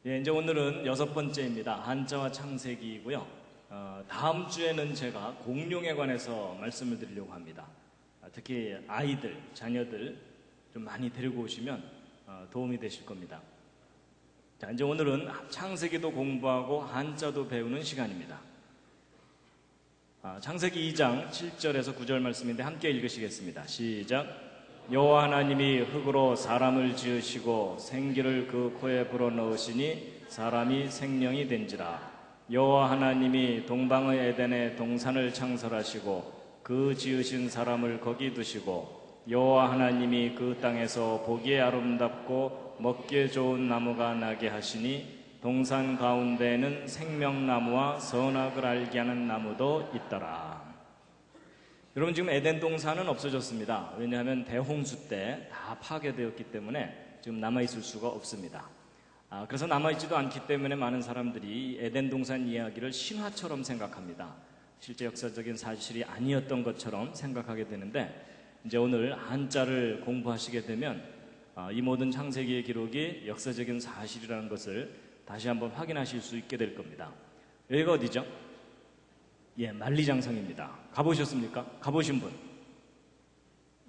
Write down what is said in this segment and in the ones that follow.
예, 이제 오늘은 6번째입니다. 한자와 창세기이고요. 다음 주에는 제가 공룡에 관해서 말씀을 드리려고 합니다. 특히 아이들, 자녀들 좀 많이 데리고 오시면 도움이 되실 겁니다. 자, 이제 오늘은 창세기도 공부하고 한자도 배우는 시간입니다. 창세기 2장 7절에서 9절 말씀인데 함께 읽으시겠습니다. 시작. 여호와 하나님이 흙으로 사람을 지으시고 생기를 그 코에 불어넣으시니 사람이 생명이 된지라. 여호와 하나님이 동방의 에덴에 동산을 창설하시고 그 지으신 사람을 거기 두시고 여호와 하나님이 그 땅에서 보기에 아름답고 먹기에 좋은 나무가 나게 하시니 동산 가운데에는 생명나무와 선악을 알게 하는 나무도 있더라. 여러분, 지금 에덴 동산은 없어졌습니다. 왜냐하면 대홍수 때 다 파괴되었기 때문에 지금 남아있을 수가 없습니다. 그래서 남아있지도 않기 때문에 많은 사람들이 에덴 동산 이야기를 신화처럼 생각합니다. 실제 역사적인 사실이 아니었던 것처럼 생각하게 되는데, 이제 오늘 한자를 공부하시게 되면 이 모든 창세기의 기록이 역사적인 사실이라는 것을 다시 한번 확인하실 수 있게 될 겁니다. 여기가 어디죠? 예, 만리장성입니다. 가보셨습니까? 가보신 분?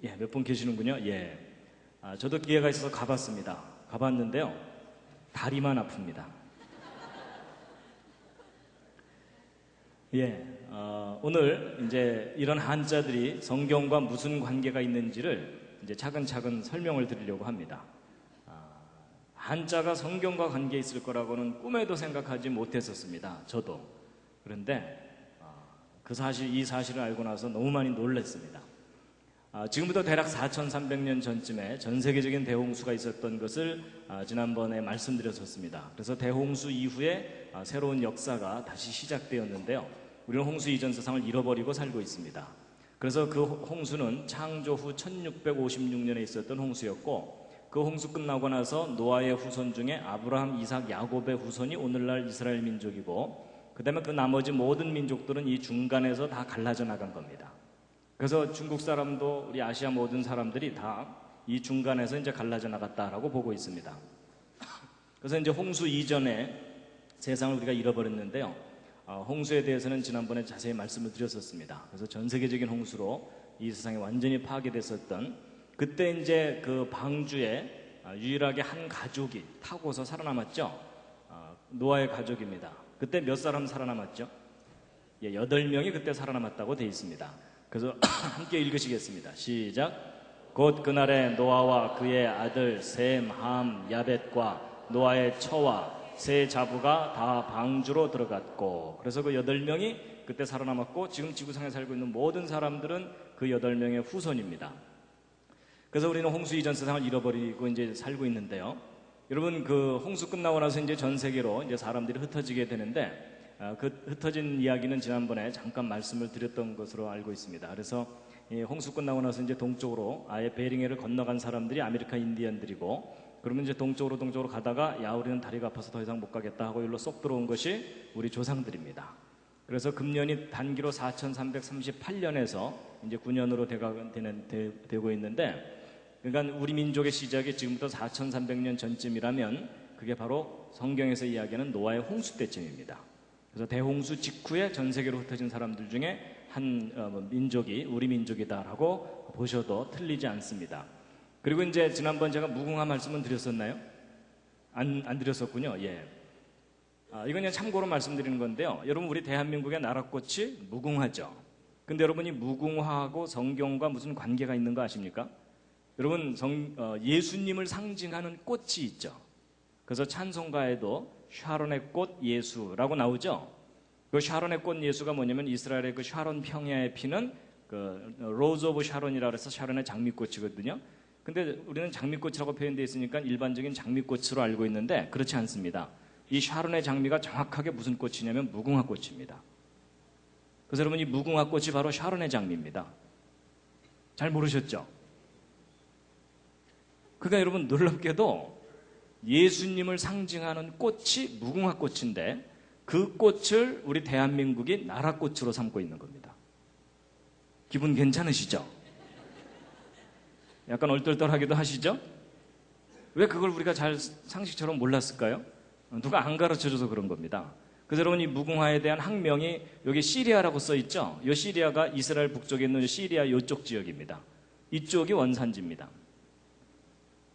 예, 몇 분 계시는군요. 예, 저도 기회가 있어서 가봤습니다. 가봤는데요, 다리만 아픕니다. 예, 오늘 이제 이런 한자들이 성경과 무슨 관계가 있는지를 이제 차근차근 설명을 드리려고 합니다. 한자가 성경과 관계 있을 거라고는 꿈에도 생각하지 못했었습니다. 저도. 그런데 이 사실을 알고 나서 너무 많이 놀랐습니다. 지금부터 대략 4,300년 전쯤에 전 세계적인 대홍수가 있었던 것을 지난번에 말씀드렸었습니다. 그래서 대홍수 이후에 새로운 역사가 다시 시작되었는데요. 우리는 홍수 이전 세상을 잃어버리고 살고 있습니다. 그래서 그 홍수는 창조 후 1656년에 있었던 홍수였고, 그 홍수 끝나고 나서 노아의 후손 중에 아브라함, 이삭, 야곱의 후손이 오늘날 이스라엘 민족이고, 그 다음에 그 나머지 모든 민족들은 이 중간에서 다 갈라져 나간 겁니다. 그래서 중국 사람도 우리 아시아 모든 사람들이 다 이 중간에서 이제 갈라져 나갔다라고 보고 있습니다. 그래서 이제 홍수 이전에 세상을 우리가 잃어버렸는데요. 홍수에 대해서는 지난번에 자세히 말씀을 드렸었습니다. 그래서 전 세계적인 홍수로 이 세상이 완전히 파괴됐었던, 그때 이제 그 방주에 유일하게 한 가족이 타고서 살아남았죠. 노아의 가족입니다. 그때 몇 사람 살아남았죠? 예, 8명이 그때 살아남았다고 되어 있습니다. 그래서 함께 읽으시겠습니다. 시작. 곧 그날에 노아와 그의 아들 셈, 함, 야벳과 노아의 처와 세 자부가 다 방주로 들어갔고, 그래서 그 8명이 그때 살아남았고, 지금 지구상에 살고 있는 모든 사람들은 그 8명의 후손입니다. 그래서 우리는 홍수 이전 세상을 잃어버리고 이제 살고 있는데요. 여러분, 그 홍수 끝나고 나서 이제 전 세계로 이제 사람들이 흩어지게 되는데, 그 흩어진 이야기는 지난번에 잠깐 말씀을 드렸던 것으로 알고 있습니다. 그래서 이 홍수 끝나고 나서 이제 동쪽으로 아예 베링해를 건너간 사람들이 아메리카 인디언들이고, 그러면 이제 동쪽으로 가다가 야, 우리는 다리가 아파서 더 이상 못 가겠다 하고 여기로 쏙 들어온 것이 우리 조상들입니다. 그래서 금년이 단기로 4338년에서 이제 9년으로 되고 있는데, 그러니까 우리 민족의 시작이 지금부터 4300년 전쯤이라면 그게 바로 성경에서 이야기하는 노아의 홍수 때쯤입니다. 그래서 대홍수 직후에 전 세계로 흩어진 사람들 중에 한 민족이 우리 민족이다라고 보셔도 틀리지 않습니다. 그리고 이제 지난번 제가 무궁화 말씀은 드렸었나요? 안 드렸었군요. 예. 이건 그냥 참고로 말씀드리는 건데요. 여러분, 우리 대한민국의 나라꽃이 무궁화죠. 근데 여러분이 무궁화하고 성경과 무슨 관계가 있는 거 아십니까? 여러분, 예수님을 상징하는 꽃이 있죠. 그래서 찬송가에도 샤론의 꽃 예수라고 나오죠. 그 샤론의 꽃 예수가 뭐냐면 이스라엘의 그 샤론 평야에 피는 그 로즈 오브 샤론이라고 해서 샤론의 장미꽃이거든요. 근데 우리는 장미꽃이라고 표현되어 있으니까 일반적인 장미꽃으로 알고 있는데 그렇지 않습니다. 이 샤론의 장미가 정확하게 무슨 꽃이냐면 무궁화 꽃입니다. 그래서 여러분, 이 무궁화 꽃이 바로 샤론의 장미입니다. 잘 모르셨죠? 그러니까 여러분, 놀랍게도 예수님을 상징하는 꽃이 무궁화 꽃인데 그 꽃을 우리 대한민국이 나라꽃으로 삼고 있는 겁니다. 기분 괜찮으시죠? 약간 얼떨떨하기도 하시죠? 왜 그걸 우리가 잘 상식처럼 몰랐을까요? 누가 안 가르쳐줘서 그런 겁니다. 그래서 여러분 이 무궁화에 대한 학명이 여기 시리아라고 써 있죠. 이 시리아가 이스라엘 북쪽에 있는 시리아 이쪽 지역입니다. 이쪽이 원산지입니다.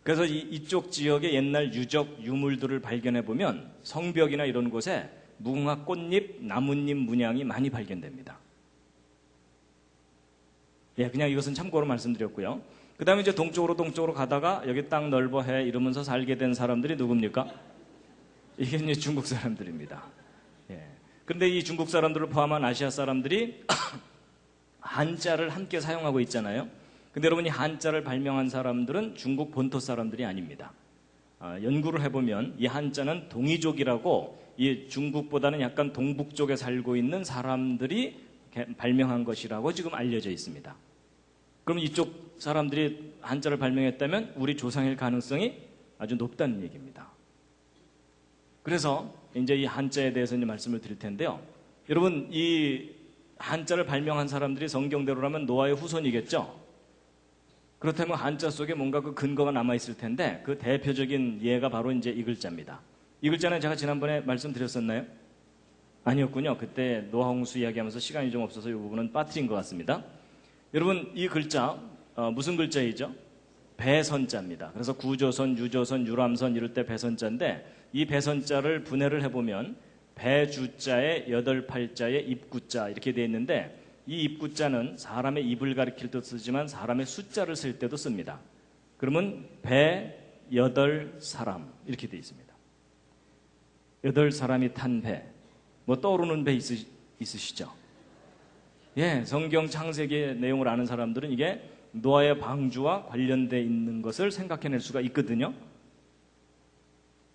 그래서 이쪽 지역의 옛날 유적 유물들을 발견해 보면 성벽이나 이런 곳에 무궁화 꽃잎, 나뭇잎 문양이 많이 발견됩니다. 예, 그냥 이것은 참고로 말씀드렸고요. 그 다음에 이제 동쪽으로 가다가 여기 땅 넓어 해 이러면서 살게 된 사람들이 누굽니까? 이게 이제 중국 사람들입니다. 예. 그런데 이 중국 사람들을 포함한 아시아 사람들이 한자를 함께 사용하고 있잖아요. 근데 여러분 이 한자를 발명한 사람들은 중국 본토 사람들이 아닙니다. 연구를 해보면 이 한자는 동이족이라고 이 중국보다는 약간 동북 쪽에 살고 있는 사람들이 발명한 것이라고 지금 알려져 있습니다. 그럼 이쪽 사람들이 한자를 발명했다면 우리 조상일 가능성이 아주 높다는 얘기입니다. 그래서 이제 이 한자에 대해서 이제 말씀을 드릴 텐데요. 여러분 이 한자를 발명한 사람들이 성경대로라면 노아의 후손이겠죠? 그렇다면 한자 속에 뭔가 그 근거가 남아있을 텐데 그 대표적인 예가 바로 이제 이 글자입니다. 이 글자는 제가 지난번에 말씀드렸었나요? 아니었군요. 그때 노아홍수 이야기하면서 시간이 좀 없어서 이 부분은 빠뜨린 것 같습니다. 여러분 이 글자 무슨 글자이죠? 배선자입니다. 그래서 구조선, 유조선, 유람선 이럴 때 배선자인데 이 배선자를 분해를 해보면 배주자에 8팔자에 입구자 이렇게 되어 있는데 이 입구자는 사람의 입을 가리킬 때도 쓰지만 사람의 숫자를 쓸 때도 씁니다. 그러면 배, 8사람 이렇게 되어 있습니다. 8사람이 탄 배. 뭐 떠오르는 배 있으시죠? 예, 성경 창세기의 내용을 아는 사람들은 이게 노아의 방주와 관련되어 있는 것을 생각해낼 수가 있거든요.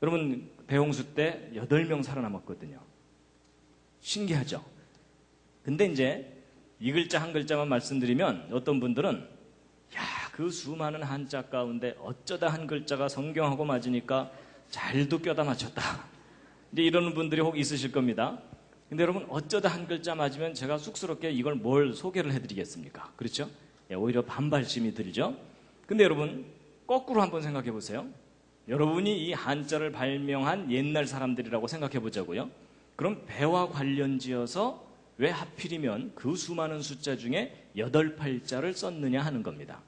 여러분 배홍수 때 8명 살아남았거든요. 신기하죠? 근데 이제 이 글자 한 글자만 말씀드리면 어떤 분들은 야, 그 수많은 한자 가운데 어쩌다 한 글자가 성경하고 맞으니까 잘도 껴다 맞췄다. 이제 이러는 분들이 혹 있으실 겁니다. 근데 여러분 어쩌다 한 글자 맞으면 제가 쑥스럽게 이걸 뭘 소개를 해드리겠습니까? 그렇죠? 예, 오히려 반발심이 들죠. 근데 여러분 거꾸로 한번 생각해 보세요. 여러분이 이 한자를 발명한 옛날 사람들이라고 생각해 보자고요. 그럼 배와 관련지어서 왜 하필이면 그 수많은 숫자 중에 8팔자를 썼느냐 하는 겁니다.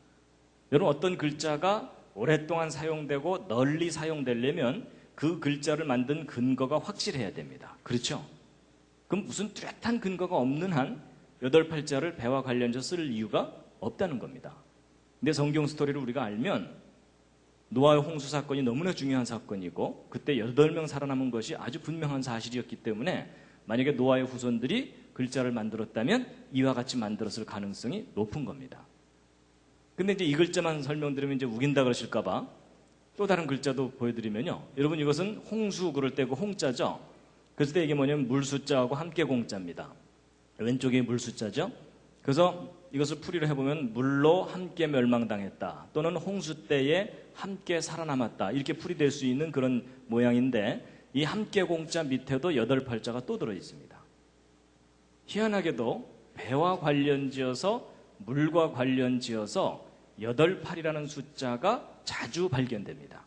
여러분 어떤 글자가 오랫동안 사용되고 널리 사용되려면 그 글자를 만든 근거가 확실해야 됩니다. 그렇죠? 그럼 무슨 뚜렷한 근거가 없는 한 8팔자를 배와 관련해서 쓸 이유가 없다는 겁니다. 근데 성경 스토리를 우리가 알면 노아의 홍수 사건이 너무나 중요한 사건이고 그때 8명 살아남은 것이 아주 분명한 사실이었기 때문에 만약에 노아의 후손들이 글자를 만들었다면 이와 같이 만들었을 가능성이 높은 겁니다. 근데 이제 이 글자만 설명드리면 이제 우긴다 그러실까봐 또 다른 글자도 보여드리면요. 여러분 이것은 홍수 그럴 때 그 홍자죠. 그랬을 때 이게 뭐냐면 물숫자하고 함께 공자입니다. 왼쪽이 물숫자죠. 그래서 이것을 풀이를 해보면 물로 함께 멸망당했다 또는 홍수 때에 함께 살아남았다 이렇게 풀이될 수 있는 그런 모양인데 이 함께 공자 밑에도 8팔자가 또 들어있습니다. 희한하게도 배와 관련지어서 물과 관련지어서 8팔이라는 숫자가 자주 발견됩니다.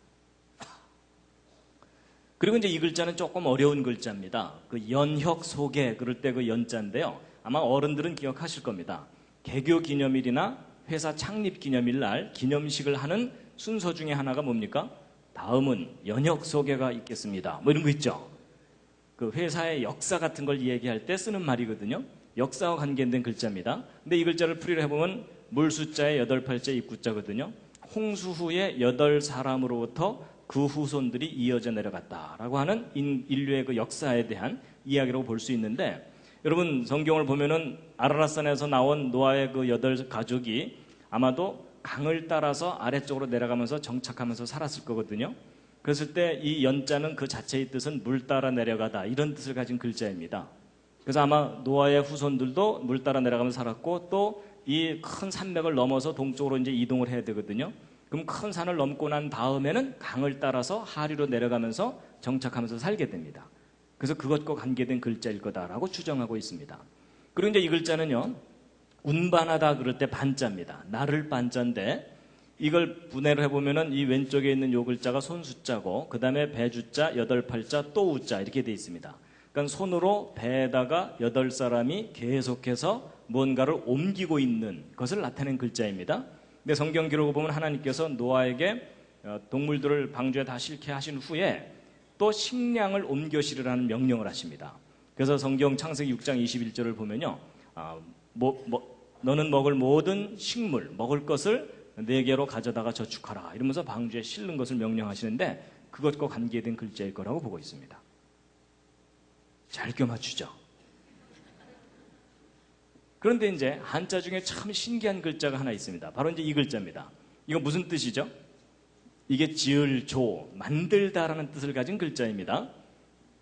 그리고 이제 이 글자는 조금 어려운 글자입니다. 그 연혁 소개 그럴 때 그 연자인데요. 아마 어른들은 기억하실 겁니다. 개교 기념일이나 회사 창립 기념일 날 기념식을 하는 순서 중에 하나가 뭡니까? 다음은 연혁 소개가 있겠습니다. 뭐 이런 거 있죠. 그 회사의 역사 같은 걸 얘기할 때 쓰는 말이거든요. 역사와 관계된 글자입니다. 근데 이 글자를 풀이를 해보면 물숫자의 8팔자 입구자거든요. 홍수 후에 8사람으로부터 그 후손들이 이어져 내려갔다라고 하는 인류의 그 역사에 대한 이야기라고 볼 수 있는데 여러분 성경을 보면은 아라랏산에서 나온 노아의 그 8가족이 아마도 강을 따라서 아래쪽으로 내려가면서 정착하면서 살았을 거거든요. 그랬을 때 이 연자는 그 자체의 뜻은 물 따라 내려가다 이런 뜻을 가진 글자입니다. 그래서 아마 노아의 후손들도 물 따라 내려가면서 살았고 또 이 큰 산맥을 넘어서 동쪽으로 이제 이동을 해야 되거든요. 그럼 큰 산을 넘고 난 다음에는 강을 따라서 하류로 내려가면서 정착하면서 살게 됩니다. 그래서 그것과 관계된 글자일 거다라고 추정하고 있습니다. 그리고 이제 이 글자는요, 운반하다 그럴 때 반자입니다. 나를 반자인데 이걸 분해를 해보면은 이 왼쪽에 있는 요 글자가 손수자고, 그 다음에 배주자, 여덟 팔자, 또 우자 이렇게 돼 있습니다. 그러니까 손으로 배에다가 8사람이 계속해서 뭔가를 옮기고 있는 것을 나타낸 글자입니다. 근데 성경 기록을 보면 하나님께서 노아에게 동물들을 방주에 다 싣게 하신 후에 또 식량을 옮겨 실으라는 명령을 하십니다. 그래서 성경 창세기 6장 21절을 보면요, 너는 먹을 모든 식물, 먹을 것을 네개로 가져다가 저축하라 이러면서 방주에 실는 것을 명령하시는데, 그것과 관계된 글자일 거라고 보고 있습니다. 잘 껴맞추죠. 그런데 이제 한자 중에 참 신기한 글자가 하나 있습니다. 바로 이제 이 글자입니다. 이거 무슨 뜻이죠? 이게 지을, 조, 만들다라는 뜻을 가진 글자입니다.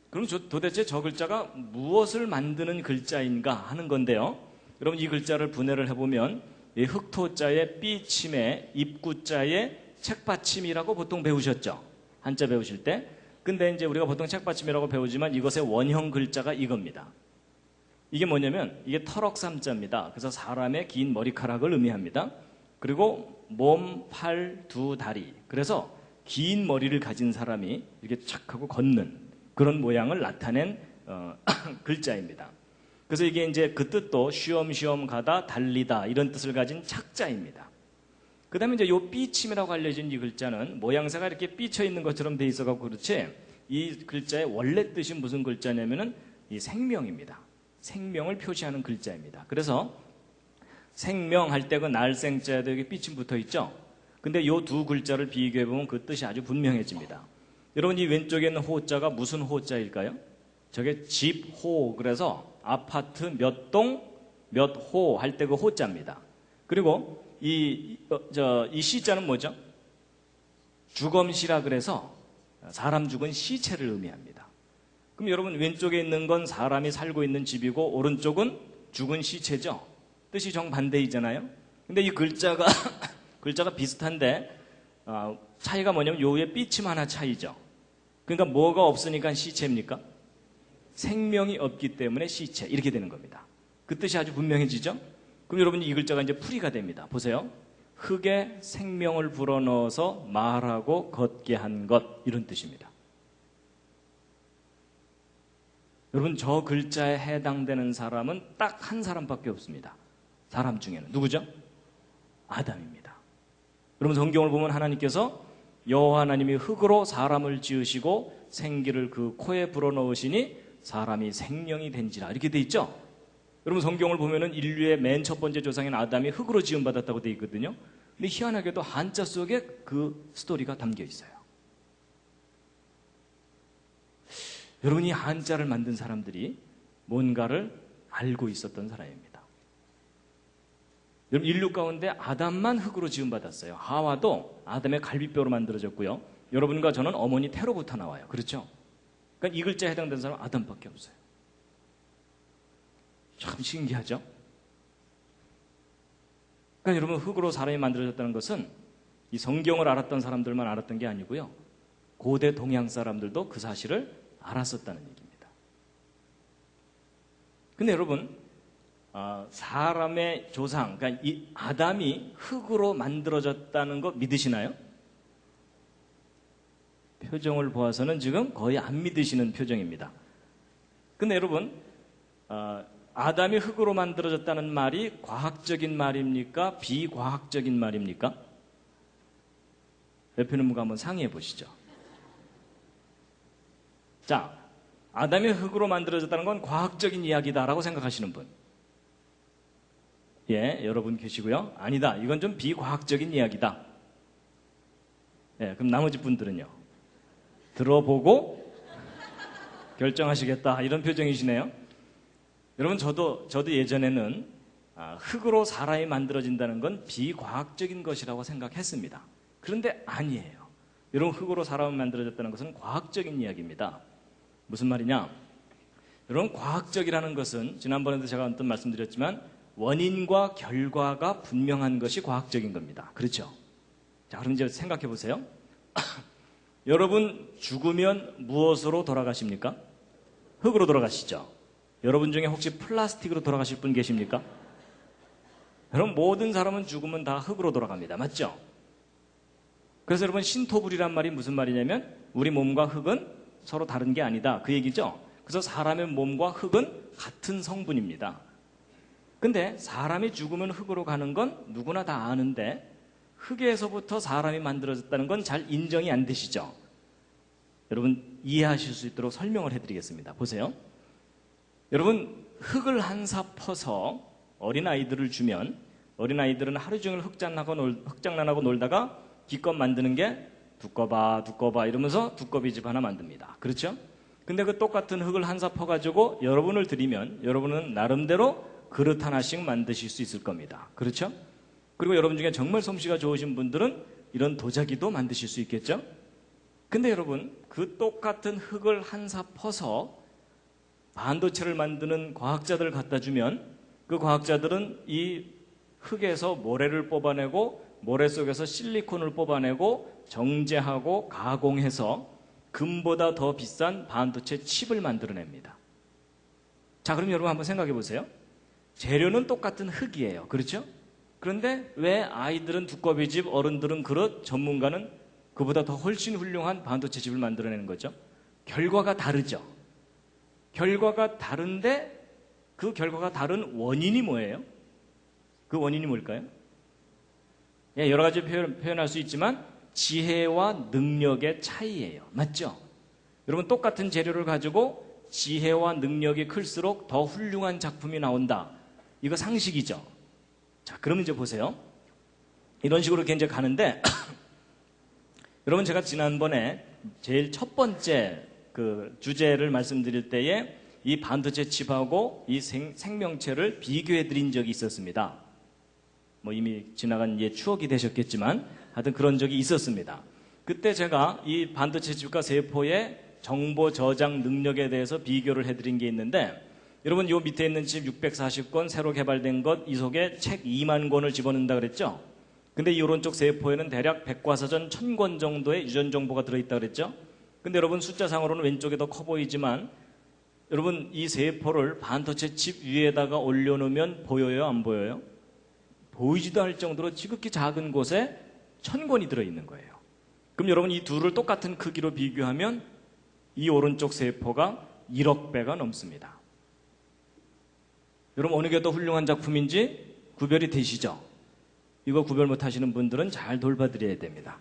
그럼 도대체 저 글자가 무엇을 만드는 글자인가 하는 건데요. 여러분, 이 글자를 분해를 해보면 이 흑토자의 삐침에 입구자의 책받침이라고 보통 배우셨죠? 한자 배우실 때. 근데 이제 우리가 보통 책받침이라고 배우지만 이것의 원형 글자가 이겁니다. 이게 뭐냐면 이게 터럭삼자입니다. 그래서 사람의 긴 머리카락을 의미합니다. 그리고 몸, 팔, 두 다리. 그래서 긴 머리를 가진 사람이 이렇게 착 하고 걷는 그런 모양을 나타낸 글자입니다. 그래서 이게 이제 그 뜻도 쉬엄쉬엄 가다, 달리다 이런 뜻을 가진 착자입니다. 그 다음에 이제 요 삐침이라고 알려진 이 글자는 모양새가 이렇게 삐쳐 있는 것처럼 돼 있어가지고 그렇지, 이 글자의 원래 뜻이 무슨 글자냐면은 이 생명입니다. 생명을 표시하는 글자입니다. 그래서 생명할 때 그 날생자에도 여기 삐침 붙어 있죠? 근데 요 두 글자를 비교해보면 그 뜻이 아주 분명해집니다. 여러분, 이 왼쪽에 있는 호자가 무슨 호자일까요? 저게 집호, 그래서 아파트 몇 동, 몇 호 할 때 그 호자입니다. 그리고 이 시자는 뭐죠? 주검시라 그래서 사람 죽은 시체를 의미합니다. 그럼 여러분, 왼쪽에 있는 건 사람이 살고 있는 집이고 오른쪽은 죽은 시체죠? 뜻이 정반대이잖아요? 근데 이 글자가 비슷한데 차이가 뭐냐면 요 위에 삐침 하나 차이죠. 그러니까 뭐가 없으니까 시체입니까? 생명이 없기 때문에 시체, 이렇게 되는 겁니다. 그 뜻이 아주 분명해지죠? 그럼 여러분, 이 글자가 이제 풀이가 됩니다. 보세요. 흙에 생명을 불어넣어서 말하고 걷게 한 것, 이런 뜻입니다. 여러분, 저 글자에 해당되는 사람은 딱 한 사람밖에 없습니다. 사람 중에는. 누구죠? 아담입니다. 여러분, 성경을 보면 하나님께서 여호와 하나님이 흙으로 사람을 지으시고 생기를 그 코에 불어넣으시니 사람이 생명이 된지라, 이렇게 돼 있죠? 여러분, 성경을 보면은 인류의 맨 첫 번째 조상인 아담이 흙으로 지음받았다고 돼 있거든요. 근데 희한하게도 한자 속에 그 스토리가 담겨 있어요. 여러분, 이 한자를 만든 사람들이 뭔가를 알고 있었던 사람입니다. 여러분, 인류 가운데 아담만 흙으로 지음받았어요. 하와도 아담의 갈비뼈로 만들어졌고요. 여러분과 저는 어머니 태로부터 나와요. 그렇죠? 그러니까 이 글자에 해당되는 사람은 아담밖에 없어요. 참 신기하죠? 그러니까 여러분, 흙으로 사람이 만들어졌다는 것은 이 성경을 알았던 사람들만 알았던 게 아니고요. 고대 동양 사람들도 그 사실을 알았었다는 얘기입니다. 근데 여러분, 사람의 조상, 그러니까 이 아담이 흙으로 만들어졌다는 거 믿으시나요? 표정을 보아서는 지금 거의 안 믿으시는 표정입니다. 근데 여러분, 아담이 흙으로 만들어졌다는 말이 과학적인 말입니까? 비과학적인 말입니까? 옆에 있는 분과 한번 상의해 보시죠. 자, 아담이 흙으로 만들어졌다는 건 과학적인 이야기다라고 생각하시는 분? 예, 여러분 계시고요. 아니다, 이건 좀 비과학적인 이야기다. 예, 그럼 나머지 분들은요? 들어보고 결정하시겠다, 이런 표정이시네요. 여러분, 저도 예전에는 흙으로 사람이 만들어진다는 건 비과학적인 것이라고 생각했습니다. 그런데 아니에요. 여러분, 흙으로 사람이 만들어졌다는 것은 과학적인 이야기입니다. 무슨 말이냐? 여러분, 과학적이라는 것은 지난번에도 제가 어떤 말씀드렸지만 원인과 결과가 분명한 것이 과학적인 겁니다. 그렇죠? 자, 그럼 이제 생각해 보세요. 여러분, 죽으면 무엇으로 돌아가십니까? 흙으로 돌아가시죠? 여러분 중에 혹시 플라스틱으로 돌아가실 분 계십니까? 여러분, 모든 사람은 죽으면 다 흙으로 돌아갑니다. 맞죠? 그래서 여러분 신토불이란 말이 무슨 말이냐면 우리 몸과 흙은 서로 다른 게 아니다 그 얘기죠. 그래서 사람의 몸과 흙은 같은 성분입니다. 근데 사람이 죽으면 흙으로 가는 건 누구나 다 아는데 흙에서부터 사람이 만들어졌다는 건 잘 인정이 안 되시죠? 여러분 이해하실 수 있도록 설명을 해드리겠습니다. 보세요. 여러분 흙을 한 사 퍼서 어린아이들을 주면 어린아이들은 하루 종일 흙장난하고 놀다가 기껏 만드는 게 두꺼봐 이러면서 두꺼비 집 하나 만듭니다. 그렇죠? 근데 그 똑같은 흙을 한 사 퍼가지고 여러분을 드리면 여러분은 나름대로 그릇 하나씩 만드실 수 있을 겁니다. 그렇죠? 그리고 여러분 중에 정말 솜씨가 좋으신 분들은 이런 도자기도 만드실 수 있겠죠? 근데 여러분 그 똑같은 흙을 한 사 퍼서 반도체를 만드는 과학자들 갖다 주면 그 과학자들은 이 흙에서 모래를 뽑아내고 모래 속에서 실리콘을 뽑아내고 정제하고 가공해서 금보다 더 비싼 반도체 칩을 만들어냅니다. 자, 그럼 여러분 한번 생각해 보세요. 재료는 똑같은 흙이에요. 그렇죠? 그런데 왜 아이들은 두꺼비집, 어른들은 그릇, 전문가는 그보다 더 훨씬 훌륭한 반도체 칩을 만들어내는 거죠? 결과가 다르죠. 결과가 다른데 그 결과가 다른 원인이 뭐예요? 그 원인이 뭘까요? 예, 여러 가지 표현할 수 있지만 지혜와 능력의 차이예요. 맞죠? 여러분 똑같은 재료를 가지고 지혜와 능력이 클수록 더 훌륭한 작품이 나온다. 이거 상식이죠. 자, 그러면 이제 보세요. 이런 식으로 이제 가는데 여러분 제가 지난번에 제일 첫 번째 그 주제를 말씀드릴 때에 이 반도체 칩하고 이 생명체를 비교해 드린 적이 있었습니다. 뭐 이미 지나간 추억이 되셨겠지만 하여튼 그런 적이 있었습니다. 그때 제가 이 반도체 칩과 세포의 정보 저장 능력에 대해서 비교를 해드린 게 있는데 여러분 요 밑에 있는 칩 640권 새로 개발된 것 이 속에 책 2만 권을 집어넣는다 그랬죠? 근데 이 오른쪽 세포에는 대략 백과사전 1000권 정도의 유전 정보가 들어있다 그랬죠? 근데 여러분 숫자상으로는 왼쪽에 더 커 보이지만 여러분 이 세포를 반도체 칩 위에다가 올려놓으면 보여요? 안 보여요? 보이지도 할 정도로 지극히 작은 곳에 1000권이 들어있는 거예요. 그럼 여러분 이 둘을 똑같은 크기로 비교하면 이 오른쪽 세포가 1억 배가 넘습니다. 여러분 어느 게 더 훌륭한 작품인지 구별이 되시죠? 이거 구별 못하시는 분들은 잘 돌봐드려야 됩니다.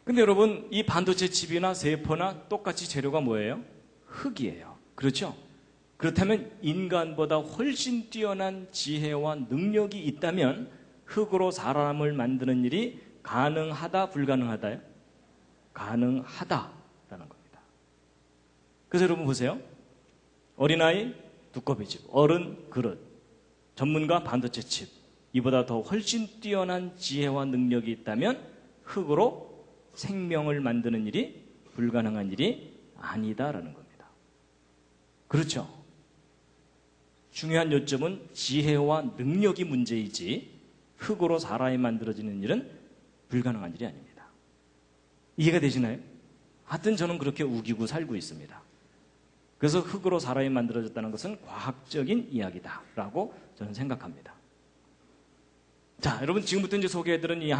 근데 여러분 이 반도체 칩이나 세포나 똑같이 재료가 뭐예요? 흙이에요. 그렇죠? 그렇다면 인간보다 훨씬 뛰어난 지혜와 능력이 있다면 흙으로 사람을 만드는 일이 가능하다, 불가능하다요? 가능하다라는 겁니다. 그래서 여러분 보세요. 어린아이 두꺼비집, 어른 그릇, 전문가 반도체 칩, 이보다 더 훨씬 뛰어난 지혜와 능력이 있다면 흙으로 생명을 만드는 일이 불가능한 일이 아니다라는 겁니다. 그렇죠? 중요한 요점은 지혜와 능력이 문제이지 흙으로 사람이 만들어지는 일은 불가능한 일이 아닙니다. 이해가 되시나요? 하여튼 저는 그렇게 우기고 살고 있습니다. 그래서 흙으로 사람이 만들어졌다는 것은 과학적인 이야기다라고 저는 생각합니다. 자, 여러분 지금부터 이제 소개해드린 이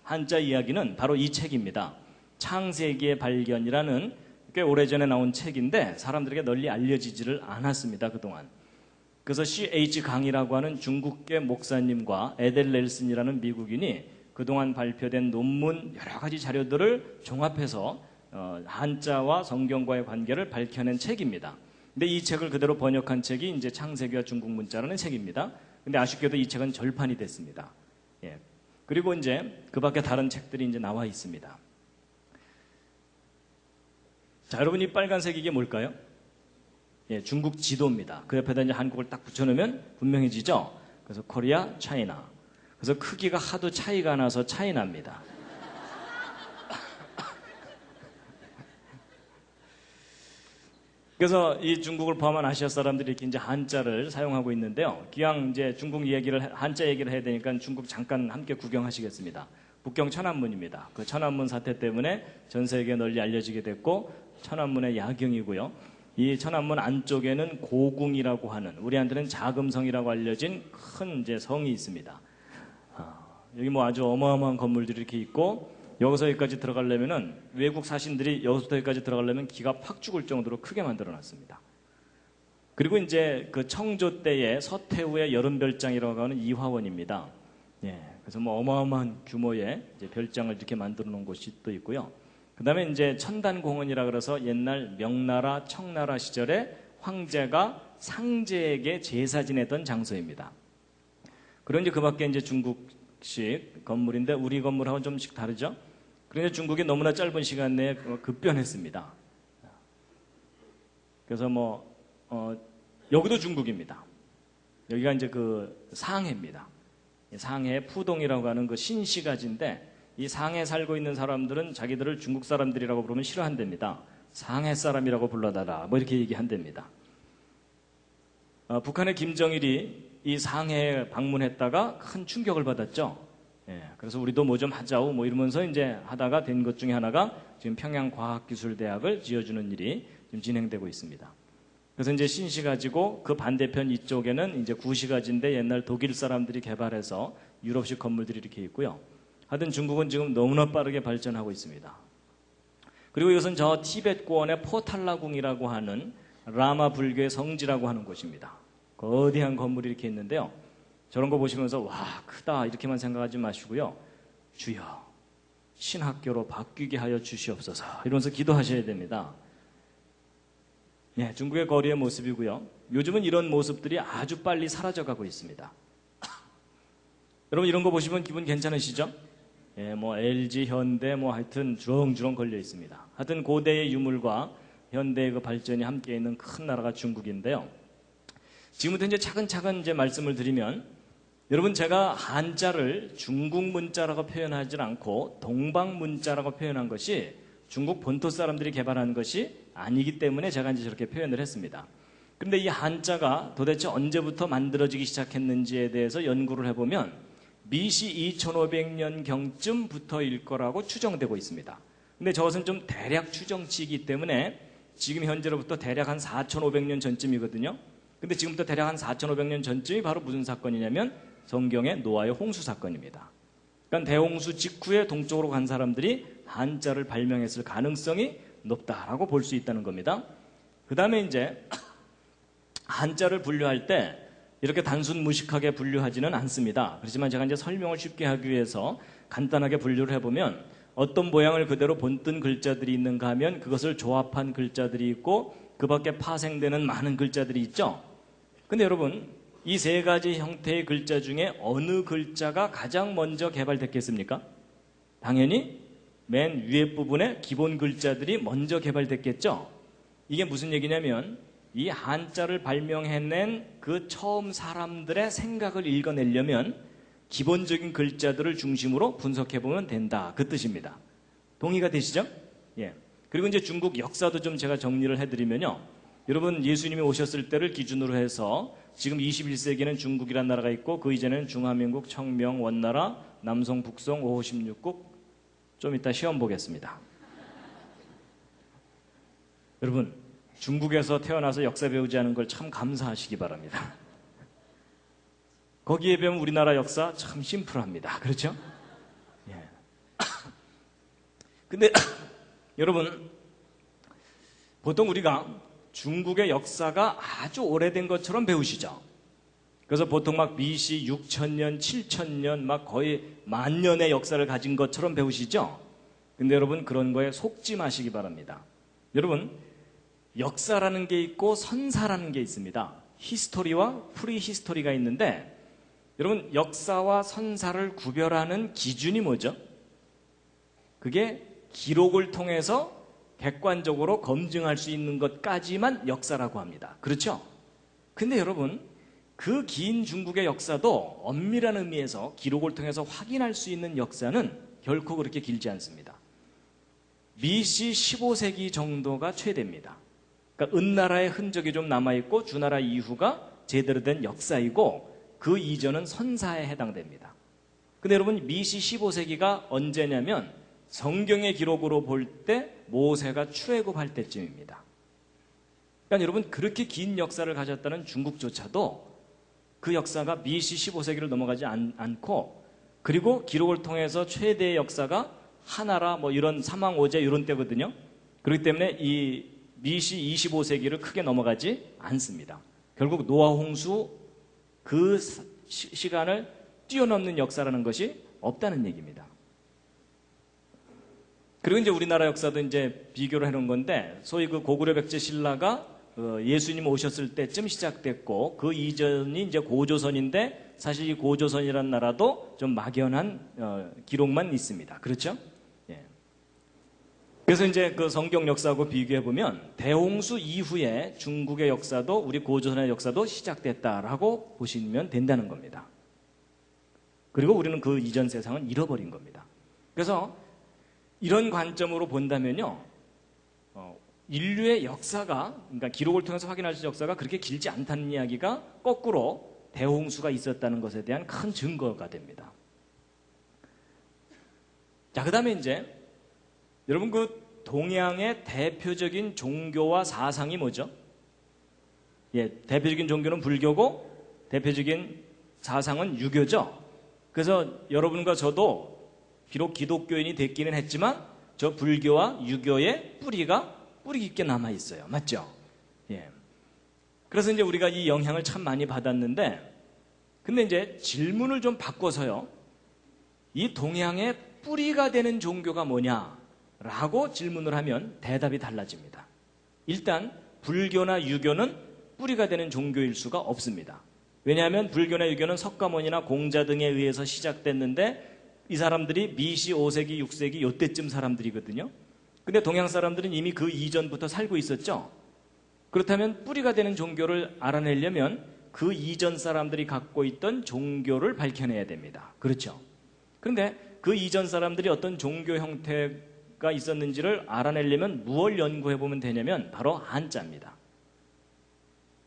한자 이야기는 바로 이 책입니다. 창세기의 발견이라는 꽤 오래전에 나온 책인데 사람들에게 널리 알려지지를 않았습니다. 그동안. 그래서 C.H. 강이라고 하는 중국계 목사님과 에델 넬슨이라는 미국인이 그동안 발표된 논문 여러 가지 자료들을 종합해서 한자와 성경과의 관계를 밝혀낸 책입니다. 근데 이 책을 그대로 번역한 책이 이제 창세기와 중국 문자라는 책입니다. 근데 아쉽게도 이 책은 절판이 됐습니다. 예. 그리고 이제 그 밖에 다른 책들이 이제 나와 있습니다. 자, 여러분 이 빨간색 이게 뭘까요? 예, 중국 지도입니다. 그 옆에다 이제 한국을 딱 붙여놓으면 분명해지죠? 그래서 코리아, 차이나. 그래서 크기가 하도 차이가 나서 차이나입니다. 그래서 이 중국을 포함한 아시아 사람들이 이렇게 이제 한자를 사용하고 있는데요. 기왕 이제 중국 한자 얘기를 해야 되니까 중국 잠깐 함께 구경하시겠습니다. 북경 천안문입니다. 그 천안문 사태 때문에 전 세계에 널리 알려지게 됐고 천안문의 야경이고요. 이 천안문 안쪽에는 고궁이라고 하는 우리한테는 자금성이라고 알려진 큰 이제 성이 있습니다. 여기 뭐 아주 어마어마한 건물들이 이렇게 있고, 여기서 여기까지 들어가려면은 외국 사신들이 여기서부터 여기까지 들어가려면 기가 팍 죽을 정도로 크게 만들어 놨습니다. 그리고 이제 그 청조 때의 서태후의 여름별장이라고 하는 이화원입니다. 예, 그래서 뭐 어마어마한 규모의 이제 별장을 이렇게 만들어 놓은 곳이 또 있고요. 그 다음에 이제 천단공원이라 그래서 옛날 명나라, 청나라 시절에 황제가 상제에게 제사 지내던 장소입니다. 그리고 이제 그 밖에 이제 중국식 건물인데 우리 건물하고는 좀씩 다르죠? 그런데 중국이 너무나 짧은 시간 내에 급변했습니다. 그래서 여기도 중국입니다. 여기가 이제 그 상해입니다. 상해 푸동이라고 하는 그 신시가지인데, 이 상해 살고 있는 사람들은 자기들을 중국 사람들이라고 부르면 싫어한답니다. 상해 사람이라고 불러달라, 뭐 이렇게 얘기한답니다. 북한의 김정일이 이 상해에 방문했다가 큰 충격을 받았죠. 예, 그래서 우리도 뭐 좀 하자고 뭐 이러면서 이제 하다가 된 것 중에 하나가 지금 평양과학기술대학을 지어주는 일이 지금 진행되고 있습니다. 그래서 이제 신시가지고 그 반대편 이쪽에는 이제 구시가지인데 옛날 독일 사람들이 개발해서 유럽식 건물들이 이렇게 있고요. 하여튼 중국은 지금 너무나 빠르게 발전하고 있습니다. 그리고 이것은 저 티벳 고원의 포탈라궁이라고 하는 라마 불교의 성지라고 하는 곳입니다. 거대한 건물이 이렇게 있는데요. 저런 거 보시면서 와 크다 이렇게만 생각하지 마시고요. 주여 신학교로 바뀌게 하여 주시옵소서 이러면서 기도하셔야 됩니다. 예, 중국의 거리의 모습이고요. 요즘은 이런 모습들이 아주 빨리 사라져가고 있습니다. 여러분 이런 거 보시면 기분 괜찮으시죠? 예, 뭐 LG, 현대 뭐 하여튼 주렁주렁 걸려 있습니다. 하여튼 고대의 유물과 현대의 그 발전이 함께 있는 큰 나라가 중국인데요. 지금부터 이제 차근차근 이제 말씀을 드리면, 여러분 제가 한자를 중국 문자라고 표현하지 않고 동방 문자라고 표현한 것이 중국 본토 사람들이 개발한 것이 아니기 때문에 제가 이제 저렇게 표현을 했습니다. 그런데 이 한자가 도대체 언제부터 만들어지기 시작했는지에 대해서 연구를 해보면 BC 2500년경쯤부터일 거라고 추정되고 있습니다. 근데 저것은 좀 대략 추정치이기 때문에 지금 현재로부터 대략 한 4500년 전쯤이거든요. 근데 지금부터 대략 한 4500년 전쯤이 바로 무슨 사건이냐면 성경의 노아의 홍수 사건입니다. 그러니까 대홍수 직후에 동쪽으로 간 사람들이 한자를 발명했을 가능성이 높다라고 볼 수 있다는 겁니다. 그 다음에 이제 한자를 분류할 때 이렇게 단순 무식하게 분류하지는 않습니다. 그렇지만 제가 이제 설명을 쉽게 하기 위해서 간단하게 분류를 해보면 어떤 모양을 그대로 본뜬 글자들이 있는가 하면 그것을 조합한 글자들이 있고 그 밖에 파생되는 많은 글자들이 있죠. 근데 여러분 이 세 가지 형태의 글자 중에 어느 글자가 가장 먼저 개발됐겠습니까? 당연히 맨 위에 부분에 기본 글자들이 먼저 개발됐겠죠. 이게 무슨 얘기냐면 이 한자를 발명해낸 그 처음 사람들의 생각을 읽어내려면 기본적인 글자들을 중심으로 분석해보면 된다, 그 뜻입니다. 동의가 되시죠? 예. 그리고 이제 중국 역사도 좀 제가 정리를 해드리면요, 여러분 예수님이 오셨을 때를 기준으로 해서 지금 21세기에는 중국이라는 나라가 있고 그 이전에는 중화민국, 청명, 원나라, 남송, 북송, 5호 16국. 좀 이따 시험 보겠습니다. 여러분 중국에서 태어나서 역사 배우지 않은 걸 참 감사하시기 바랍니다. 거기에 비하면 우리나라 역사 참 심플합니다. 그렇죠? 예. 근데 여러분 보통 우리가 중국의 역사가 아주 오래된 것처럼 배우시죠. 그래서 보통 막 BC 6000년, 7000년 막 거의 만년의 역사를 가진 것처럼 배우시죠. 근데 여러분 그런 거에 속지 마시기 바랍니다. 여러분 역사라는 게 있고 선사라는 게 있습니다. 히스토리와 프리히스토리가 있는데 여러분 역사와 선사를 구별하는 기준이 뭐죠? 그게 기록을 통해서 객관적으로 검증할 수 있는 것까지만 역사라고 합니다. 그렇죠? 근데 여러분 그 긴 중국의 역사도 엄밀한 의미에서 기록을 통해서 확인할 수 있는 역사는 결코 그렇게 길지 않습니다. BC 15세기 정도가 최대입니다. 그러니까 은나라의 흔적이 좀 남아있고 주나라 이후가 제대로 된 역사이고 그 이전은 선사에 해당됩니다. 근데 여러분 BC 15세기가 언제냐면 성경의 기록으로 볼 때 모세가 출애굽할 때쯤입니다. 그러니까 여러분 그렇게 긴 역사를 가졌다는 중국조차도 그 역사가 BC 15세기를 넘어가지 않고 그리고 기록을 통해서 최대의 역사가 하나라 뭐 이런 사망오제 이런 때거든요. 그렇기 때문에 이 BC 25세기를 크게 넘어가지 않습니다. 결국 노아 홍수 그 시간을 뛰어넘는 역사라는 것이 없다는 얘기입니다. 그리고 이제 우리나라 역사도 이제 비교를 해놓은 건데, 소위 그 고구려 백제 신라가 예수님 오셨을 때쯤 시작됐고, 그 이전이 이제 고조선인데, 사실 이 고조선이라는 나라도 좀 막연한 기록만 있습니다. 그렇죠? 예. 그래서 이제 그 성경 역사하고 비교해 보면 대홍수 이후에 중국의 역사도 우리 고조선의 역사도 시작됐다라고 보시면 된다는 겁니다. 그리고 우리는 그 이전 세상은 잃어버린 겁니다. 그래서 이런 관점으로 본다면요, 인류의 역사가, 그러니까 기록을 통해서 확인할 수 있는 역사가 그렇게 길지 않다는 이야기가 거꾸로 대홍수가 있었다는 것에 대한 큰 증거가 됩니다. 자, 그 다음에 이제 여러분 그 동양의 대표적인 종교와 사상이 뭐죠? 예, 대표적인 종교는 불교고 대표적인 사상은 유교죠. 그래서 여러분과 저도 비록 기독교인이 됐기는 했지만 저 불교와 유교의 뿌리가 뿌리 깊게 남아 있어요. 맞죠? 예. 그래서 이제 우리가 이 영향을 참 많이 받았는데, 근데 이제 질문을 좀 바꿔서요, 이 동양의 뿌리가 되는 종교가 뭐냐라고 질문을 하면 대답이 달라집니다. 일단 불교나 유교는 뿌리가 되는 종교일 수가 없습니다. 왜냐하면 불교나 유교는 석가모니나 공자 등에 의해서 시작됐는데 이 사람들이 BC 5세기, 6세기 이때쯤 사람들이거든요. 근데 동양 사람들은 이미 그 이전부터 살고 있었죠. 그렇다면 뿌리가 되는 종교를 알아내려면 그 이전 사람들이 갖고 있던 종교를 밝혀내야 됩니다. 그렇죠? 그런데 그 이전 사람들이 어떤 종교 형태가 있었는지를 알아내려면 무엇을 연구해보면 되냐면 바로 한자입니다.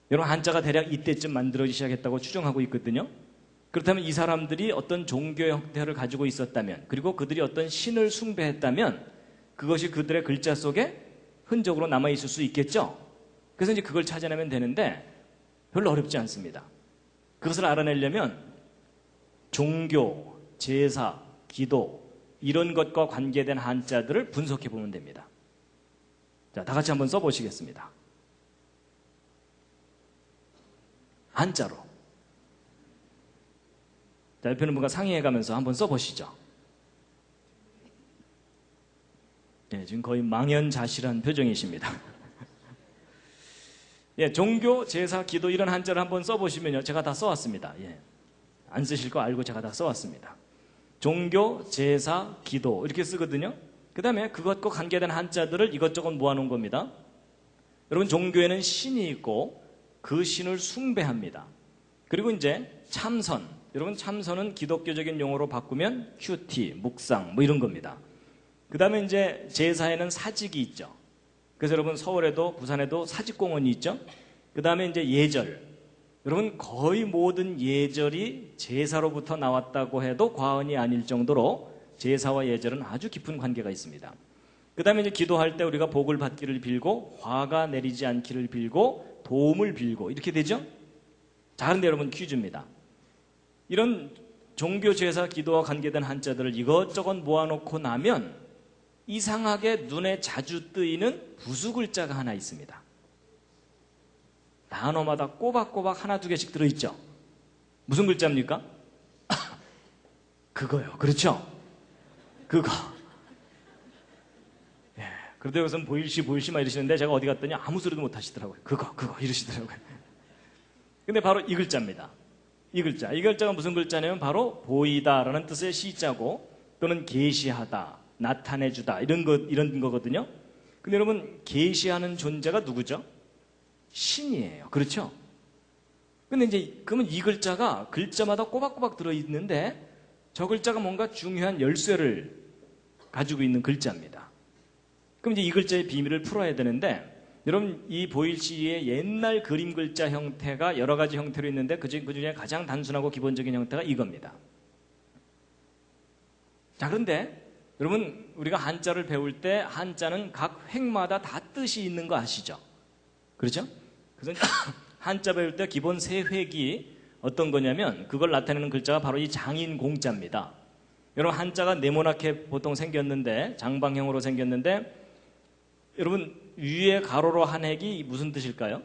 여러분, 한자가 대략 이때쯤 만들어지기 시작했다고 추정하고 있거든요. 그렇다면 이 사람들이 어떤 종교 형태를 가지고 있었다면, 그리고 그들이 어떤 신을 숭배했다면 그것이 그들의 글자 속에 흔적으로 남아있을 수 있겠죠. 그래서 이제 그걸 찾아내면 되는데 별로 어렵지 않습니다. 그것을 알아내려면 종교, 제사, 기도 이런 것과 관계된 한자들을 분석해 보면 됩니다. 자, 다 같이 한번 써보시겠습니다. 한자로. 자, 옆에 있는 분과 상의해가면서 한번 써보시죠. 예, 지금 거의 망연자실한 표정이십니다. 예, 종교, 제사, 기도 이런 한자를 한번 써보시면요, 제가 다 써왔습니다. 예, 안 쓰실 거 알고 제가 다 써왔습니다. 종교, 제사, 기도 이렇게 쓰거든요. 그 다음에 그것과 관계된 한자들을 이것저것 모아놓은 겁니다. 여러분, 종교에는 신이 있고 그 신을 숭배합니다. 그리고 이제 참선, 여러분 참선은 기독교적인 용어로 바꾸면 큐티, 묵상 뭐 이런 겁니다. 그 다음에 이제 제사에는 사직이 있죠. 그래서 여러분 서울에도 부산에도 사직공원이 있죠. 그 다음에 이제 예절, 여러분 거의 모든 예절이 제사로부터 나왔다고 해도 과언이 아닐 정도로 제사와 예절은 아주 깊은 관계가 있습니다. 그 다음에 이제 기도할 때 우리가 복을 받기를 빌고 화가 내리지 않기를 빌고 도움을 빌고 이렇게 되죠. 자, 그런데 여러분 퀴즈입니다. 이런 종교, 제사, 기도와 관계된 한자들을 이것저것 모아놓고 나면 이상하게 눈에 자주 뜨이는 부수 글자가 하나 있습니다. 단어마다 꼬박꼬박 하나 두 개씩 들어있죠. 무슨 글자입니까? 그거요. 그렇죠? 그거. 예. 그런데 여기서는 보일시만 이러시는데 제가 어디 갔더니 아무 소리도 못 하시더라고요. 그거 이러시더라고요. 근데 바로 이 글자입니다. 이 글자가 무슨 글자냐면 바로 보이다라는 뜻의 시자고, 또는 계시하다, 나타내주다 이런 거거든요. 근데 여러분, 계시하는 존재가 누구죠? 신이에요. 그렇죠? 근데 이제 그러면 이 글자가 글자마다 꼬박꼬박 들어있는데 저 글자가 뭔가 중요한 열쇠를 가지고 있는 글자입니다. 그럼 이제 이 글자의 비밀을 풀어야 되는데, 여러분 이 보일시의 옛날 그림 글자 형태가 여러 가지 형태로 있는데 그 중에 가장 단순하고 기본적인 형태가 이겁니다. 자, 그런데 여러분 우리가 한자를 배울 때 한자는 각 획마다 다 뜻이 있는 거 아시죠? 그렇죠? 그래서 한자 배울 때 기본 세 획이 어떤 거냐면 그걸 나타내는 글자가 바로 이 장인 공자입니다. 여러분 한자가 네모나게 보통 생겼는데 장방형으로 생겼는데 여러분 위에 가로로 한 획이 무슨 뜻일까요?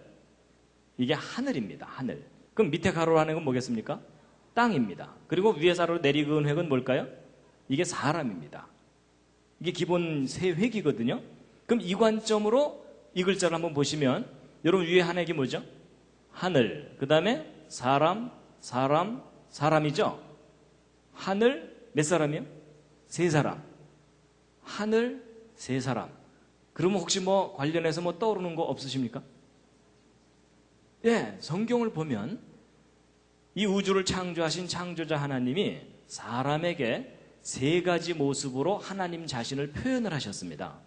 이게 하늘입니다. 하늘. 그럼 밑에 가로로 한 획은 뭐겠습니까? 땅입니다. 그리고 위에 가로로 내리그은 획은 뭘까요? 이게 사람입니다. 이게 기본 세 획이거든요. 그럼 이 관점으로 이 글자를 한번 보시면 여러분 위에 한 획이 뭐죠? 하늘. 그 다음에 사람, 사람이죠? 하늘 몇 사람이요? 세 사람. 하늘 세 사람. 그러면 혹시 뭐 관련해서 뭐 떠오르는 거 없으십니까? 예, 성경을 보면 이 우주를 창조하신 창조자 하나님이 사람에게 세 가지 모습으로 하나님 자신을 표현을 하셨습니다.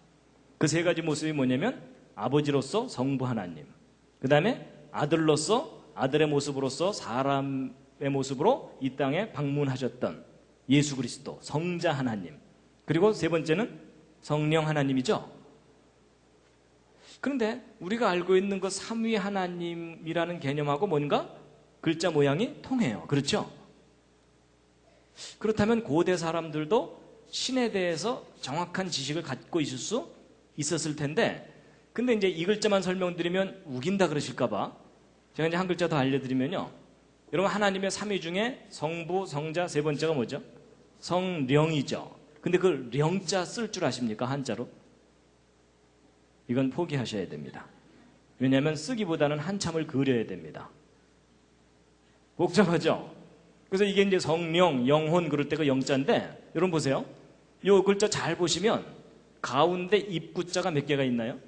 그 세 가지 모습이 뭐냐면 아버지로서 성부 하나님, 그 다음에 아들로서 아들의 모습으로서 사람의 모습으로 이 땅에 방문하셨던 예수 그리스도 성자 하나님, 그리고 세 번째는 성령 하나님이죠. 그런데 우리가 알고 있는 그 삼위 하나님이라는 개념하고 뭔가 글자 모양이 통해요. 그렇죠? 그렇다면 고대 사람들도 신에 대해서 정확한 지식을 갖고 있을 수 있었을 텐데, 근데 이제 이 글자만 설명드리면 우긴다 그러실까봐 제가 이제 한 글자 더 알려드리면요. 여러분 하나님의 삼위 중에 성부, 성자, 세 번째가 뭐죠? 성령이죠. 근데 그 령자 쓸 줄 아십니까? 한자로? 이건 포기하셔야 됩니다. 왜냐하면 쓰기보다는 한참을 그려야 됩니다. 복잡하죠? 그래서 이게 이제 성령, 영혼 그럴 때 그 영자인데, 여러분 보세요. 이 글자 잘 보시면 가운데 입구자가 몇 개가 있나요?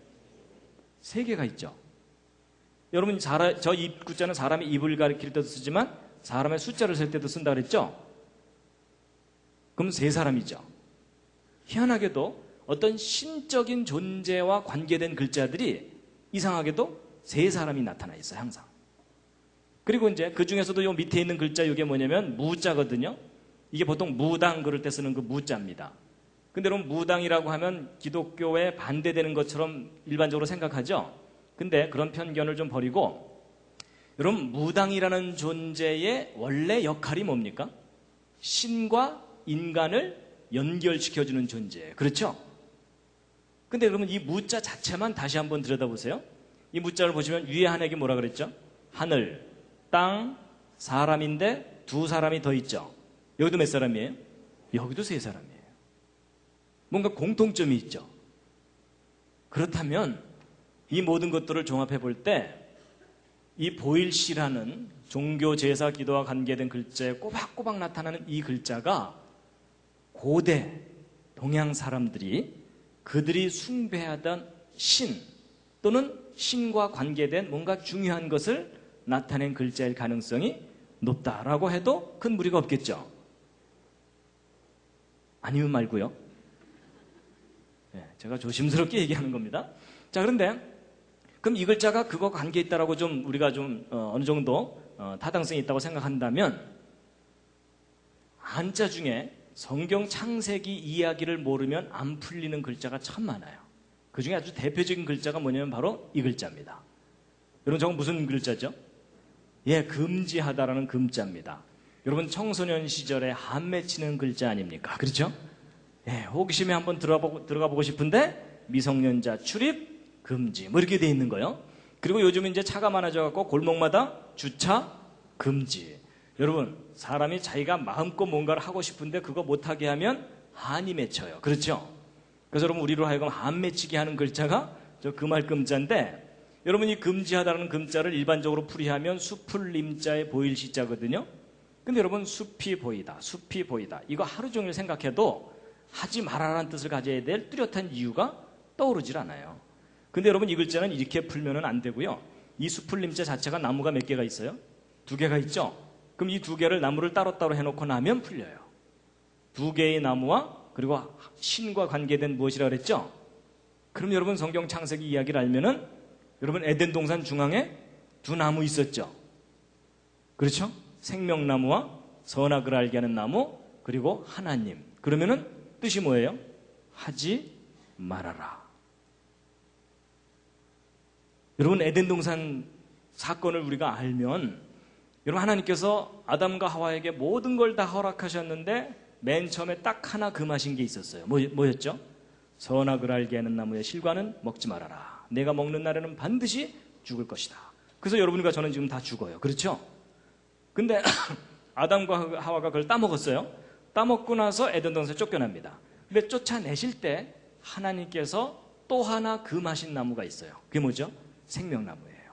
3개가 있죠. 여러분 저 입구자는 사람의 입을 가리킬 때도 쓰지만 사람의 숫자를 셀 때도 쓴다 그랬죠? 그럼 3사람이죠. 희한하게도 어떤 신적인 존재와 관계된 글자들이 이상하게도 3사람이 나타나 있어요. 항상. 그리고 이제 그 중에서도 요 밑에 있는 글자 이게 뭐냐면 무자거든요. 이게 보통 무당 그럴 때 쓰는 그 무자입니다. 근데 여러분 무당이라고 하면 기독교에 반대되는 것처럼 일반적으로 생각하죠. 근데 그런 편견을 좀 버리고, 여러분 무당이라는 존재의 원래 역할이 뭡니까? 신과 인간을 연결시켜주는 존재예요. 그렇죠? 근데 여러분 이 무자 자체만 다시 한번 들여다보세요. 이 무자를 보시면 위에 한 획이 뭐라 그랬죠? 하늘, 땅, 사람인데 2사람이 더 있죠. 여기도 몇 사람이에요? 여기도 3사람이에요. 뭔가 공통점이 있죠. 그렇다면 이 모든 것들을 종합해 볼 때 이 보일시라는 종교, 제사, 기도와 관계된 글자에 꼬박꼬박 나타나는 이 글자가 고대 동양 사람들이 그들이 숭배하던 신 또는 신과 관계된 뭔가 중요한 것을 나타낸 글자일 가능성이 높다라고 해도 큰 무리가 없겠죠. 아니면 말고요. 네, 제가 조심스럽게 얘기하는 겁니다. 자, 그런데 그럼 이 글자가 그거 관계 있다라고 좀 우리가 좀 어느 정도 타당성이 있다고 생각한다면, 한자 중에 성경 창세기 이야기를 모르면 안 풀리는 글자가 참 많아요. 그 중에 아주 대표적인 글자가 뭐냐면 바로 이 글자입니다. 여러분 저건 무슨 글자죠? 예, 금지하다라는 금자입니다. 여러분 청소년 시절에 한 맺히는 글자 아닙니까? 그렇죠? 예, 호기심에 한번 들어가 보고 싶은데 미성년자 출입 금지 뭐 이렇게 돼 있는 거예요. 그리고 요즘 이제 차가 많아져 갖고 골목마다 주차 금지. 여러분 사람이 자기가 마음껏 뭔가를 하고 싶은데 그거 못하게 하면 한이 맺혀요. 그렇죠? 그래서 여러분 우리로 하여금 한 맺히게 하는 글자가 저 금할금자인데, 여러분 이 금지하다라는 금자를 일반적으로 풀이하면 수풀림자에 보일 시자거든요. 근데 여러분 숲이 보이다, 숲이 보이다, 이거 하루 종일 생각해도 하지 말아라는 뜻을 가져야 될 뚜렷한 이유가 떠오르질 않아요. 근데 여러분 이 글자는 이렇게 풀면은 안 되고요. 이 수풀림자 자체가 나무가 몇 개가 있어요? 2개가 있죠? 그럼 이 2개를 나무를 따로따로 해놓고 나면 풀려요. 2개의 나무와 그리고 신과 관계된 무엇이라 그랬죠? 그럼 여러분 성경 창세기 이야기를 알면은 여러분 에덴 동산 중앙에 2 나무 있었죠? 그렇죠? 생명나무와 선악을 알게 하는 나무, 그리고 하나님. 그러면은 뜻이 뭐예요? 하지 말아라. 여러분 에덴 동산 사건을 우리가 알면, 여러분 하나님께서 아담과 하와에게 모든 걸 다 허락하셨는데 맨 처음에 딱 하나 금하신 게 있었어요. 뭐였죠? 선악을 알게 하는 나무의 실과는 먹지 말아라. 내가 먹는 날에는 반드시 죽을 것이다. 그래서 여러분과 저는 지금 다 죽어요. 그렇죠? 근데 아담과 하와가 그걸 따먹었어요. 따먹고 나서 에덴 동산에 쫓겨납니다. 근데 쫓아내실 때 하나님께서 또 하나 금하신 나무가 있어요. 그게 뭐죠? 생명나무예요.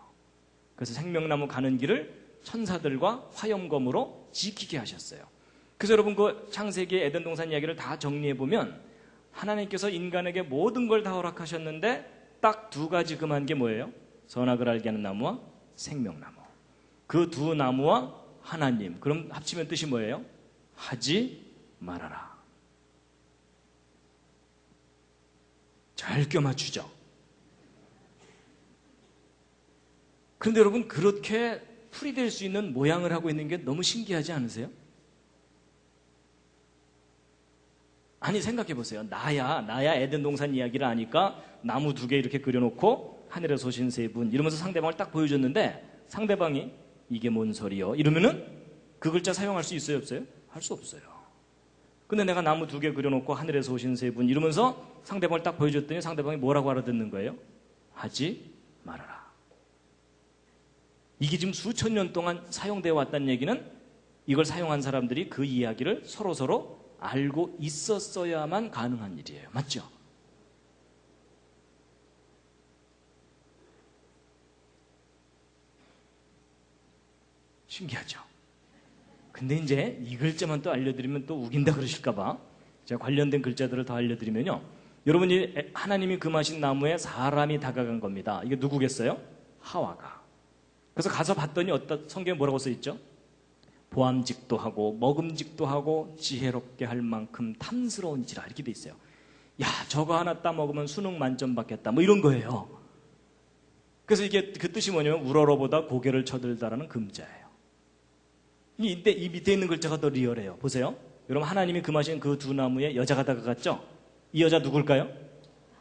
그래서 생명나무 가는 길을 천사들과 화염검으로 지키게 하셨어요. 그래서 여러분 그 창세기 에덴 동산 이야기를 다 정리해 보면 하나님께서 인간에게 모든 걸 다 허락하셨는데 딱 두 가지 금한 게 뭐예요? 선악을 알게 하는 나무와 생명나무. 그 두 나무와 하나님. 그럼 합치면 뜻이 뭐예요? 하지 말아라. 잘 껴맞추죠. 그런데 여러분 그렇게 풀이될 수 있는 모양을 하고 있는 게 너무 신기하지 않으세요? 아니 생각해 보세요. 나야 에덴 동산 이야기를 아니까 나무 두 개 이렇게 그려놓고 하늘에 소신 세 분 이러면서 상대방을 딱 보여줬는데 상대방이 이게 뭔 소리요? 이러면은 그 글자 사용할 수 있어요 없어요? 할 수 없어요. 근데 내가 나무 두 개 그려놓고 하늘에서 오신 세 분 이러면서 상대방을 딱 보여줬더니 상대방이 뭐라고 알아듣는 거예요? 하지 말아라. 이게 지금 수천 년 동안 사용되어 왔다는 얘기는 이걸 사용한 사람들이 그 이야기를 서로 알고 있었어야만 가능한 일이에요. 맞죠? 신기하죠? 근데 이제 이 글자만 또 알려드리면 또 우긴다 그러실까봐 제가 관련된 글자들을 더 알려드리면요. 여러분이 하나님이 금하신 나무에 사람이 다가간 겁니다. 이게 누구겠어요? 하와가. 그래서 가서 봤더니 성경에 뭐라고 써있죠? 보암직도 하고 먹음직도 하고 지혜롭게 할 만큼 탐스러운지라 이렇게 돼 있어요. 야 저거 하나 따먹으면 수능 만점 받겠다 뭐 이런 거예요. 그래서 이게 그 뜻이 뭐냐면 우러러보다 고개를 쳐들다라는 금자예요. 이 밑에 있는 글자가 더 리얼해요. 보세요. 여러분 하나님이 금하신 그 두 나무에 여자가 다가갔죠? 이 여자 누굴까요?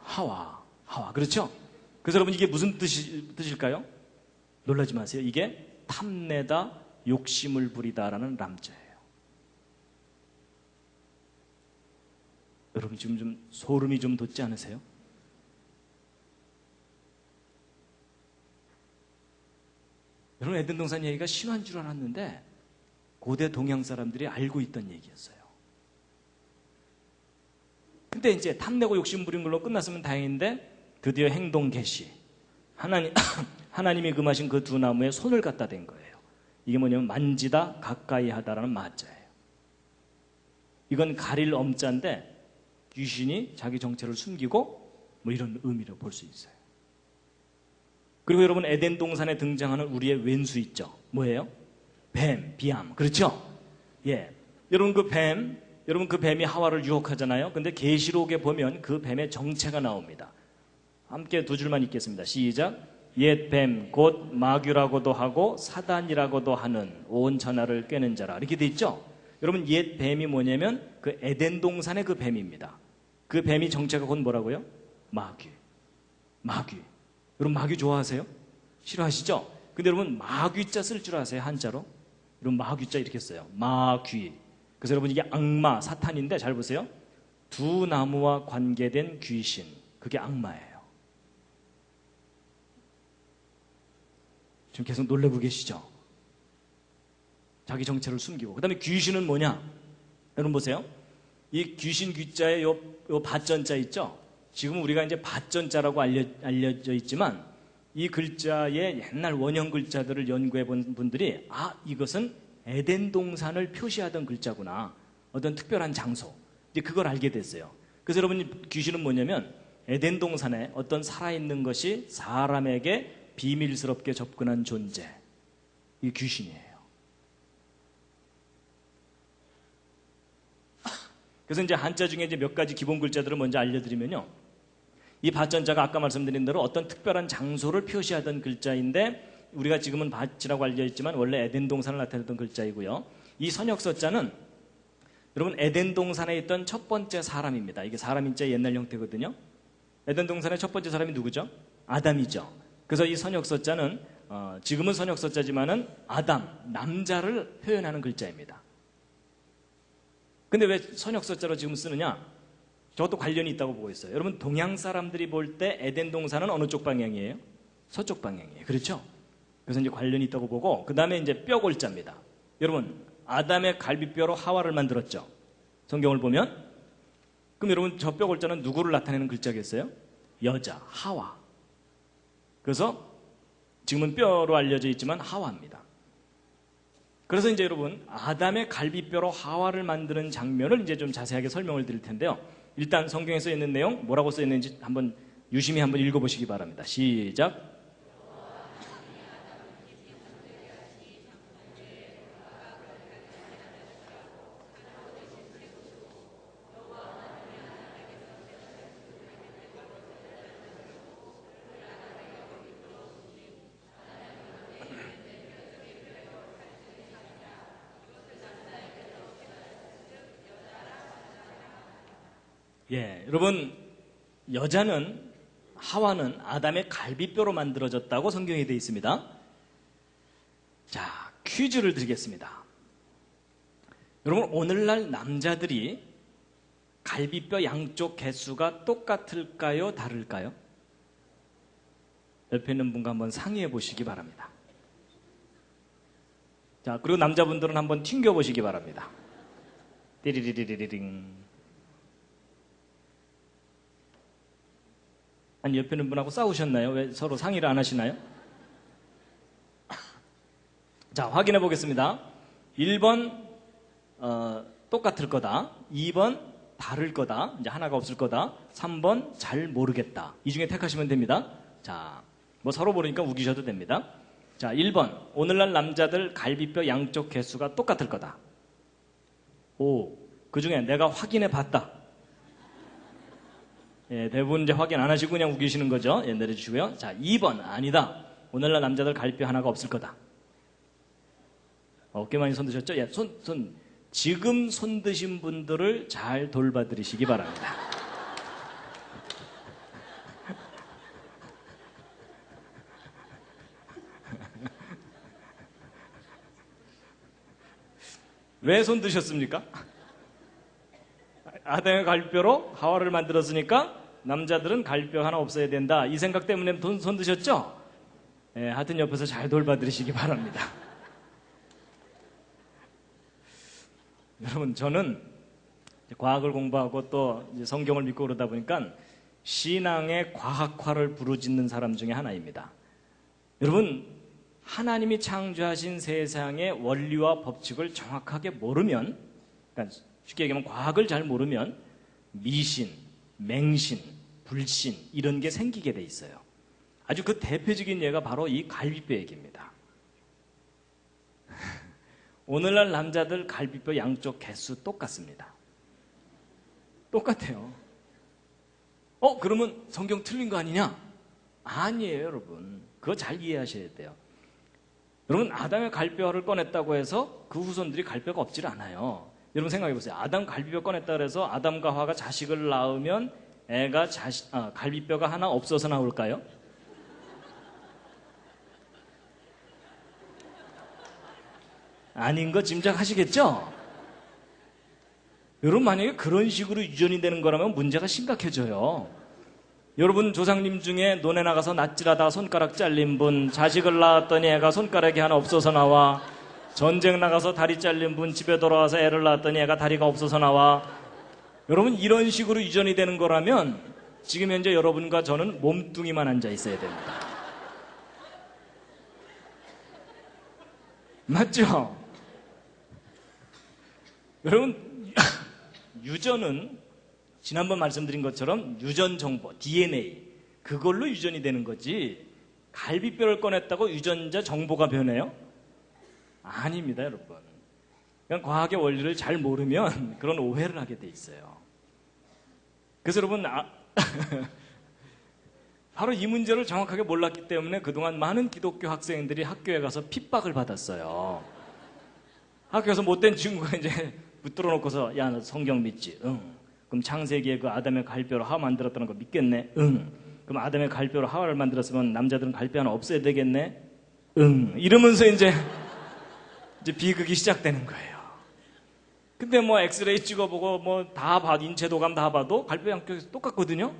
하와. 그렇죠? 그래서 여러분 이게 무슨 뜻일까요? 놀라지 마세요. 이게 탐내다 욕심을 부리다라는 람자예요. 여러분 지금 좀 소름이 좀 돋지 않으세요? 여러분 에덴 동산 얘기가 신화인 줄 알았는데 고대 동양 사람들이 알고 있던 얘기였어요. 근데 이제 탐내고 욕심 부린 걸로 끝났으면 다행인데 드디어 행동 개시. 하나님이 금하신 그 두 나무에 손을 갖다 댄 거예요. 이게 뭐냐면 만지다 가까이 하다라는 마자예요. 이건 가릴 엄자인데 귀신이 자기 정체를 숨기고 뭐 이런 의미로 볼 수 있어요. 그리고 여러분 에덴 동산에 등장하는 우리의 왼수 있죠. 뭐예요? 뱀, 비암. 그렇죠? 예. 여러분 그 뱀이 하와를 유혹하잖아요. 근데 계시록에 보면 그 뱀의 정체가 나옵니다. 함께 두 줄만 읽겠습니다. 시작. 옛 뱀 곧 마귀라고도 하고 사단이라고도 하는 온 천하를 꿰는 자라. 이렇게 돼 있죠? 여러분 옛 뱀이 뭐냐면 그 에덴 동산의 그 뱀입니다. 그 뱀이 정체가 곧 뭐라고요? 마귀. 여러분 마귀 좋아하세요? 싫어하시죠? 근데 여러분 마귀자 쓸 줄 아세요? 한자로? 여러분 마귀자 이렇게 써요. 마귀. 그래서 여러분 이게 악마, 사탄인데 잘 보세요. 두 나무와 관계된 귀신. 그게 악마예요. 지금 계속 놀라고 계시죠? 자기 정체를 숨기고. 그 다음에 귀신은 뭐냐? 여러분 보세요. 이 귀신 귀자에 요 밭전자 있죠? 지금 우리가 이제 밭전자라고 알려져 있지만 이 글자의 옛날 원형 글자들을 연구해 본 분들이 이것은 에덴 동산을 표시하던 글자구나. 어떤 특별한 장소. 이제 그걸 알게 됐어요. 그래서 여러분 귀신은 뭐냐면 에덴 동산에 어떤 살아있는 것이 사람에게 비밀스럽게 접근한 존재. 이게 귀신이에요. 그래서 이제 한자 중에 이제 몇 가지 기본 글자들을 먼저 알려드리면요. 이 밭전자가 아까 말씀드린 대로 어떤 특별한 장소를 표시하던 글자인데 우리가 지금은 밭이라고 알려있지만 원래 에덴 동산을 나타내던 글자이고요. 이 선역서자는 여러분 에덴 동산에 있던 첫 번째 사람입니다. 이게 사람 인자의 옛날 형태거든요. 에덴 동산의 첫 번째 사람이 누구죠? 아담이죠. 그래서 이 선역서자는 지금은 선역서자지만은 아담, 남자를 표현하는 글자입니다. 근데 왜 선역서자로 지금 쓰느냐? 저것도 관련이 있다고 보고 있어요. 여러분, 동양 사람들이 볼 때 에덴 동산은 어느 쪽 방향이에요? 서쪽 방향이에요. 그렇죠? 그래서 이제 관련이 있다고 보고, 그 다음에 이제 뼈골자입니다. 여러분, 아담의 갈비뼈로 하와를 만들었죠? 성경을 보면. 그럼 여러분, 저 뼈골자는 누구를 나타내는 글자겠어요? 여자, 하와. 그래서 지금은 뼈로 알려져 있지만 하와입니다. 그래서 이제 여러분, 아담의 갈비뼈로 하와를 만드는 장면을 이제 좀 자세하게 설명을 드릴 텐데요. 일단 성경에 써 있는 내용 뭐라고 써 있는지 한번 유심히 한번 읽어보시기 바랍니다. 시작. 예, 여러분, 여자는, 하와는 아담의 갈비뼈로 만들어졌다고 성경에 되어 있습니다. 자, 퀴즈를 드리겠습니다. 여러분, 오늘날 남자들이 갈비뼈 양쪽 개수가 똑같을까요? 다를까요? 옆에 있는 분과 한번 상의해 보시기 바랍니다. 자, 그리고 남자분들은 한번 튕겨 보시기 바랍니다. 띠리리리리링. 아니, 옆에 있는 분하고 싸우셨나요? 왜 서로 상의를 안 하시나요? 자, 확인해 보겠습니다. 1번 똑같을 거다. 2번 다를 거다. 이제 하나가 없을 거다. 3번 잘 모르겠다. 이 중에 택하시면 됩니다. 자, 뭐 서로 모르니까 우기셔도 됩니다. 자, 1번 오늘날 남자들 갈비뼈 양쪽 개수가 똑같을 거다. 오, 그 중에 내가 확인해 봤다. 예, 대부분 이제 확인 안 하시고 그냥 우기시는 거죠. 예, 내려주시고요. 자, 2번 아니다. 오늘날 남자들 갈비뼈 하나가 없을 거다. 꽤 많이 손 드셨죠? 예, 지금 손 드신 분들을 잘 돌봐드리시기 바랍니다. 왜 손 드셨습니까? 아담의 갈비뼈로 하와를 만들었으니까 남자들은 갈비뼈 하나 없어야 된다. 이 생각 때문에 손 드셨죠? 예, 하여튼 옆에서 잘 돌봐드리시기 바랍니다. 여러분, 저는 과학을 공부하고 또 이제 성경을 믿고 그러다 보니까 신앙의 과학화를 부르짖는 사람 중에 하나입니다. 여러분, 하나님이 창조하신 세상의 원리와 법칙을 정확하게 모르면, 그러니까 쉽게 얘기하면 과학을 잘 모르면 미신, 맹신, 불신 이런 게 생기게 돼 있어요. 아주 그 대표적인 예가 바로 이 갈비뼈 얘기입니다. 오늘날 남자들 갈비뼈 양쪽 개수 똑같습니다. 똑같아요. 그러면 성경 틀린 거 아니냐? 아니에요, 여러분. 그거 잘 이해하셔야 돼요. 여러분, 아담의 갈비뼈를 꺼냈다고 해서 그 후손들이 갈비뼈가 없질 않아요. 여러분 생각해 보세요. 아담 갈비뼈 꺼냈다 그래서 아담과 하와가 자식을 낳으면 애가 갈비뼈가 하나 없어서 나올까요? 아닌 거 짐작하시겠죠? 여러분, 만약에 그런 식으로 유전이 되는 거라면 문제가 심각해져요. 여러분 조상님 중에 논에 나가서 낫질하다 손가락 잘린 분, 자식을 낳았더니 애가 손가락이 하나 없어서 나와. 전쟁 나가서 다리 잘린 분, 집에 돌아와서 애를 낳았더니 애가 다리가 없어서 나와. 여러분, 이런 식으로 유전이 되는 거라면 지금 현재 여러분과 저는 몸뚱이만 앉아 있어야 됩니다. 맞죠? 여러분, 유전은 지난번 말씀드린 것처럼 유전 정보, DNA, 그걸로 유전이 되는 거지 갈비뼈를 꺼냈다고 유전자 정보가 변해요? 아닙니다, 여러분. 그냥 과학의 원리를 잘 모르면 그런 오해를 하게 돼 있어요. 그래서 여러분, 바로 이 문제를 정확하게 몰랐기 때문에 그동안 많은 기독교 학생들이 학교에 가서 핍박을 받았어요. 학교에서 못된 친구가 이제 붙들어 놓고서, 야, 너 성경 믿지? 응. 그럼 창세기에 그 아담의 갈뼈로 하와 만들었다는 거 믿겠네? 응. 그럼 아담의 갈뼈로 하와를 만들었으면 남자들은 갈뼈 하나 없어야 되겠네? 응. 이러면서 이제 비극이 시작되는 거예요. 근데 뭐 엑스레이 찍어보고 뭐 다 봐도 인체 도감 다 봐도 갈뼈 양쪽이 똑같거든요.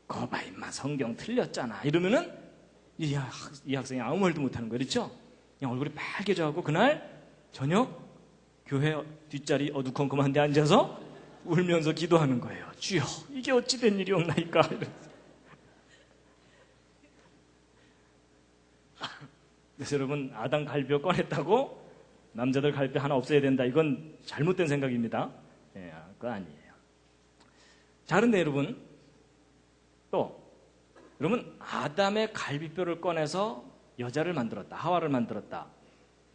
그거 봐 임마 성경 틀렸잖아 이러면은 이 학생이 아무 말도 못하는 거예요. 그렇죠? 그냥 얼굴이 빨개져갖고 그날 저녁 교회 뒷자리 어두컴컴한 데 앉아서 울면서 기도하는 거예요. 주여 이게 어찌 된 일이옵나이까 이러면서. 그래서 여러분 아담 갈비뼈 꺼냈다고 남자들 갈비뼈 하나 없애야 된다, 이건 잘못된 생각입니다. 예, 그거 아니에요. 자, 그런데 여러분 또 여러분 아담의 갈비뼈를 꺼내서 여자를 만들었다, 하와를 만들었다,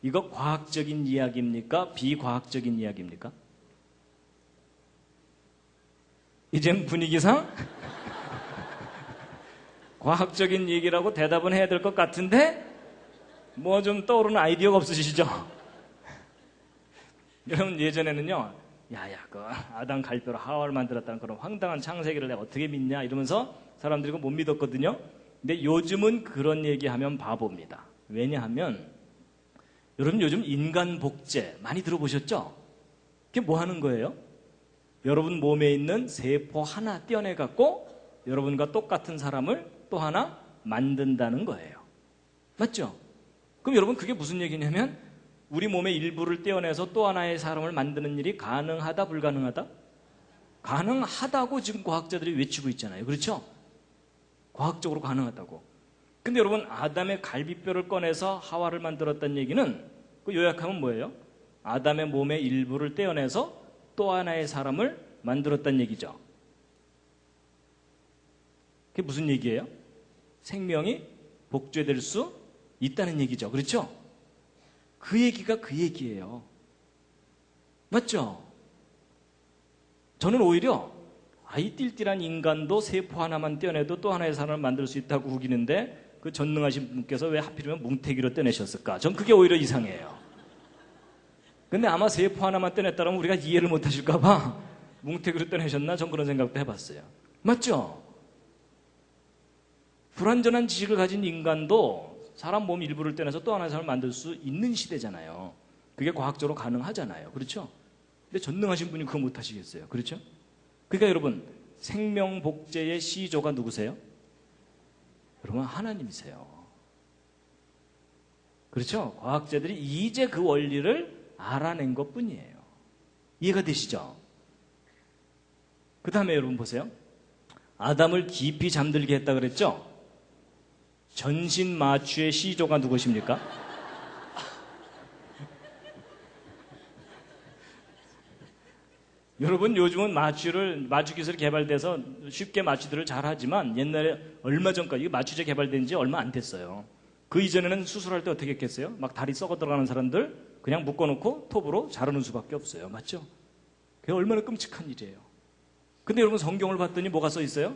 이거 과학적인 이야기입니까? 비과학적인 이야기입니까? 이젠 분위기상 과학적인 얘기라고 대답은 해야 될 것 같은데 뭐 좀 떠오르는 아이디어가 없으시죠? 여러분 예전에는요, 야야 그 아담 갈뼈로 하와를 만들었다는 그런 황당한 창세기를 내가 어떻게 믿냐 이러면서 사람들이 그거 못 믿었거든요. 근데 요즘은 그런 얘기하면 바보입니다. 왜냐하면 여러분 요즘 인간 복제 많이 들어보셨죠? 그게 뭐 하는 거예요? 여러분 몸에 있는 세포 하나 떼어내 갖고 여러분과 똑같은 사람을 또 하나 만든다는 거예요. 맞죠? 그럼 여러분 그게 무슨 얘기냐면 우리 몸의 일부를 떼어내서 또 하나의 사람을 만드는 일이 가능하다, 불가능하다? 가능하다고 지금 과학자들이 외치고 있잖아요. 그렇죠? 과학적으로 가능하다고. 근데 여러분 아담의 갈비뼈를 꺼내서 하와를 만들었다는 얘기는 그 요약하면 뭐예요? 아담의 몸의 일부를 떼어내서 또 하나의 사람을 만들었다는 얘기죠. 그게 무슨 얘기예요? 생명이 복제될 수 있다는 얘기죠. 그렇죠? 그 얘기가 그 얘기예요. 맞죠? 저는 오히려 아이 띨띨한 인간도 세포 하나만 떼어내도 또 하나의 사람을 만들 수 있다고 우기는데 그 전능하신 분께서 왜 하필이면 뭉태기로 떼내셨을까? 전 그게 오히려 이상해요. 근데 아마 세포 하나만 떼냈다면 우리가 이해를 못 하실까 봐 뭉태기로 떼내셨나? 전 그런 생각도 해봤어요. 맞죠? 불완전한 지식을 가진 인간도 사람 몸 일부를 떼내서 또 하나의 사람을 만들 수 있는 시대잖아요. 그게 과학적으로 가능하잖아요. 그렇죠? 근데 전능하신 분이 그거 못 하시겠어요. 그렇죠? 그러니까 여러분 생명 복제의 시조가 누구세요? 여러분 하나님이세요. 그렇죠? 과학자들이 이제 그 원리를 알아낸 것 뿐이에요. 이해가 되시죠? 그 다음에 여러분 보세요. 아담을 깊이 잠들게 했다 그랬죠? 전신마취의 시조가 누구십니까? 여러분 요즘은 마취 기술이 개발돼서 쉽게 마취들을 잘 하지만 옛날에 얼마 전까지 마취제 개발된 지 얼마 안 됐어요. 그 이전에는 수술할 때 어떻게 했겠어요? 막 다리 썩어 들어가는 사람들 그냥 묶어놓고 톱으로 자르는 수밖에 없어요. 맞죠? 그게 얼마나 끔찍한 일이에요. 근데 여러분 성경을 봤더니 뭐가 써 있어요?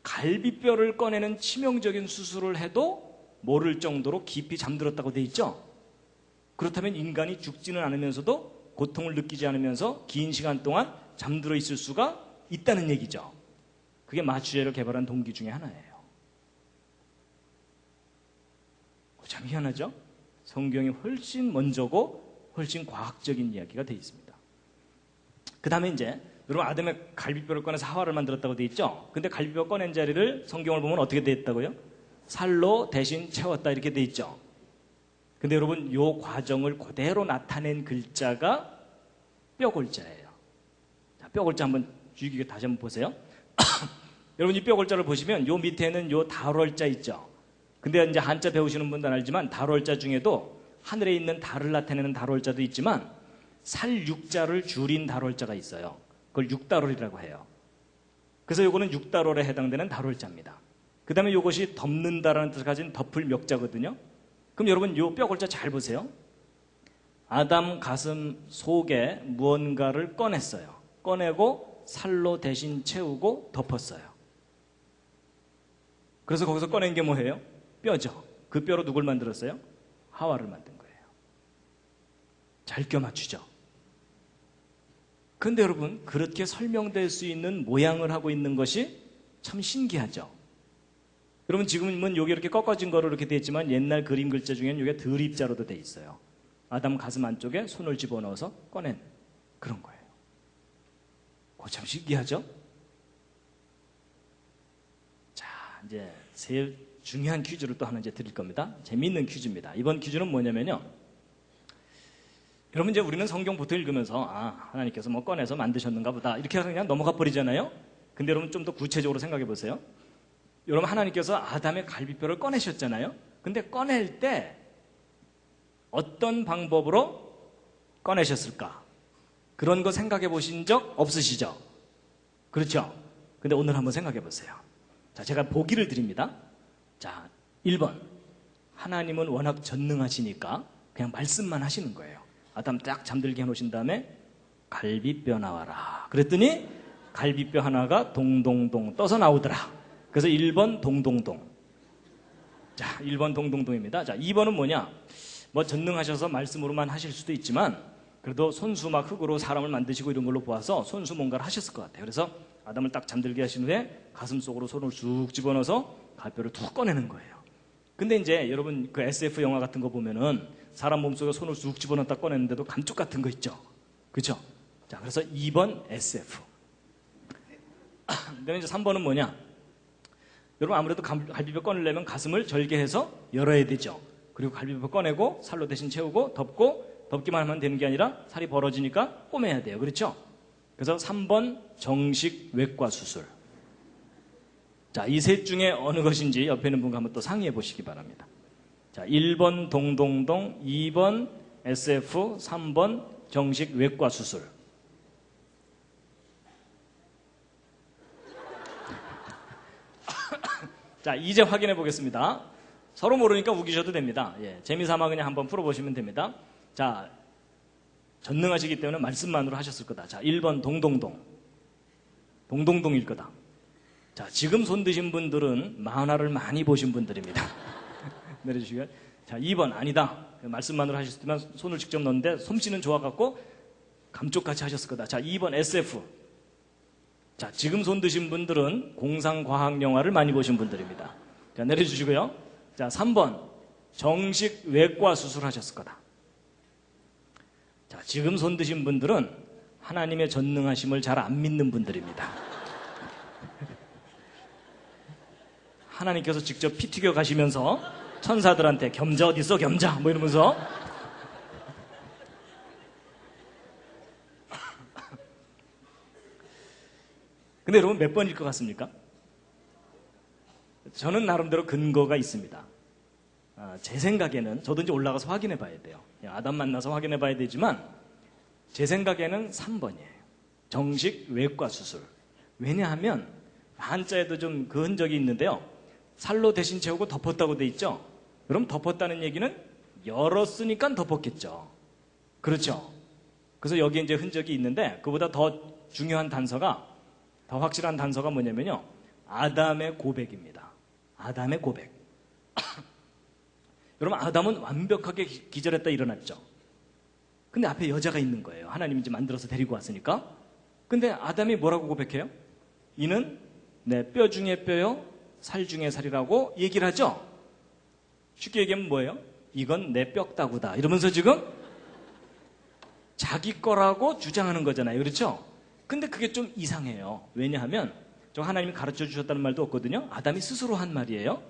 갈비뼈를 꺼내는 치명적인 수술을 해도 모를 정도로 깊이 잠들었다고 돼 있죠? 그렇다면 인간이 죽지는 않으면서도 고통을 느끼지 않으면서 긴 시간 동안 잠들어 있을 수가 있다는 얘기죠. 그게 마취제를 개발한 동기 중에 하나예요. 참 희한하죠? 성경이 훨씬 먼저고 훨씬 과학적인 이야기가 되어 있습니다. 그 다음에 이제 여러분 아담의 갈비뼈를 꺼내서 하와를 만들었다고 되어 있죠? 근데 갈비뼈 꺼낸 자리를 성경을 보면 어떻게 되어 있다고요? 살로 대신 채웠다 이렇게 되어 있죠? 근데 여러분 이 과정을 그대로 나타낸 글자가 뼈골자예요. 자, 뼈골자 한번 주의 깊게 다시 한번 보세요. 여러분 이 뼈골자를 보시면 요 밑에는 요 달월자 있죠? 근데 이제 한자 배우시는 분들은 알지만 달월자 중에도 하늘에 있는 달을 나타내는 달월자도 있지만 살육자를 줄인 달월자가 있어요. 그걸 육달월이라고 해요. 그래서 요거는 육달월에 해당되는 달월자입니다. 그 다음에 요것이 덮는다라는 뜻을 가진 덮을 멱자거든요. 그럼 여러분 요 뼈골자 잘 보세요. 아담 가슴 속에 무언가를 꺼냈어요. 꺼내고 살로 대신 채우고 덮었어요. 그래서 거기서 꺼낸 게 뭐예요? 뼈죠. 그 뼈로 누굴 만들었어요? 하와를 만든 거예요. 잘 껴 맞추죠. 그런데 여러분 그렇게 설명될 수 있는 모양을 하고 있는 것이 참 신기하죠. 여러분 지금은 여기 이렇게 꺾어진 거로 이렇게 되어 있지만 옛날 그림 글자 중에는 이게 드립자로도 되어 있어요. 아담 가슴 안쪽에 손을 집어넣어서 꺼낸 그런 거예요. 그거 참 신기하죠? 자, 이제 제일 중요한 퀴즈를 또 하나 이제 드릴 겁니다. 재미있는 퀴즈입니다. 이번 퀴즈는 뭐냐면요. 여러분, 이제 우리는 성경 보통 읽으면서 하나님께서 뭐 꺼내서 만드셨는가 보다 이렇게 그냥 넘어가 버리잖아요. 근데 여러분 좀 더 구체적으로 생각해 보세요. 여러분, 하나님께서 아담의 갈비뼈를 꺼내셨잖아요. 근데 꺼낼 때 어떤 방법으로 꺼내셨을까? 그런 거 생각해 보신 적 없으시죠? 그렇죠? 근데 오늘 한번 생각해 보세요. 자, 제가 보기를 드립니다. 자, 1번. 하나님은 워낙 전능하시니까 그냥 말씀만 하시는 거예요. 아담 딱 잠들게 해놓으신 다음에 갈비뼈 나와라. 그랬더니 갈비뼈 하나가 동동동 떠서 나오더라. 그래서 1번 동동동. 자, 1번 동동동입니다. 자, 2번은 뭐냐? 뭐 전능하셔서 말씀으로만 하실 수도 있지만 그래도 손수 막 흙으로 사람을 만드시고 이런 걸로 보아서 손수 뭔가를 하셨을 것 같아요. 그래서 아담을 딱 잠들게 하신 후에 가슴 속으로 손을 쑥 집어넣어서 갈뼈를 툭 꺼내는 거예요. 근데 이제 여러분 그 SF 영화 같은 거 보면은 사람 몸속에 손을 쑥 집어넣었다 꺼내는데도 감쪽 같은 거 있죠. 그렇죠? 자, 그래서 2번 SF. 그다음에 이제 3번은 뭐냐? 여러분, 아무래도 갈비뼈 꺼내려면 가슴을 절개해서 열어야 되죠. 그리고 갈비뼈 꺼내고 살로 대신 채우고 덮기만 하면 되는 게 아니라 살이 벌어지니까 꼬매야 돼요. 그렇죠? 그래서 3번 정식 외과 수술. 자, 이 셋 중에 어느 것인지 옆에 있는 분과 한번 또 상의해 보시기 바랍니다. 자, 1번 동동동, 2번 SF, 3번 정식 외과 수술. 자, 이제 확인해 보겠습니다. 서로 모르니까 우기셔도 됩니다. 예, 재미삼아 그냥 한번 풀어보시면 됩니다. 자, 전능하시기 때문에 말씀만으로 하셨을 거다. 자, 1번 동동동. 동동동일 거다. 자, 지금 손 드신 분들은 만화를 많이 보신 분들입니다. 내려주시고요. 자, 2번 아니다. 말씀만으로 하셨으면 손을 직접 넣는데 솜씨는 좋아갖고 감쪽같이 하셨을 거다. 자, 2번 SF. 자, 지금 손 드신 분들은 공상과학 영화를 많이 보신 분들입니다. 자, 내려주시고요. 자, 3번 정식 외과 수술하셨을 거다. 자, 지금 손 드신 분들은 하나님의 전능하심을 잘 안 믿는 분들입니다. 하나님께서 직접 피 튀겨 가시면서 천사들한테 겸자 어디 있어 겸자 뭐 이러면서 근데 여러분 몇 번일 것 같습니까? 저는 나름대로 근거가 있습니다. 제 생각에는 저도 이제 올라가서 확인해 봐야 돼요. 아담 만나서 확인해 봐야 되지만 제 생각에는 3번이에요. 정식 외과 수술. 왜냐하면 한자에도 좀 그 흔적이 있는데요. 살로 대신 채우고 덮었다고 돼 있죠. 그럼 덮었다는 얘기는 열었으니까 덮었겠죠. 그렇죠. 그래서 여기에 이제 흔적이 있는데 그보다 더 중요한 단서가 더 확실한 단서가 뭐냐면요. 아담의 고백입니다. 아담의 고백. 여러분, 아담은 완벽하게 기절했다 일어났죠. 근데 앞에 여자가 있는 거예요. 하나님이 이제 만들어서 데리고 왔으니까. 근데 아담이 뭐라고 고백해요? 이는 내 뼈 중에 뼈요, 살 중에 살이라고 얘기를 하죠. 쉽게 얘기하면 뭐예요? 이건 내 뼈다구다. 이러면서 지금 자기 거라고 주장하는 거잖아요. 그렇죠? 근데 그게 좀 이상해요. 왜냐하면 저 하나님이 가르쳐 주셨다는 말도 없거든요. 아담이 스스로 한 말이에요.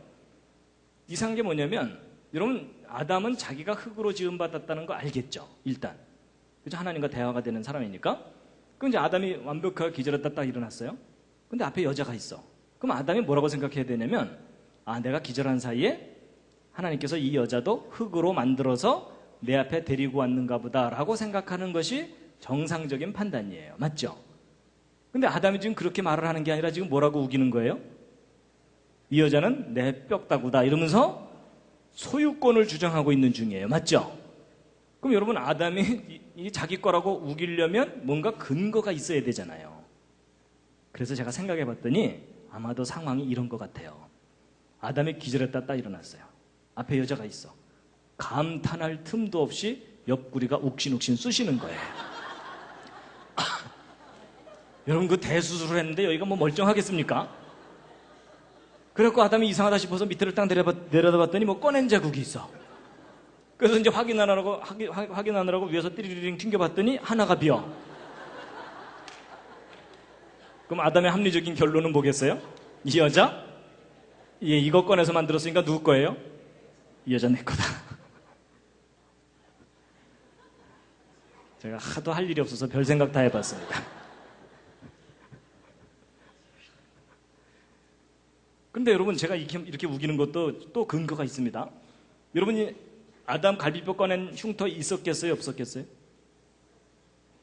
이상한 게 뭐냐면 여러분, 아담은 자기가 흙으로 지음받았다는 거 알겠죠? 일단. 그죠? 하나님과 대화가 되는 사람이니까. 그럼 이제 아담이 완벽하게 기절했다 딱 일어났어요. 근데 앞에 여자가 있어. 그럼 아담이 뭐라고 생각해야 되냐면 내가 기절한 사이에 하나님께서 이 여자도 흙으로 만들어서 내 앞에 데리고 왔는가 보다라고 생각하는 것이 정상적인 판단이에요. 맞죠? 근데 아담이 지금 그렇게 말을 하는 게 아니라 지금 뭐라고 우기는 거예요? 이 여자는 내 뼈다구다 이러면서 소유권을 주장하고 있는 중이에요. 맞죠? 그럼 여러분, 아담이 이 자기 거라고 우기려면 뭔가 근거가 있어야 되잖아요. 그래서 제가 생각해 봤더니 아마도 상황이 이런 것 같아요. 아담이 기절했다 딱 일어났어요. 앞에 여자가 있어. 감탄할 틈도 없이 옆구리가 욱신욱신 쑤시는 거예요. 여러분, 그 대수술을 했는데 여기가 뭐 멀쩡하겠습니까? 그래갖고 아담이 이상하다 싶어서 밑으로 딱 내려다봤더니 뭐 꺼낸 자국이 있어. 그래서 이제 확인하느라고 위에서 띠리링 튕겨봤더니 하나가 비어. 그럼 아담의 합리적인 결론은 뭐겠어요? 이 여자? 예, 이거 꺼내서 만들었으니까 누구 거예요? 이 여자 내 거다. 제가 하도 할 일이 없어서 별 생각 다 해봤습니다. 근데 여러분, 제가 이렇게 우기는 것도 또 근거가 있습니다. 여러분이 아담 갈비뼈 꺼낸 흉터 있었겠어요? 없었겠어요?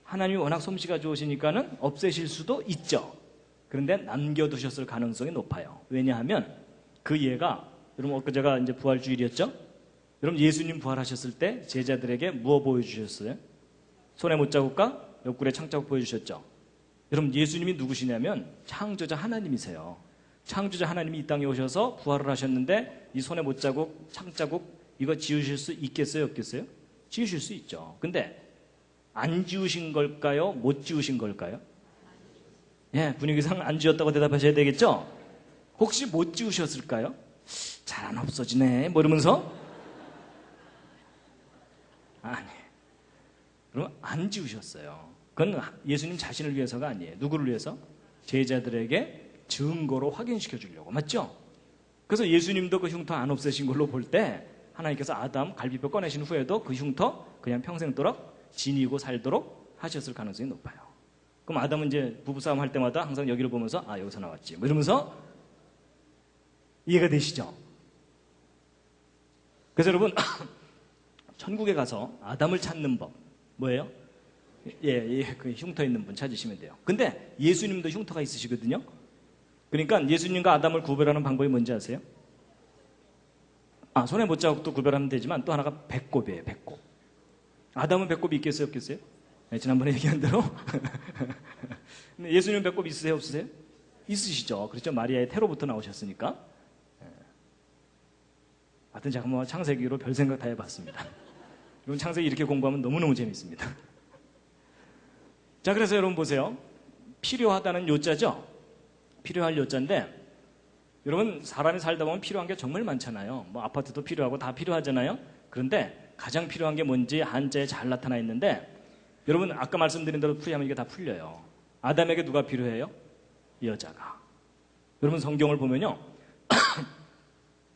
하나님이 워낙 솜씨가 좋으시니까는 없애실 수도 있죠. 그런데 남겨두셨을 가능성이 높아요. 왜냐하면 그 예가, 여러분 엊그제가 이제 부활주일이었죠? 여러분 예수님 부활하셨을 때 제자들에게 무엇 보여주셨어요? 손에 못자국과 옆구리에 창자국 보여주셨죠? 여러분 예수님이 누구시냐면 창조자 하나님이세요. 창조자 하나님이 이 땅에 오셔서 부활을 하셨는데 이 손에 못자국, 창자국 이거 지우실 수 있겠어요? 없겠어요? 지우실 수 있죠. 근데 안 지우신 걸까요? 못 지우신 걸까요? 예, 분위기상 안 지웠다고 대답하셔야 되겠죠? 혹시 못 지우셨을까요? 잘 안 없어지네 뭐 이러면서 아니, 그럼 안 지우셨어요. 그건 예수님 자신을 위해서가 아니에요. 누구를 위해서? 제자들에게 증거로 확인시켜 주려고. 맞죠? 그래서 예수님도 그 흉터 안 없애신 걸로 볼 때 하나님께서 아담 갈비뼈 꺼내신 후에도 그 흉터 그냥 평생도록 지니고 살도록 하셨을 가능성이 높아요. 그럼 아담은 이제 부부싸움 할 때마다 항상 여기를 보면서 아 여기서 나왔지 뭐 이러면서 이해가 되시죠? 그래서 여러분 천국에 가서 아담을 찾는 법 뭐예요? 그 흉터 있는 분 찾으시면 돼요. 근데 예수님도 흉터가 있으시거든요. 그러니까 예수님과 아담을 구별하는 방법이 뭔지 아세요? 손에 못자국도 구별하면 되지만 또 하나가 배꼽이에요. 배꼽. 아담은 배꼽이 있겠어요? 없겠어요? 네, 지난번에 얘기한 대로 근데 예수님 배꼽 있으세요? 없으세요? 있으시죠. 그렇죠. 마리아의 태로부터 나오셨으니까. 하여튼 제가 뭐 창세기로 별 생각 다 해봤습니다. 여러분 창세기 이렇게 공부하면 너무너무 재밌습니다. 자, 그래서 여러분 보세요. 필요하다는 요자죠. 필요할 요자인데 여러분 사람이 살다 보면 필요한 게 정말 많잖아요. 뭐 아파트도 필요하고 다 필요하잖아요. 그런데 가장 필요한 게 뭔지 한자에 잘 나타나 있는데 여러분 아까 말씀드린 대로 풀이하면 이게 다 풀려요. 아담에게 누가 필요해요? 여자가. 여러분 성경을 보면요.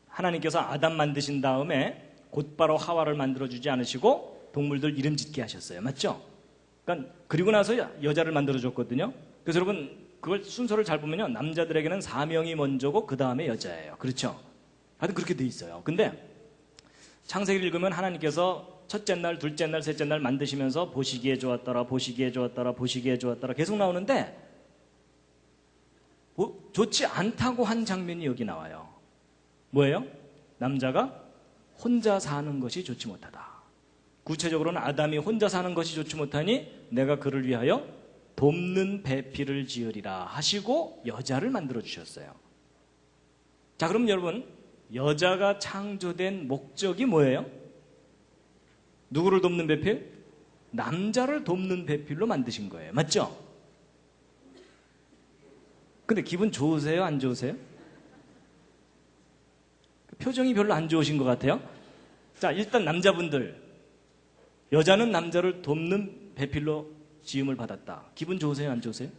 하나님께서 아담 만드신 다음에 곧바로 하와를 만들어주지 않으시고 동물들 이름 짓게 하셨어요. 맞죠? 그러니까 그리고 나서 여자를 만들어줬거든요. 그래서 여러분 그걸 순서를 잘 보면요. 남자들에게는 사명이 먼저고 그 다음에 여자예요. 그렇죠? 하여튼 그렇게 돼 있어요. 근데 창세기를 읽으면 하나님께서 첫째 날, 둘째 날, 셋째 날 만드시면서 보시기에 좋았더라, 보시기에 좋았더라, 보시기에 좋았더라 계속 나오는데 좋지 않다고 한 장면이 여기 나와요. 뭐예요? 남자가 혼자 사는 것이 좋지 못하다. 구체적으로는 아담이 혼자 사는 것이 좋지 못하니 내가 그를 위하여 돕는 배필을 지으리라 하시고 여자를 만들어 주셨어요. 자, 그럼 여러분 여자가 창조된 목적이 뭐예요? 누구를 돕는 배필? 남자를 돕는 배필로 만드신 거예요. 맞죠? 근데 기분 좋으세요? 안 좋으세요? 표정이 별로 안 좋으신 것 같아요. 자, 일단 남자분들 여자는 남자를 돕는 배필로 지음을 받았다. 기분 좋으세요? 안 좋으세요?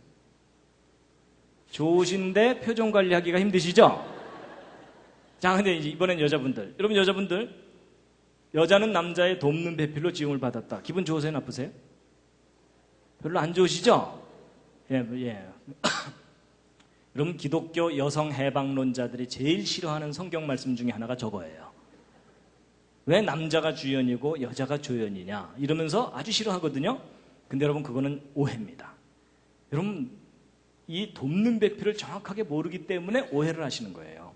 좋으신데 표정 관리하기가 힘드시죠? 자, 근데 이번엔 여자분들. 여러분 여자분들 여자는 남자의 돕는 배필로 지음을 받았다. 기분 좋으세요? 나쁘세요? 별로 안 좋으시죠? 예. 여러분 기독교 여성 해방론자들이 제일 싫어하는 성경 말씀 중에 하나가 저거예요. 왜 남자가 주연이고 여자가 조연이냐 이러면서 아주 싫어하거든요. 근데 여러분 그거는 오해입니다. 여러분 이 돕는 배필을 정확하게 모르기 때문에 오해를 하시는 거예요.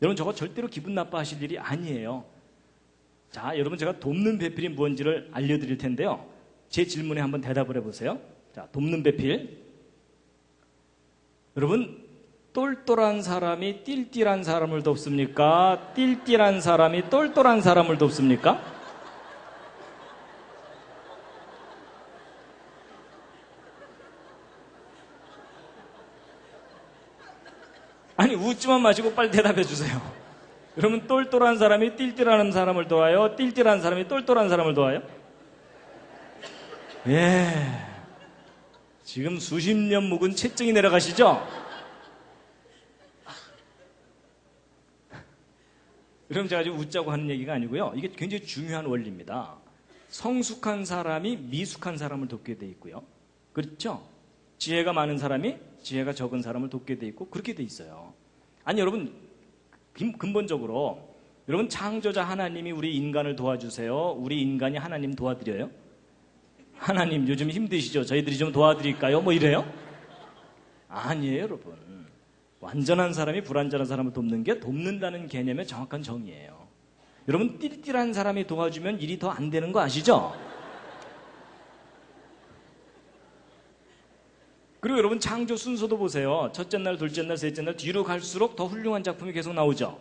여러분 저거 절대로 기분 나빠하실 일이 아니에요. 자, 여러분 제가 돕는 배필이 뭔지를 알려드릴 텐데요. 제 질문에 한번 대답을 해보세요. 자, 돕는 배필. 여러분 똘똘한 사람이 띨띨한 사람을 돕습니까? 띨띨한 사람이 똘똘한 사람을 돕습니까? 아니 웃지만 마시고 빨리 대답해 주세요. 여러분 똘똘한 사람이 띨띨한 사람을 도와요? 띨띨한 사람이 똘똘한 사람을 도와요? 예. 지금 수십 년 묵은 채증이 내려가시죠? 그럼 제가 지금 웃자고 하는 얘기가 아니고요. 이게 굉장히 중요한 원리입니다. 성숙한 사람이 미숙한 사람을 돕게 돼 있고요. 그렇죠? 지혜가 많은 사람이 지혜가 적은 사람을 돕게 돼 있고 그렇게 돼 있어요. 아니 여러분 근본적으로 여러분 창조자 하나님이 우리 인간을 도와주세요. 우리 인간이 하나님 도와드려요? 하나님 요즘 힘드시죠? 저희들이 좀 도와드릴까요? 뭐 이래요? 아니에요 여러분. 완전한 사람이 불완전한 사람을 돕는 게 돕는다는 개념의 정확한 정의예요. 여러분 띨띨한 사람이 도와주면 일이 더 안 되는 거 아시죠? 그리고 여러분 창조 순서도 보세요. 첫째 날, 둘째 날, 셋째 날 뒤로 갈수록 더 훌륭한 작품이 계속 나오죠.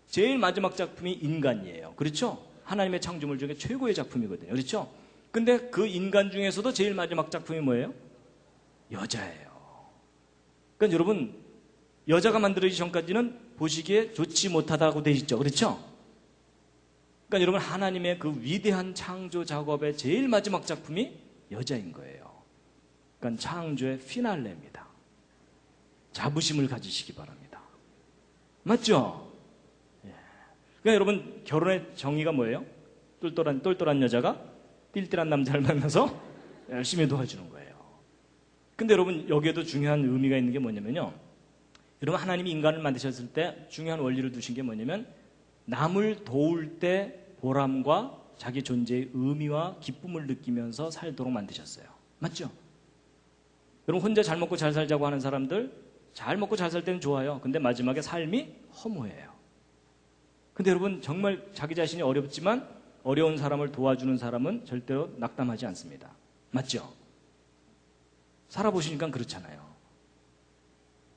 제일 마지막 작품이 인간이에요. 그렇죠? 하나님의 창조물 중에 최고의 작품이거든요. 그렇죠? 근데 그 인간 중에서도 제일 마지막 작품이 뭐예요? 여자예요. 그러니까 여러분 여자가 만들어지기 전까지는 보시기에 좋지 못하다고 돼 있죠. 그렇죠? 그러니까 여러분 하나님의 그 위대한 창조 작업의 제일 마지막 작품이 여자인 거예요. 그러니까 창조의 피날레입니다. 자부심을 가지시기 바랍니다. 맞죠? 예. 그러니까 여러분 결혼의 정의가 뭐예요? 똘똘한 여자가 띨띨한 남자를 만나서 열심히 도와주는 거예요. 근데 여러분 여기에도 중요한 의미가 있는 게 뭐냐면요. 여러분 하나님이 인간을 만드셨을 때 중요한 원리를 두신 게 뭐냐면 남을 도울 때 보람과 자기 존재의 의미와 기쁨을 느끼면서 살도록 만드셨어요. 맞죠? 여러분 혼자 잘 먹고 잘 살자고 하는 사람들 잘 먹고 잘 살 때는 좋아요. 근데 마지막에 삶이 허무해요. 근데 여러분 정말 자기 자신이 어렵지만 어려운 사람을 도와주는 사람은 절대로 낙담하지 않습니다. 맞죠? 살아보시니까 그렇잖아요.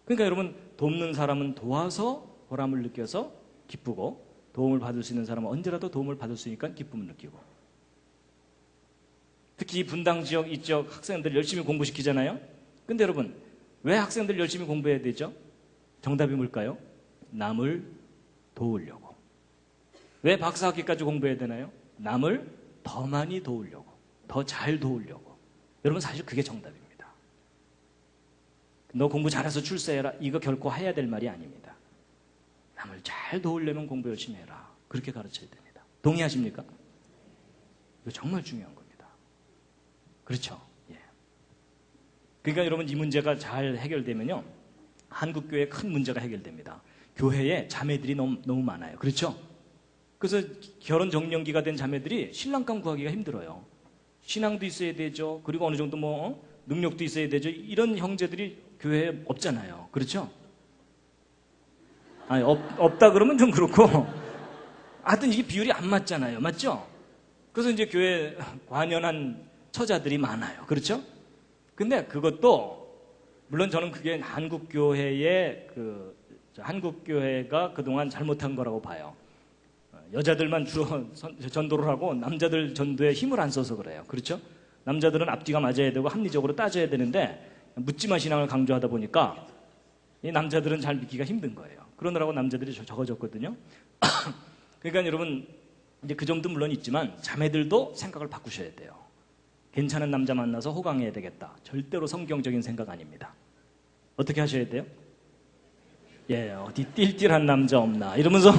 그러니까 여러분 돕는 사람은 도와서 보람을 느껴서 기쁘고 도움을 받을 수 있는 사람은 언제라도 도움을 받을 수 있으니까 기쁨을 느끼고 특히 분당 지역 이쪽 학생들 열심히 공부시키잖아요. 근데 여러분 왜 학생들 열심히 공부해야 되죠? 정답이 뭘까요? 남을 도우려고. 왜 박사학위까지 공부해야 되나요? 남을 더 많이 도우려고, 더 잘 도우려고. 여러분 사실 그게 정답입니다. 너 공부 잘해서 출세해라 이거 결코 해야 될 말이 아닙니다. 남을 잘 도우려면 공부 열심히 해라. 그렇게 가르쳐야 됩니다. 동의하십니까? 이거 정말 중요한 겁니다. 그렇죠? 예. 그러니까 여러분 이 문제가 잘 해결되면요 한국교회에 큰 문제가 해결됩니다. 교회에 자매들이 너무 많아요. 그렇죠? 그래서 결혼 정년기가 된 자매들이 신랑감 구하기가 힘들어요. 신앙도 있어야 되죠. 그리고 어느 정도 능력도 있어야 되죠. 이런 형제들이 교회에 없잖아요. 그렇죠? 아니, 없다 그러면 좀 그렇고 하여튼 이게 비율이 안 맞잖아요. 맞죠? 그래서 이제 교회 관연한 처자들이 많아요. 그렇죠? 근데 그것도 물론 저는 그게 한국교회가 그동안 잘못한 거라고 봐요. 여자들만 주로 전도를 하고 남자들 전도에 힘을 안 써서 그래요. 그렇죠? 남자들은 앞뒤가 맞아야 되고 합리적으로 따져야 되는데 묻지마 신앙을 강조하다 보니까 이 남자들은 잘 믿기가 힘든 거예요. 그러느라고 남자들이 적어졌거든요. 그러니까 여러분 이제 그 점도 물론 있지만 자매들도 생각을 바꾸셔야 돼요. 괜찮은 남자 만나서 호강해야 되겠다. 절대로 성경적인 생각 아닙니다. 어떻게 하셔야 돼요? 예, 어디 띨띨한 남자 없나 이러면서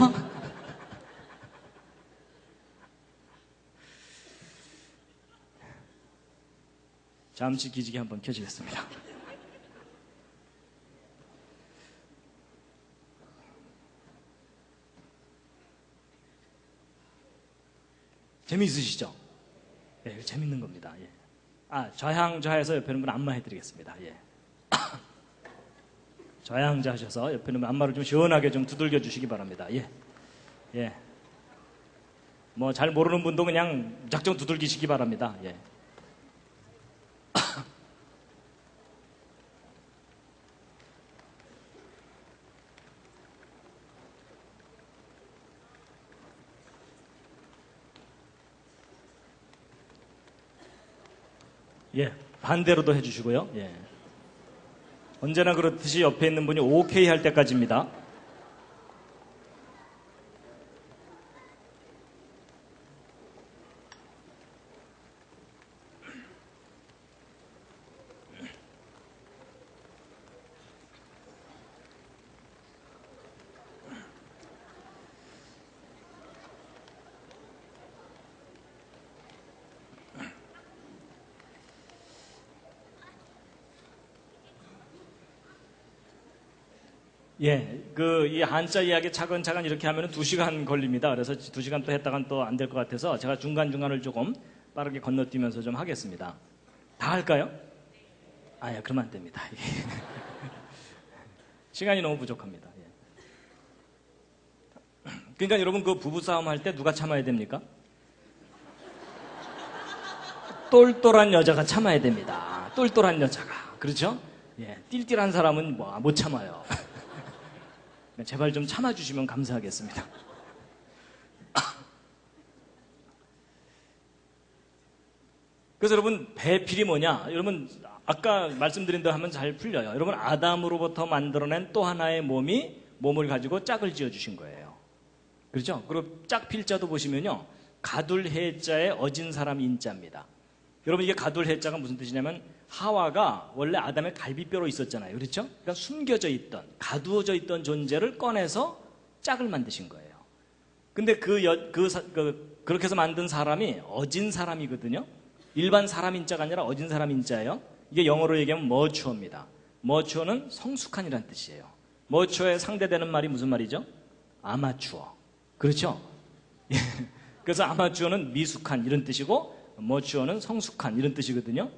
잠시 기지개 한번 켜주겠습니다. 재미있으시죠? 예, 재밌는 겁니다. 예. 좌향좌해서 옆에 있는 분 안마해드리겠습니다. 예. 좌향좌하셔서 옆에 있는 분 안마를 좀 시원하게 좀 두들겨 주시기 바랍니다. 예. 예. 뭐 잘 모르는 분도 그냥 무작정 두들기시기 바랍니다. 예. 예, 반대로도 해주시고요. 예. 언제나 그렇듯이 옆에 있는 분이 오케이 할 때까지입니다. 예, 이 한자 이야기 차근차근 이렇게 하면 2시간 걸립니다. 그래서 2시간 또 했다간 또 안 될 것 같아서 제가 중간중간을 조금 빠르게 건너뛰면서 좀 하겠습니다. 다 할까요? 아니요, 그러면 안 됩니다. 시간이 너무 부족합니다. 예. 그러니까 여러분 그 부부싸움 할 때 누가 참아야 됩니까? 똘똘한 여자가 참아야 됩니다. 똘똘한 여자가. 그렇죠? 예, 띨띨한 사람은 못 참아요. 제발 좀 참아주시면 감사하겠습니다. 그래서 여러분 배필이 뭐냐? 여러분 아까 말씀드린 대로 하면 잘 풀려요. 여러분 아담으로부터 만들어낸 또 하나의 몸을 가지고 짝을 지어주신 거예요. 그렇죠? 그리고 짝필자도 보시면요. 가둘해자의 어진 사람 인자입니다. 여러분 이게 가둘해자가 무슨 뜻이냐면 하와가 원래 아담의 갈비뼈로 있었잖아요. 그렇죠? 그러니까 숨겨져 있던, 가두어져 있던 존재를 꺼내서 짝을 만드신 거예요. 근데 그렇게 해서 만든 사람이 어진 사람이거든요. 일반 사람 인자가 아니라 어진 사람 인자예요. 이게 영어로 얘기하면 머추어입니다. 머추어는 성숙한이란 뜻이에요. 머추어에 상대되는 말이 무슨 말이죠? 아마추어. 그렇죠? 그래서 아마추어는 미숙한 이런 뜻이고 머추어는 성숙한 이런 뜻이거든요.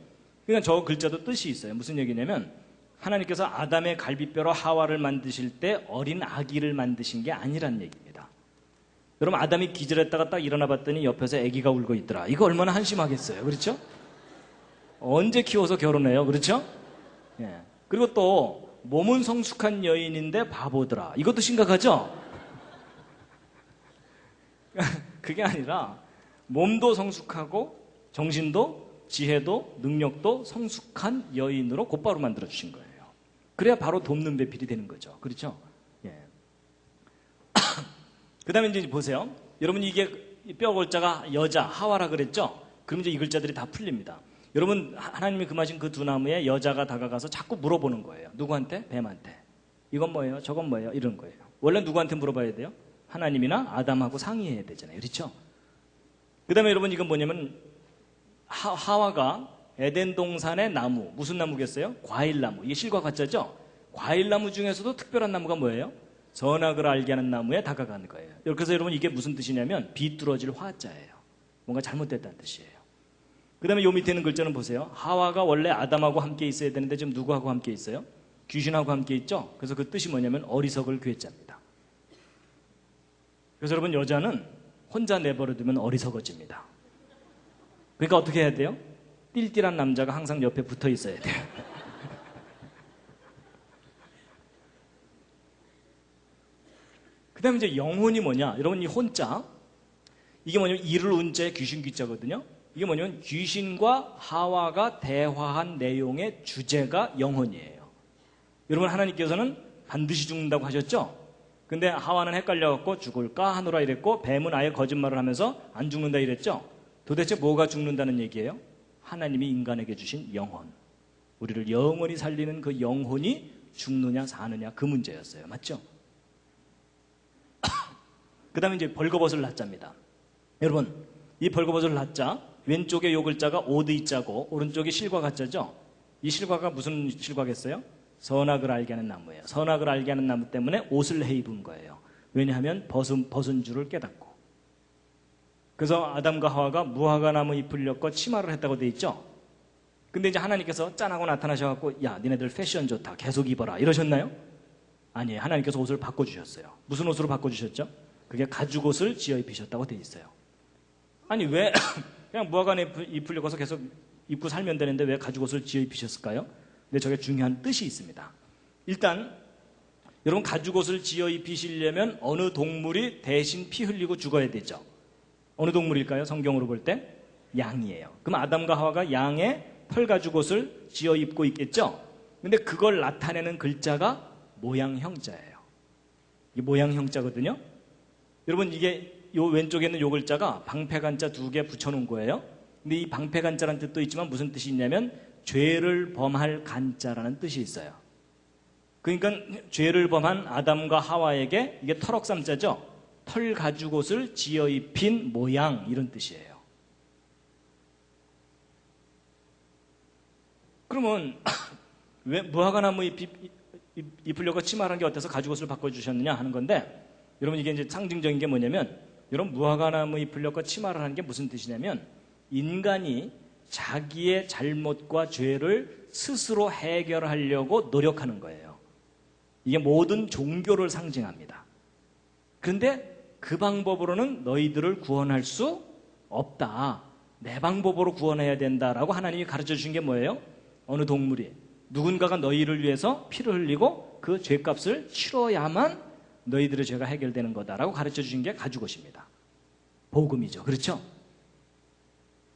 그러니까 저 글자도 뜻이 있어요. 무슨 얘기냐면 하나님께서 아담의 갈비뼈로 하와를 만드실 때 어린 아기를 만드신 게 아니란 얘기입니다. 여러분 아담이 기절했다가 딱 일어나 봤더니 옆에서 아기가 울고 있더라. 이거 얼마나 한심하겠어요. 그렇죠? 언제 키워서 결혼해요. 그렇죠? 예. 그리고 또 몸은 성숙한 여인인데 바보더라. 이것도 심각하죠? 그게 아니라 몸도 성숙하고 정신도 지혜도 능력도 성숙한 여인으로 곧바로 만들어주신 거예요. 그래야 바로 돕는 배필이 되는 거죠. 그렇죠? 예. 그 다음에 이제 보세요. 여러분 이게 뼈 골자가 여자, 하와라 그랬죠? 그럼 이제 이 글자들이 다 풀립니다. 여러분 하나님이 금하신 그 두 나무에 여자가 다가가서 자꾸 물어보는 거예요. 누구한테? 뱀한테. 이건 뭐예요? 저건 뭐예요? 이런 거예요. 원래 누구한테 물어봐야 돼요? 하나님이나 아담하고 상의해야 되잖아요. 그렇죠? 그 다음에 여러분 이건 뭐냐면 하와가 에덴 동산의 나무, 무슨 나무겠어요? 과일나무. 이게 실과 가짜죠? 과일나무 중에서도 특별한 나무가 뭐예요? 선악을 알게 하는 나무에 다가가는 거예요. 그래서 여러분 이게 무슨 뜻이냐면 비뚤어질 화자예요. 뭔가 잘못됐다는 뜻이에요. 그 다음에 요 밑에 있는 글자는 보세요. 하와가 원래 아담하고 함께 있어야 되는데 지금 누구하고 함께 있어요? 귀신하고 함께 있죠? 그래서 그 뜻이 뭐냐면 어리석을 괴짜입니다. 그래서 여러분 여자는 혼자 내버려두면 어리석어집니다. 그러니까 어떻게 해야 돼요? 띨띨한 남자가 항상 옆에 붙어 있어야 돼요. 그 다음에 이제 영혼이 뭐냐? 여러분 이 혼자, 이게 뭐냐면 이를 운자의 귀신 귀자거든요. 이게 뭐냐면 귀신과 하와가 대화한 내용의 주제가 영혼이에요. 여러분 하나님께서는 반드시 죽는다고 하셨죠? 근데 하와는 헷갈려갖고 죽을까 하노라 이랬고 뱀은 아예 거짓말을 하면서 안 죽는다 이랬죠? 도대체 뭐가 죽는다는 얘기예요? 하나님이 인간에게 주신 영혼. 우리를 영원히 살리는 그 영혼이 죽느냐 사느냐 그 문제였어요. 맞죠? 그 다음에 이제 벌거벗을 낳자입니다. 여러분 이 벌거벗을 낳자 왼쪽에 요 글자가 오드이자고 오른쪽이 실과 가짜죠? 이 실과가 무슨 실과겠어요? 선악을 알게 하는 나무예요. 선악을 알게 하는 나무 때문에 옷을 해 입은 거예요. 왜냐하면 벗은 줄을 깨닫고. 그래서 아담과 하와가 무화과 나무 잎을 엮고 치마를 했다고 돼 있죠? 근데 이제 하나님께서 짠하고 나타나셔갖고 야 니네들 패션 좋다 계속 입어라 이러셨나요? 아니에요. 하나님께서 옷을 바꿔주셨어요. 무슨 옷으로 바꿔주셨죠? 그게 가죽옷을 지어 입히셨다고 돼 있어요. 아니 왜 그냥 무화과 잎을 엮어서 계속 입고 살면 되는데 왜 가죽옷을 지어 입히셨을까요? 근데 저게 중요한 뜻이 있습니다. 일단 여러분 가죽옷을 지어 입히시려면 어느 동물이 대신 피 흘리고 죽어야 되죠. 어느 동물일까요? 성경으로 볼 때 양이에요. 그럼 아담과 하와가 양의 털 가죽옷을 지어 입고 있겠죠. 근데 그걸 나타내는 글자가 모양형자예요. 이게 모양형자거든요. 여러분 이게 요 왼쪽에 있는 요 글자가 방패간자 2개 붙여놓은 거예요. 근데 이 방패간자라는 뜻도 있지만 무슨 뜻이 있냐면 죄를 범할 간자라는 뜻이 있어요. 그러니까 죄를 범한 아담과 하와에게 이게 털옥삼자죠. 털 가죽옷을 지어 입힌 모양 이런 뜻이에요. 그러면 왜 무화과나무 잎이 입으려고 치마라는 게 어때서 가죽옷을 바꿔주셨느냐 하는 건데, 여러분 이게 이제 상징적인 게 뭐냐면, 여러분 무화과나무 입으려고 치마를 하는 게 무슨 뜻이냐면, 인간이 자기의 잘못과 죄를 스스로 해결하려고 노력하는 거예요. 이게 모든 종교를 상징합니다. 그런데 그 방법으로는 너희들을 구원할 수 없다. 내 방법으로 구원해야 된다라고 하나님이 가르쳐 주신 게 뭐예요? 어느 동물이 누군가가 너희를 위해서 피를 흘리고 그 죄값을 치러야만 너희들의 죄가 해결되는 거다라고 가르쳐 주신 게 가죽옷입니다. 복음이죠. 그렇죠?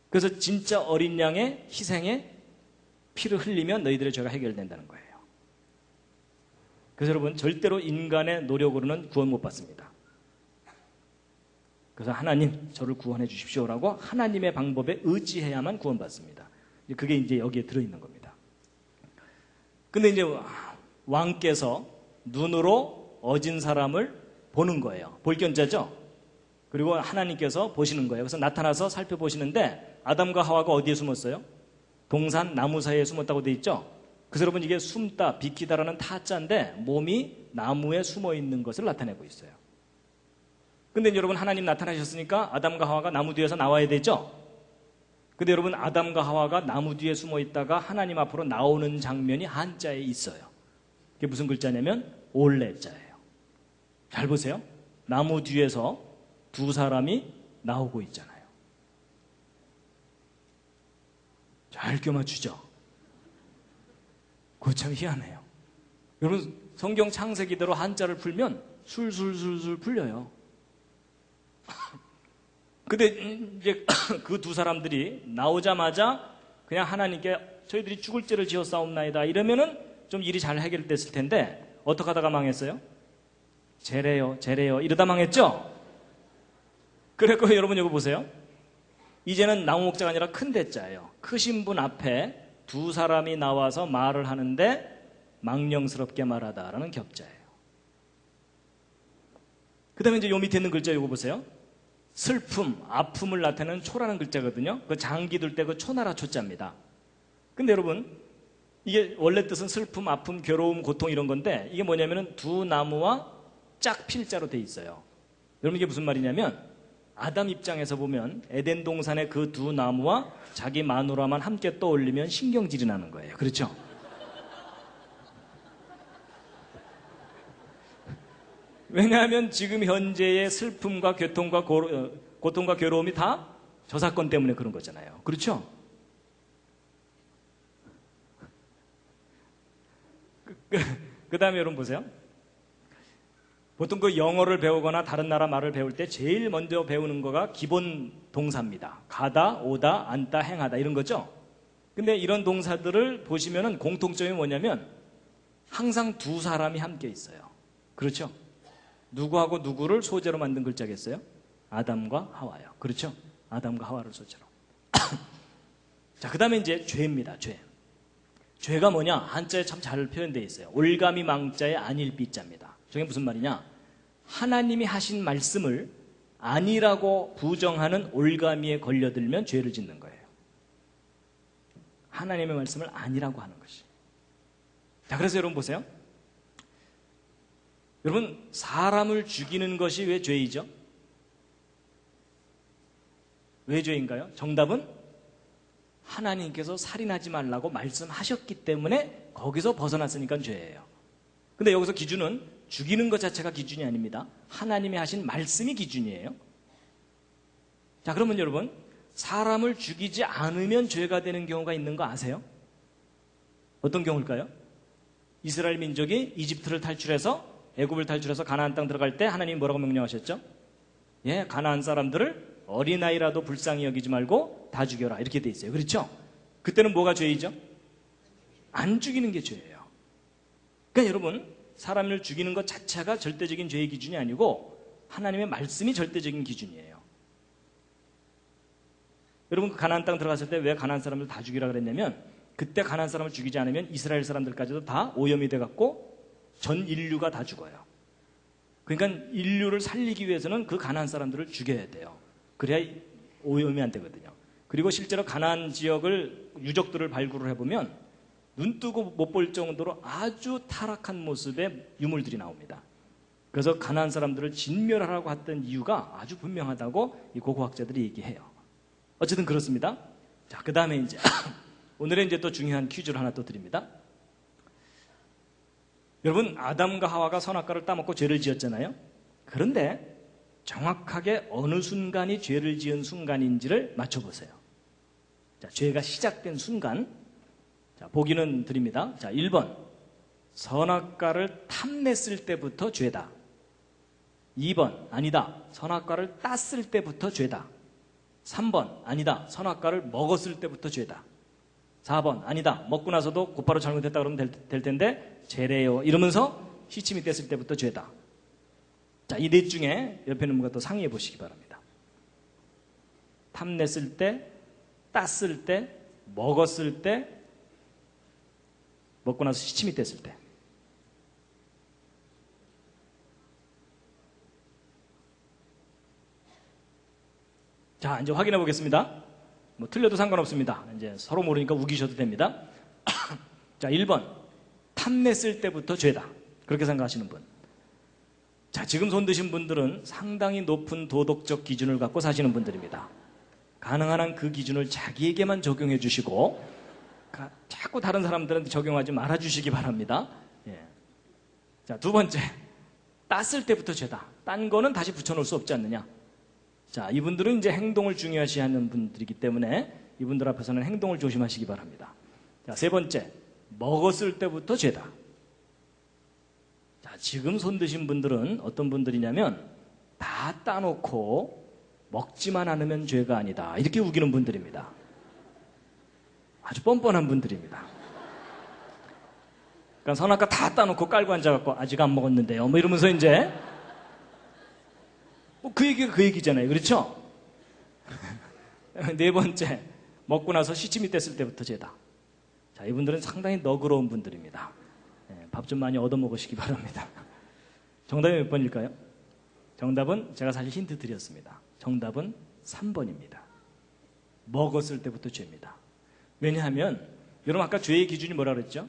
그래서 진짜 어린 양의 희생에 피를 흘리면 너희들의 죄가 해결된다는 거예요. 그래서 여러분 절대로 인간의 노력으로는 구원 못 받습니다. 그래서 하나님 저를 구원해 주십시오라고 하나님의 방법에 의지해야만 구원받습니다. 그게 이제 여기에 들어있는 겁니다. 근데 이제 왕께서 눈으로 어진 사람을 보는 거예요. 볼견자죠. 그리고 하나님께서 보시는 거예요. 그래서 나타나서 살펴보시는데 아담과 하와가 어디에 숨었어요? 동산 나무 사이에 숨었다고 돼 있죠. 그래서 여러분 이게 숨다 비키다라는 타자인데 몸이 나무에 숨어 있는 것을 나타내고 있어요. 근데 여러분 하나님 나타나셨으니까 아담과 하와가 나무 뒤에서 나와야 되죠. 근데 여러분 아담과 하와가 나무 뒤에 숨어 있다가 하나님 앞으로 나오는 장면이 한자에 있어요. 그게 무슨 글자냐면 올레자예요. 잘 보세요. 나무 뒤에서 두 사람이 나오고 있잖아요. 잘 껴맞추죠. 그거 참 희한해요. 여러분 성경 창세기대로 한자를 풀면 술술술술 풀려요. 근데 이제 그 두 사람들이 나오자마자 그냥 하나님께 저희들이 죽을 죄를 지었사옵나이다 이러면은 좀 일이 잘 해결됐을 텐데 어떻게 하다가 망했어요? 제래요 이러다 망했죠? 그래서 여러분 여기 보세요. 이제는 나무 목자가 아니라 큰 대자예요. 크신 분 앞에 두 사람이 나와서 말을 하는데 망령스럽게 말하다라는 격자예요. 그 다음에 이제 요 밑에 있는 글자 이거 보세요. 슬픔, 아픔을 나타내는 초라는 글자거든요. 그 장기 들 때 그 초나라 초자입니다. 근데 여러분 이게 원래 뜻은 슬픔, 아픔, 괴로움, 고통 이런 건데 이게 뭐냐면은 두 나무와 짝 필자로 돼 있어요. 여러분 이게 무슨 말이냐면 아담 입장에서 보면 에덴 동산의 그 두 나무와 자기 마누라만 함께 떠올리면 신경질이 나는 거예요. 그렇죠? 왜냐하면 지금 현재의 슬픔과 고통과 괴로움이 다 저 사건 때문에 그런 거잖아요. 그렇죠? 그 다음에 여러분 보세요. 보통 그 영어를 배우거나 다른 나라 말을 배울 때 제일 먼저 배우는 거가 기본 동사입니다. 가다, 오다, 앉다, 행하다 이런 거죠. 근데 이런 동사들을 보시면은 공통점이 뭐냐면 항상 두 사람이 함께 있어요. 그렇죠? 누구하고 누구를 소재로 만든 글자겠어요? 아담과 하와요. 그렇죠? 아담과 하와를 소재로. 자, 그 다음에 이제 죄입니다. 죄. 죄가 뭐냐? 한자에 참 잘 표현되어 있어요. 올가미 망자의 안일비자입니다. 저게 무슨 말이냐? 하나님이 하신 말씀을 아니라고 부정하는 올가미에 걸려들면 죄를 짓는 거예요. 하나님의 말씀을 아니라고 하는 것이. 자, 그래서 여러분 보세요. 여러분 사람을 죽이는 것이 왜 죄이죠? 왜 죄인가요? 정답은 하나님께서 살인하지 말라고 말씀하셨기 때문에 거기서 벗어났으니까 죄예요. 근데 여기서 기준은 죽이는 것 자체가 기준이 아닙니다. 하나님이 하신 말씀이 기준이에요. 자, 그러면 여러분 사람을 죽이지 않으면 죄가 되는 경우가 있는 거 아세요? 어떤 경우일까요? 이스라엘 민족이 이집트를 탈출해서 애굽을 탈출해서 가나안 땅 들어갈 때 하나님이 뭐라고 명령하셨죠? 예, 가나안 사람들을 어린아이라도 불쌍히 여기지 말고 다 죽여라 이렇게 돼 있어요. 그렇죠? 그때는 뭐가 죄이죠? 안 죽이는 게 죄예요. 그러니까 여러분 사람을 죽이는 것 자체가 절대적인 죄의 기준이 아니고 하나님의 말씀이 절대적인 기준이에요. 여러분 그 가나안 땅 들어갔을 때 왜 가나안 사람들 다 죽이라 그랬냐면 그때 가나안 사람을 죽이지 않으면 이스라엘 사람들까지도 다 오염이 돼갖고 전 인류가 다 죽어요. 그러니까 인류를 살리기 위해서는 그 가나안 사람들을 죽여야 돼요. 그래야 오염이 안 되거든요. 그리고 실제로 가나안 지역을 유적들을 발굴을 해보면 눈 뜨고 못 볼 정도로 아주 타락한 모습의 유물들이 나옵니다. 그래서 가나안 사람들을 진멸하라고 했던 이유가 아주 분명하다고 이 고고학자들이 얘기해요. 어쨌든 그렇습니다. 자, 그 다음에 이제 오늘의 이제 또 중요한 퀴즈를 하나 또 드립니다. 여러분, 아담과 하와가 선악과를 따먹고 죄를 지었잖아요. 그런데 정확하게 어느 순간이 죄를 지은 순간인지를 맞춰보세요. 자, 죄가 시작된 순간. 자, 보기는 드립니다. 자, 1번. 선악과를 탐냈을 때부터 죄다. 2번. 아니다. 선악과를 땄을 때부터 죄다. 3번. 아니다. 선악과를 먹었을 때부터 죄다. 4번. 아니다. 먹고 나서도 곧바로 잘못했다 그러면 될 텐데 죄래요. 이러면서 시침이 뗐을 때부터 죄다. 자, 이 넷 중에 옆에 있는 분과 또 상의해 보시기 바랍니다. 탐냈을 때, 땄을 때, 먹었을 때, 먹고 나서 시침이 뗐을 때. 자, 이제 확인해 보겠습니다. 뭐 틀려도 상관없습니다. 이제 서로 모르니까 우기셔도 됩니다. 자, 1번. 탐냈을 때부터 죄다. 그렇게 생각하시는 분. 자, 지금 손 드신 분들은 상당히 높은 도덕적 기준을 갖고 사시는 분들입니다. 가능한 한 그 기준을 자기에게만 적용해 주시고 자꾸 다른 사람들한테 적용하지 말아 주시기 바랍니다. 예. 자, 두 번째. 땄을 때부터 죄다. 딴 거는 다시 붙여놓을 수 없지 않느냐. 자, 이분들은 이제 행동을 중요시하는 분들이기 때문에 이분들 앞에서는 행동을 조심하시기 바랍니다. 자, 세 번째. 먹었을 때부터 죄다. 자, 지금 손 드신 분들은 어떤 분들이냐면 다 따놓고 먹지만 않으면 죄가 아니다. 이렇게 우기는 분들입니다. 아주 뻔뻔한 분들입니다. 그러니까 선악과 다 따놓고 깔고 앉아갖고 아직 안 먹었는데요. 뭐 이러면서 이제 그 얘기가 그 얘기잖아요. 그렇죠? 네 번째, 먹고 나서 시침이 뗐을 때부터 죄다. 자, 이분들은 상당히 너그러운 분들입니다. 밥 좀 많이 얻어먹으시기 바랍니다. 정답이 몇 번일까요? 정답은 제가 사실 힌트 드렸습니다. 정답은 3번입니다. 먹었을 때부터 죄입니다. 왜냐하면 여러분 아까 죄의 기준이 뭐라 그랬죠?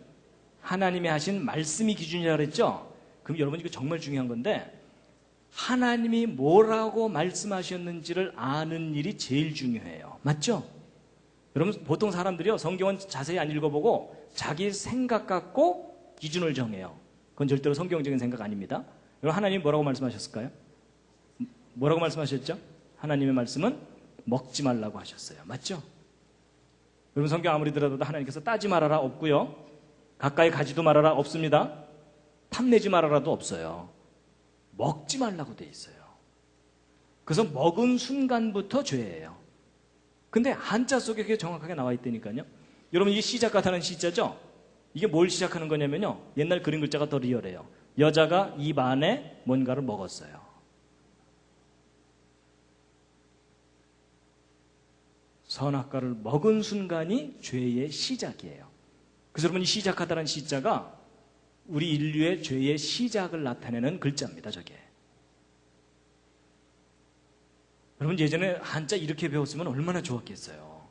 하나님이 하신 말씀이 기준이라 그랬죠? 그럼 여러분 이거 정말 중요한 건데 하나님이 뭐라고 말씀하셨는지를 아는 일이 제일 중요해요. 맞죠? 여러분 보통 사람들이요 성경은 자세히 안 읽어보고 자기 생각 갖고 기준을 정해요. 그건 절대로 성경적인 생각 아닙니다. 여러분 하나님이 뭐라고 말씀하셨을까요? 뭐라고 말씀하셨죠? 하나님의 말씀은 먹지 말라고 하셨어요. 맞죠? 여러분 성경 아무리 들어도 하나님께서 따지 말아라 없고요. 가까이 가지도 말아라 없습니다. 탐내지 말아라도 없어요. 먹지 말라고 돼 있어요. 그래서 먹은 순간부터 죄예요. 근데 한자 속에 그게 정확하게 나와 있다니까요. 여러분 이게 시작 같다는 시자죠? 이게 뭘 시작하는 거냐면요. 옛날 그림 글자가 더 리얼해요. 여자가 입 안에 뭔가를 먹었어요. 선악과를 먹은 순간이 죄의 시작이에요. 그래서 여러분 이 시작하다는 시자가 우리 인류의 죄의 시작을 나타내는 글자입니다. 저게. 여러분 예전에 한자 이렇게 배웠으면 얼마나 좋았겠어요.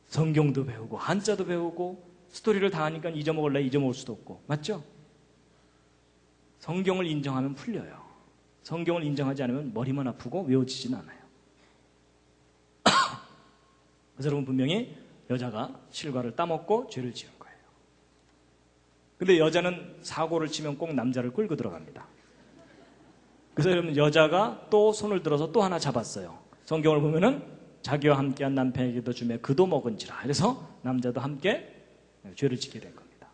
성경도 배우고 한자도 배우고 스토리를 다 하니까 잊어먹을래 잊어먹을 수도 없고. 맞죠? 성경을 인정하면 풀려요. 성경을 인정하지 않으면 머리만 아프고 외워지진 않아요. 그래서 여러분 분명히 여자가 실과를 따먹고 죄를 지은 거예요. 근데 여자는 사고를 치면 꼭 남자를 끌고 들어갑니다. 그래서 여러분 여자가 또 손을 들어서 또 하나 잡았어요. 성경을 보면은 자기와 함께한 남편에게도 주며 그도 먹은지라. 그래서 남자도 함께 죄를 짓게 된 겁니다.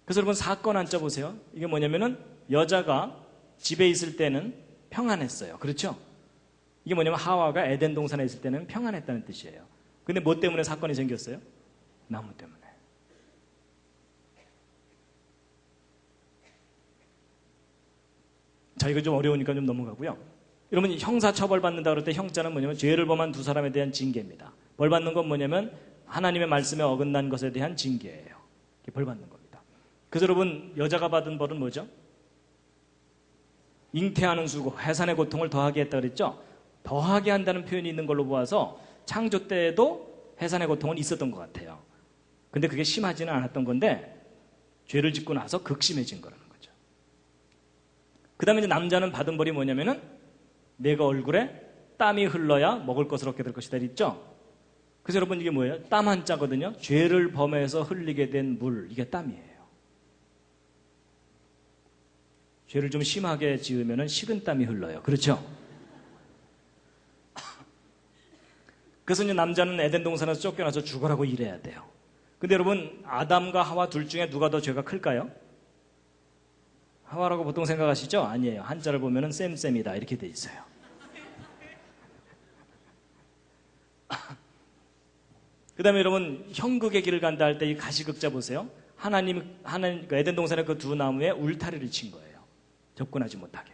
그래서 여러분 사건 한자 보세요. 이게 뭐냐면은 여자가 집에 있을 때는 평안했어요. 그렇죠? 이게 뭐냐면 하와가 에덴 동산에 있을 때는 평안했다는 뜻이에요. 근데 뭐 때문에 사건이 생겼어요? 나무 때문에. 자, 이거 좀 어려우니까 좀 넘어가고요. 여러분 형사 처벌받는다 그럴 때 형자는 뭐냐면 죄를 범한 두 사람에 대한 징계입니다. 벌 받는 건 뭐냐면 하나님의 말씀에 어긋난 것에 대한 징계예요. 이렇게 벌 받는 겁니다. 그래서 여러분 여자가 받은 벌은 뭐죠? 잉태하는 수고, 해산의 고통을 더하게 했다 그랬죠? 더하게 한다는 표현이 있는 걸로 보아서 창조 때에도 해산의 고통은 있었던 것 같아요. 근데 그게 심하지는 않았던 건데 죄를 짓고 나서 극심해진 거라는 거죠. 그 다음에 이제 남자는 받은 벌이 뭐냐면은 내가 얼굴에 땀이 흘러야 먹을 것을 얻게 될 것이다 있죠. 그래서 여러분 이게 뭐예요? 땀 한자거든요. 죄를 범해서 흘리게 된 물, 이게 땀이에요. 죄를 좀 심하게 지으면은 식은땀이 흘러요. 그렇죠? 그래서 이제 남자는 에덴 동산에서 쫓겨나서 죽어라고 일해야 돼요. 근데 여러분, 아담과 하와 둘 중에 누가 더 죄가 클까요? 하와라고 보통 생각하시죠? 아니에요. 한자를 보면은 쌤쌤이다 이렇게 돼 있어요. 그 다음에 여러분, 형극의 길을 간다 할 때 이 가시극자 보세요. 하나님, 에덴 동산의 그 두 나무에 울타리를 친 거예요. 접근하지 못하게.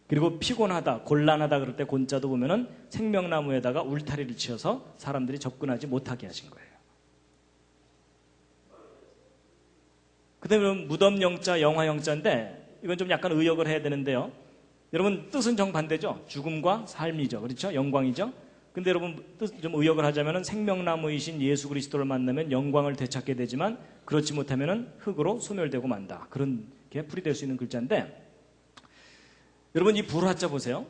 그리고 피곤하다, 곤란하다 그럴 때 곤자도 보면은 생명나무에다가 울타리를 치어서 사람들이 접근하지 못하게 하신 거예요. 그 다음에 무덤 영자, 영화 영자인데 이건 좀 약간 의역을 해야 되는데요. 여러분 뜻은 정반대죠. 죽음과 삶이죠. 그렇죠? 영광이죠. 근데 여러분 뜻 좀 의역을 하자면은 생명나무이신 예수 그리스도를 만나면 영광을 되찾게 되지만 그렇지 못하면은 흙으로 소멸되고 만다. 그런 게 풀이될 수 있는 글자인데 여러분 이 불화자 보세요.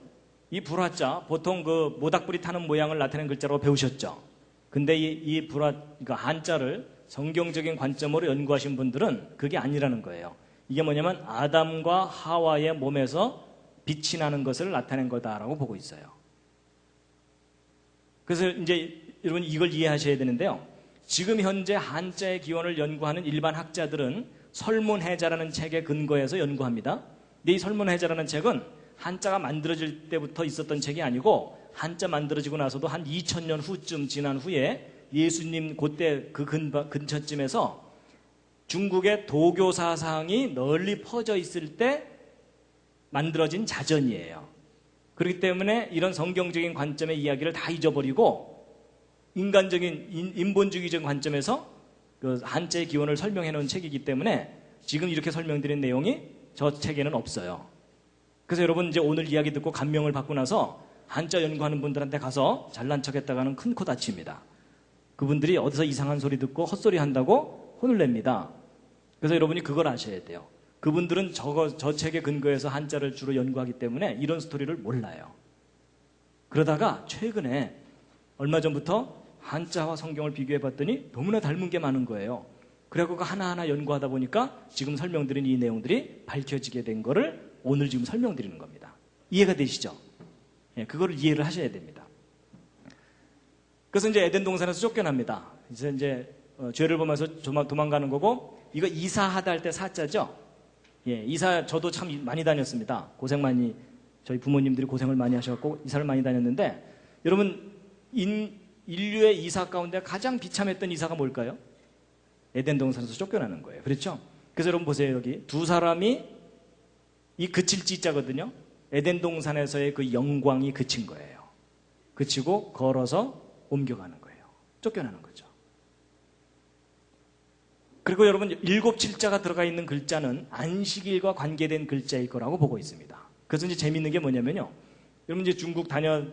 이 불화자 보통 그 모닥불이 타는 모양을 나타내는 글자로 배우셨죠. 근데 이 그러니까 한자를 성경적인 관점으로 연구하신 분들은 그게 아니라는 거예요. 이게 뭐냐면 아담과 하와의 몸에서 빛이 나는 것을 나타낸 거다라고 보고 있어요. 그래서 이제 여러분 이걸 이해하셔야 되는데요. 지금 현재 한자의 기원을 연구하는 일반 학자들은 설문해자라는 책에 근거해서 연구합니다. 근데 이 설문해자라는 책은 한자가 만들어질 때부터 있었던 책이 아니고 한자 만들어지고 나서도 한 2000년 후쯤 지난 후에 예수님 그때 그 근처쯤에서 중국의 도교 사상이 널리 퍼져 있을 때 만들어진 자전이에요. 그렇기 때문에 이런 성경적인 관점의 이야기를 다 잊어버리고 인간적인 인본주의적 관점에서 그 한자의 기원을 설명해 놓은 책이기 때문에 지금 이렇게 설명드린 내용이 저 책에는 없어요. 그래서 여러분 이제 오늘 이야기 듣고 감명을 받고 나서 한자 연구하는 분들한테 가서 잘난 척했다가는 큰 코 다칩니다. 그분들이 어디서 이상한 소리 듣고 헛소리 한다고 혼을 냅니다. 그래서 여러분이 그걸 아셔야 돼요. 그분들은 저 책에 근거해서 한자를 주로 연구하기 때문에 이런 스토리를 몰라요. 그러다가 최근에 얼마 전부터 한자와 성경을 비교해 봤더니 너무나 닮은 게 많은 거예요. 그래갖고 하나하나 연구하다 보니까 지금 설명드린 이 내용들이 밝혀지게 된 거를 오늘 지금 설명드리는 겁니다. 이해가 되시죠? 예, 그거를 이해를 하셔야 됩니다. 그래서 이제 에덴 동산에서 쫓겨납니다. 이제 죄를 범해서 도망가는 거고, 이거 이사하다 할 때 사자죠? 예, 이사 저도 참 많이 다녔습니다. 저희 부모님들이 고생을 많이 하셔갖고 이사를 많이 다녔는데, 여러분 인류의 이사 가운데 가장 비참했던 이사가 뭘까요? 에덴 동산에서 쫓겨나는 거예요. 그렇죠? 그래서 여러분 보세요. 여기 두 사람이 이 그칠 지자거든요. 에덴 동산에서의 그 영광이 그친 거예요. 그치고 걸어서 옮겨가는 거예요. 쫓겨나는 거죠. 그리고 여러분 7, 7자가 들어가 있는 글자는 안식일과 관계된 글자일 거라고 보고 있습니다. 그래서 이제 재밌는 게 뭐냐면요. 여러분 이제 중국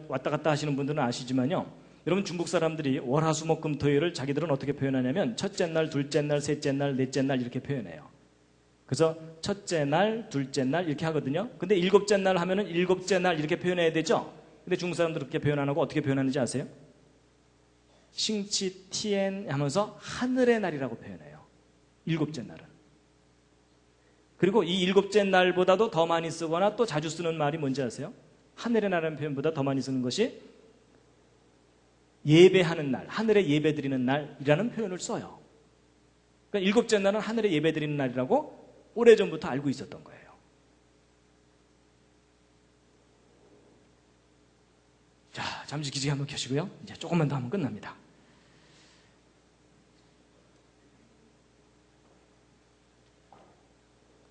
왔다 갔다 하시는 분들은 아시지만요. 여러분 중국 사람들이 월화수목금토일을 자기들은 어떻게 표현하냐면 첫째 날, 둘째 날, 셋째 날, 넷째 날 이렇게 표현해요. 그래서 첫째 날, 둘째 날 이렇게 하거든요. 근데 일곱째 날 하면은 일곱째 날 이렇게 표현해야 되죠. 근데 중국 사람들 그렇게 표현 안 하고 어떻게 표현하는지 아세요? 싱치 티엔 하면서 하늘의 날이라고 표현해요. 일곱째 날은. 그리고 이 일곱째 날보다도 더 많이 쓰거나 또 자주 쓰는 말이 뭔지 아세요? 하늘의 날이라는 표현보다 더 많이 쓰는 것이 예배하는 날, 하늘에 예배 드리는 날이라는 표현을 써요. 그러니까 일곱째 날은 하늘에 예배 드리는 날이라고 오래전부터 알고 있었던 거예요. 자, 잠시 기지개 한번 켜시고요. 이제 조금만 더 하면 끝납니다.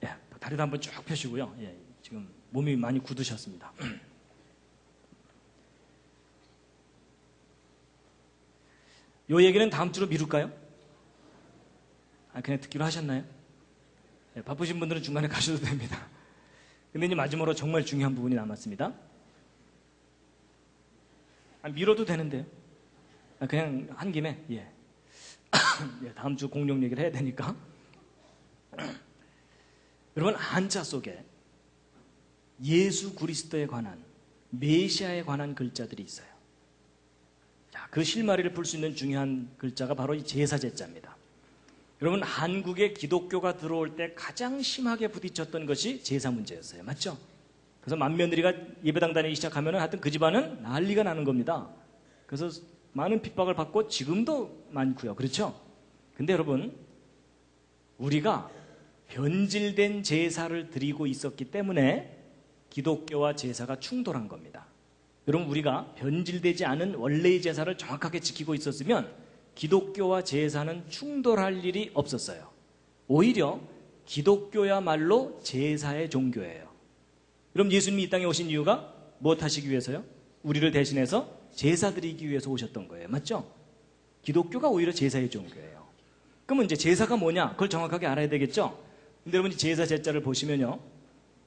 예, 다리도 한번 쭉 펴시고요. 예, 지금 몸이 많이 굳으셨습니다. 요 얘기는 다음 주로 미룰까요? 그냥 듣기로 하셨나요? 네, 바쁘신 분들은 중간에 가셔도 됩니다. 근데 이제 마지막으로 정말 중요한 부분이 남았습니다. 미뤄도 되는데요. 그냥 한 김에, 예. 다음 주 공룡 얘기를 해야 되니까. 여러분, 한자 속에 예수 그리스도에 관한, 메시아에 관한 글자들이 있어요. 자, 그 실마리를 풀 수 있는 중요한 글자가 바로 이 제사제자입니다. 여러분, 한국에 기독교가 들어올 때 가장 심하게 부딪혔던 것이 제사 문제였어요. 맞죠? 그래서 맏며느리가 예배당 다니기 시작하면 하여튼 그 집안은 난리가 나는 겁니다. 그래서 많은 핍박을 받고 지금도 많고요. 그렇죠? 근데 여러분, 우리가 변질된 제사를 드리고 있었기 때문에 기독교와 제사가 충돌한 겁니다. 여러분, 우리가 변질되지 않은 원래의 제사를 정확하게 지키고 있었으면 기독교와 제사는 충돌할 일이 없었어요. 오히려 기독교야말로 제사의 종교예요. 여러분, 예수님이 이 땅에 오신 이유가 무엇 하시기 위해서요? 우리를 대신해서 제사 드리기 위해서 오셨던 거예요. 맞죠? 기독교가 오히려 제사의 종교예요. 그러면 이제 제사가 뭐냐? 그걸 정확하게 알아야 되겠죠? 근데 여러분, 제사 제자를 보시면요,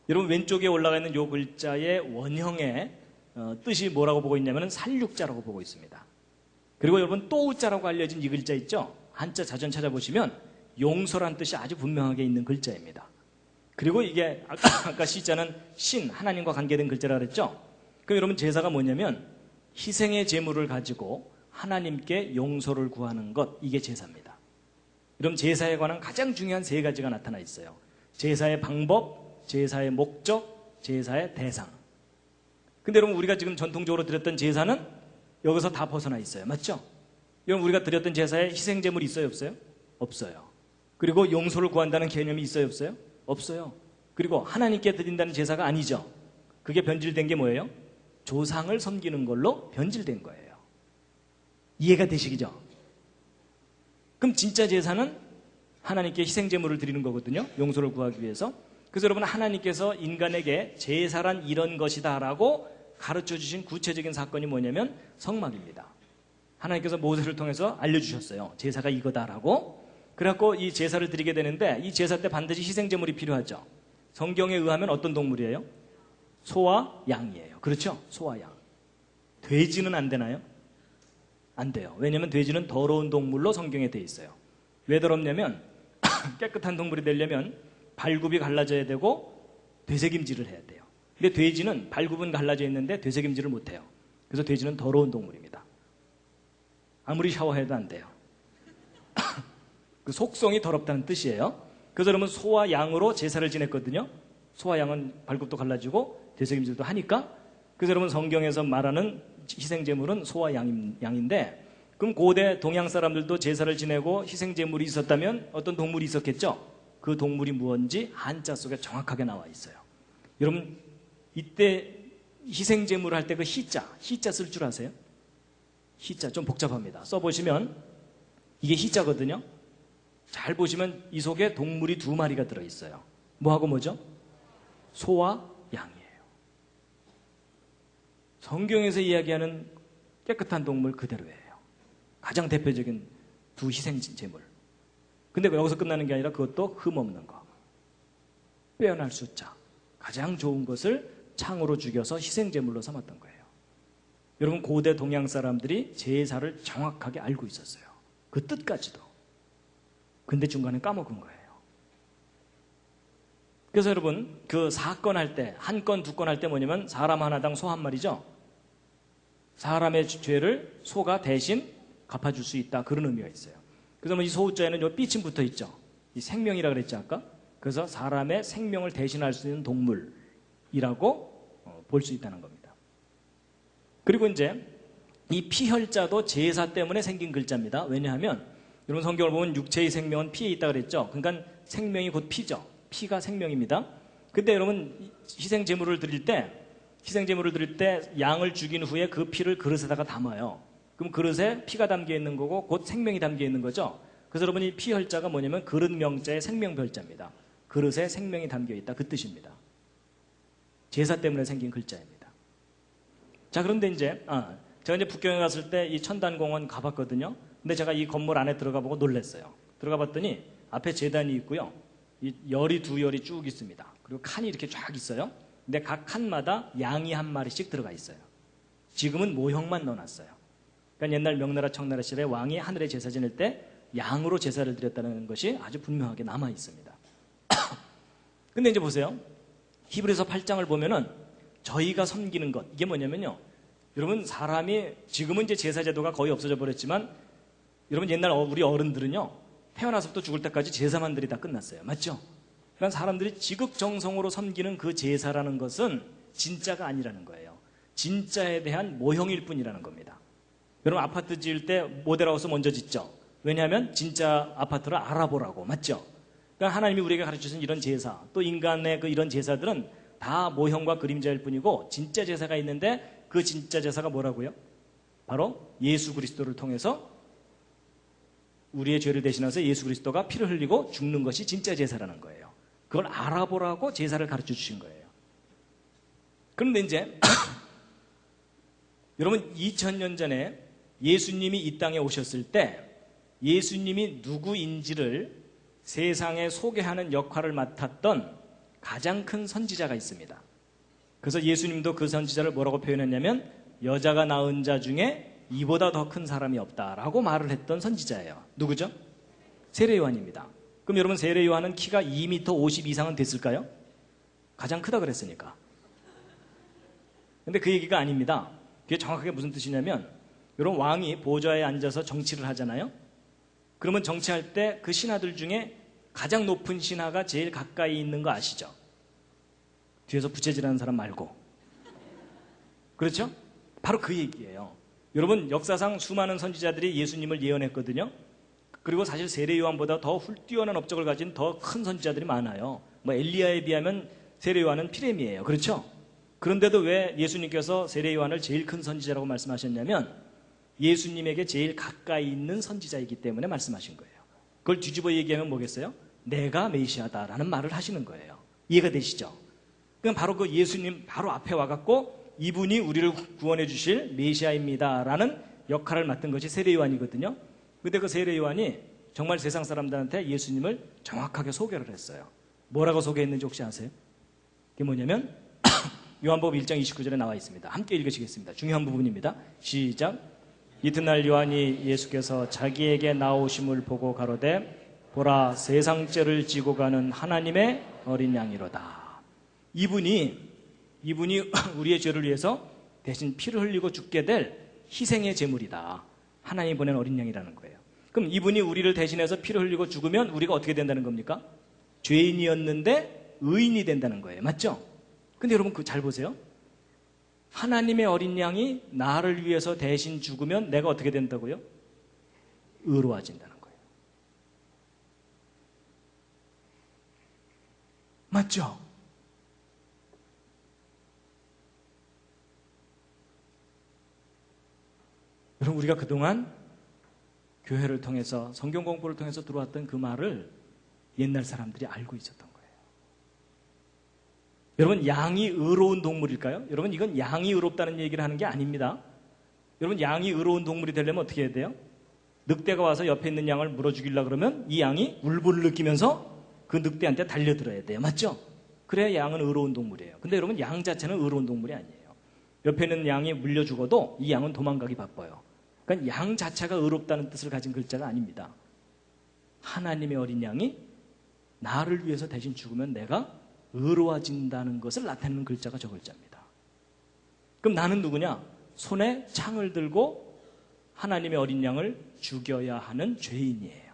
여러분 왼쪽에 올라가 있는 요 글자의 원형의 뜻이 뭐라고 보고 있냐면 살육자라고 보고 있습니다. 그리고 여러분 또우자라고 알려진 이 글자 있죠? 한자 자전 찾아보시면 용서란 뜻이 아주 분명하게 있는 글자입니다. 그리고 이게 아까 시자는 신, 하나님과 관계된 글자라 그랬죠? 그럼 여러분, 제사가 뭐냐면 희생의 제물을 가지고 하나님께 용서를 구하는 것, 이게 제사입니다. 여러분, 제사에 관한 가장 중요한 세 가지가 나타나 있어요. 제사의 방법, 제사의 목적, 제사의 대상. 근데 여러분, 우리가 지금 전통적으로 드렸던 제사는 여기서 다 벗어나 있어요. 맞죠? 여러분, 우리가 드렸던 제사에 희생제물이 있어요, 없어요? 없어요. 그리고 용서를 구한다는 개념이 있어요, 없어요? 없어요. 그리고 하나님께 드린다는 제사가 아니죠. 그게 변질된 게 뭐예요? 조상을 섬기는 걸로 변질된 거예요. 이해가 되시죠? 그럼 진짜 제사는 하나님께 희생제물을 드리는 거거든요. 용서를 구하기 위해서. 그래서 여러분, 하나님께서 인간에게 제사란 이런 것이다 라고 가르쳐 주신 구체적인 사건이 뭐냐면 성막입니다. 하나님께서 모세를 통해서 알려주셨어요. 제사가 이거다라고. 그래갖고 이 제사를 드리게 되는데, 이 제사 때 반드시 희생제물이 필요하죠. 성경에 의하면 어떤 동물이에요? 소와 양이에요. 그렇죠? 소와 양. 돼지는 안 되나요? 안 돼요. 왜냐하면 돼지는 더러운 동물로 성경에 돼 있어요. 왜 더럽냐면 깨끗한 동물이 되려면 발굽이 갈라져야 되고 되새김질을 해야 돼요. 근데 돼지는 발굽은 갈라져 있는데 되새김질을 못해요. 그래서 돼지는 더러운 동물입니다. 아무리 샤워해도 안 돼요. 그 속성이 더럽다는 뜻이에요. 그래서 여러분, 소와 양으로 제사를 지냈거든요. 소와 양은 발굽도 갈라지고 되새김질도 하니까. 그래서 여러분, 성경에서 말하는 희생제물은 소와 양인데, 그럼 고대 동양 사람들도 제사를 지내고 희생제물이 있었다면 어떤 동물이 있었겠죠? 그 동물이 무엇인지 한자 속에 정확하게 나와 있어요. 여러분, 이때 희생제물을 할 때 그 희자 쓸 줄 아세요? 희자 좀 복잡합니다. 써보시면 이게 희자거든요. 잘 보시면 이 속에 동물이 2마리가 들어있어요. 뭐하고 뭐죠? 소와 양이에요. 성경에서 이야기하는 깨끗한 동물 그대로예요. 가장 대표적인 2 희생제물. 근데 여기서 끝나는 게 아니라 그것도 흠없는 거. 빼어날 숫자. 가장 좋은 것을 창으로 죽여서 희생제물로 삼았던 거예요. 여러분, 고대 동양 사람들이 제사를 정확하게 알고 있었어요. 그 뜻까지도. 근데 중간에 까먹은 거예요. 그래서 여러분, 그 사건 할 때, 한 건, 2건 할 때 뭐냐면 사람 하나당 소 1마리죠. 사람의 죄를 소가 대신 갚아줄 수 있다, 그런 의미가 있어요. 그래서 이 소자에는 요 삐침 붙어 있죠. 이 생명이라 그랬지 아까. 그래서 사람의 생명을 대신할 수 있는 동물이라고 볼 수 있다는 겁니다. 그리고 이제 이 피혈자도 제사 때문에 생긴 글자입니다. 왜냐하면 여러분, 성경을 보면 육체의 생명은 피에 있다 그랬죠. 그러니까 생명이 곧 피죠. 피가 생명입니다. 근데 여러분, 희생제물을 드릴 때 양을 죽인 후에 그 피를 그릇에다가 담아요. 그럼 그릇에 피가 담겨 있는 거고 곧 생명이 담겨 있는 거죠. 그래서 여러분, 이 피혈자가 뭐냐면 그릇 명자의 생명별자입니다. 그릇에 생명이 담겨 있다, 그 뜻입니다. 제사 때문에 생긴 글자입니다. 자, 그런데 이제 제가 이제 북경에 갔을 때 이 천단공원 가봤거든요. 근데 제가 이 건물 안에 들어가 보고 놀랐어요. 들어가 봤더니 앞에 제단이 있고요. 이 열이 2열이 쭉 있습니다. 그리고 칸이 이렇게 쫙 있어요. 근데 각 칸마다 양이 1마리씩 들어가 있어요. 지금은 모형만 넣어놨어요. 그러니까 옛날 명나라 청나라 시절에 왕이 하늘에 제사 지낼 때 양으로 제사를 드렸다는 것이 아주 분명하게 남아 있습니다. 근데 이제 보세요. 히브리서 8장을 보면은 저희가 섬기는 것, 이게 뭐냐면요. 여러분, 사람이 지금은 이제 제사 제도가 거의 없어져 버렸지만 여러분, 옛날 우리 어른들은요, 태어나서부터 죽을 때까지 제사만 들이 다 끝났어요. 맞죠? 그러니까 사람들이 지극정성으로 섬기는 그 제사라는 것은 진짜가 아니라는 거예요. 진짜에 대한 모형일 뿐이라는 겁니다. 여러분, 아파트 지을 때 모델하우스 먼저 짓죠. 왜냐하면 진짜 아파트를 알아보라고. 맞죠? 그러니까 하나님이 우리에게 가르쳐주신 이런 제사, 또 인간의 이런 제사들은 다 모형과 그림자일 뿐이고, 진짜 제사가 있는데 그 진짜 제사가 뭐라고요? 바로 예수 그리스도를 통해서 우리의 죄를 대신해서 예수 그리스도가 피를 흘리고 죽는 것이 진짜 제사라는 거예요. 그걸 알아보라고 제사를 가르쳐 주신 거예요. 그런데 이제 여러분, 2000년 전에 예수님이 이 땅에 오셨을 때 예수님이 누구인지를 세상에 소개하는 역할을 맡았던 가장 큰 선지자가 있습니다. 그래서 예수님도 그 선지자를 뭐라고 표현했냐면 여자가 낳은 자 중에 이보다 더 큰 사람이 없다라고 말을 했던 선지자예요. 누구죠? 세례 요한입니다. 그럼 여러분, 세례 요한은 키가 2m 50 이상은 됐을까요? 가장 크다 그랬으니까. 근데 그 얘기가 아닙니다. 그게 정확하게 무슨 뜻이냐면, 여러분, 왕이 보좌에 앉아서 정치를 하잖아요. 그러면 정치할 때 그 신하들 중에 가장 높은 신하가 제일 가까이 있는 거 아시죠? 뒤에서 부채질하는 사람 말고. 그렇죠? 바로 그 얘기예요. 여러분, 역사상 수많은 선지자들이 예수님을 예언했거든요. 그리고 사실 세례 요한보다 더 뛰어난 업적을 가진 더 큰 선지자들이 많아요. 뭐 엘리야에 비하면 세례 요한은 피레미예요. 그렇죠? 그런데도 왜 예수님께서 세례 요한을 제일 큰 선지자라고 말씀하셨냐면 예수님에게 제일 가까이 있는 선지자이기 때문에 말씀하신 거예요. 그걸 뒤집어 얘기하면 뭐겠어요? 내가 메시아다라는 말을 하시는 거예요. 이해가 되시죠? 그럼 바로 그 예수님 바로 앞에 와갖고 이분이 우리를 구원해 주실 메시아입니다라는 역할을 맡은 것이 세례 요한이거든요. 근데 그 세례 요한이 정말 세상 사람들한테 예수님을 정확하게 소개를 했어요. 뭐라고 소개했는지 혹시 아세요? 그게 뭐냐면 요한복음 1장 29절에 나와 있습니다. 함께 읽으시겠습니다. 중요한 부분입니다. 시작. 이튿날 요한이 예수께서 자기에게 나오심을 보고 가로되 보라, 세상 죄를 지고 가는 하나님의 어린 양이로다. 이분이 우리의 죄를 위해서 대신 피를 흘리고 죽게 될 희생의 제물이다. 하나님이 보낸 어린 양이라는 거예요. 그럼 이분이 우리를 대신해서 피를 흘리고 죽으면 우리가 어떻게 된다는 겁니까? 죄인이었는데 의인이 된다는 거예요. 맞죠? 근데 여러분, 잘 보세요. 하나님의 어린 양이 나를 위해서 대신 죽으면 내가 어떻게 된다고요? 의로워진다는 거예요. 맞죠? 여러분, 우리가 그동안 교회를 통해서 성경 공부를 통해서 들어왔던 그 말을 옛날 사람들이 알고 있었던 거예요. 여러분, 양이 의로운 동물일까요? 여러분, 이건 양이 의롭다는 얘기를 하는 게 아닙니다. 여러분, 양이 의로운 동물이 되려면 어떻게 해야 돼요? 늑대가 와서 옆에 있는 양을 물어 죽이려고 그러면 이 양이 울분을 느끼면서 그 늑대한테 달려들어야 돼요. 맞죠? 그래야 양은 의로운 동물이에요. 근데 여러분, 양 자체는 의로운 동물이 아니에요. 옆에 있는 양이 물려 죽어도 이 양은 도망가기 바빠요. 그러니까 양 자체가 의롭다는 뜻을 가진 글자가 아닙니다. 하나님의 어린 양이 나를 위해서 대신 죽으면 내가 의로워진다는 것을 나타내는 글자가 저 글자입니다. 그럼 나는 누구냐? 손에 창을 들고 하나님의 어린 양을 죽여야 하는 죄인이에요.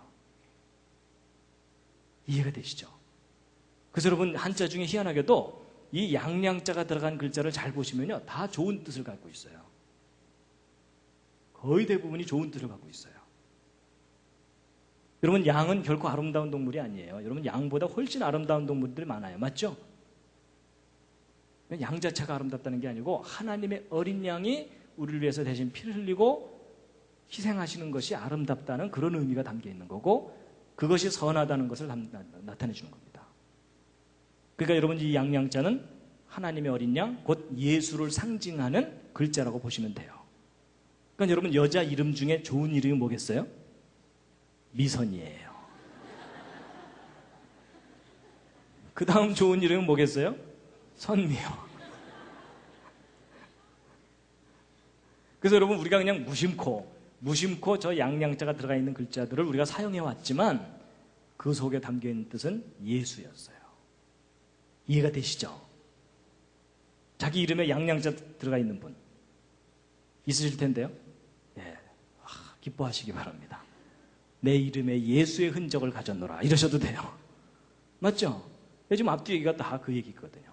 이해가 되시죠? 그래서 여러분, 한자 중에 희한하게도 이 양양자가 들어간 글자를 잘 보시면요, 다 좋은 뜻을 갖고 있어요. 거의 대부분이 좋은 뜻을 갖고 있어요. 여러분, 양은 결코 아름다운 동물이 아니에요. 여러분, 양보다 훨씬 아름다운 동물들이 많아요. 맞죠? 양 자체가 아름답다는 게 아니고 하나님의 어린 양이 우리를 위해서 대신 피를 흘리고 희생하시는 것이 아름답다는 그런 의미가 담겨 있는 거고, 그것이 선하다는 것을 나타내 주는 겁니다. 그러니까 여러분, 이 양양자는 하나님의 어린 양, 곧 예수를 상징하는 글자라고 보시면 돼요. 그러니까 여러분, 여자 이름 중에 좋은 이름이 뭐겠어요? 미선이에요. 그 다음 좋은 이름은 뭐겠어요? 선미요. 그래서 여러분, 우리가 그냥 무심코 무심코 저 양양자가 들어가 있는 글자들을 우리가 사용해 왔지만 그 속에 담겨있는 뜻은 예수였어요. 이해가 되시죠? 자기 이름에 양양자 들어가 있는 분 있으실 텐데요. 예, 기뻐하시기 바랍니다. 내 이름에 예수의 흔적을 가졌노라 이러셔도 돼요. 맞죠? 요즘 앞뒤 얘기가 다 그 얘기거든요.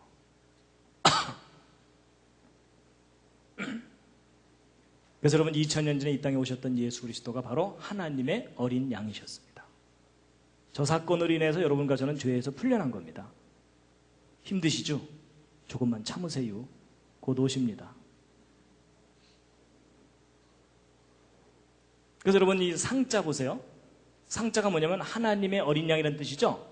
그래서 여러분 2000년 전에 이 땅에 오셨던 예수 그리스도가 바로 하나님의 어린 양이셨습니다. 저 사건으로 인해서 여러분과 저는 죄에서 풀려난 겁니다. 힘드시죠? 조금만 참으세요. 곧 오십니다. 그래서 여러분 이 상자 보세요. 상자가 뭐냐면 하나님의 어린 양이라는 뜻이죠.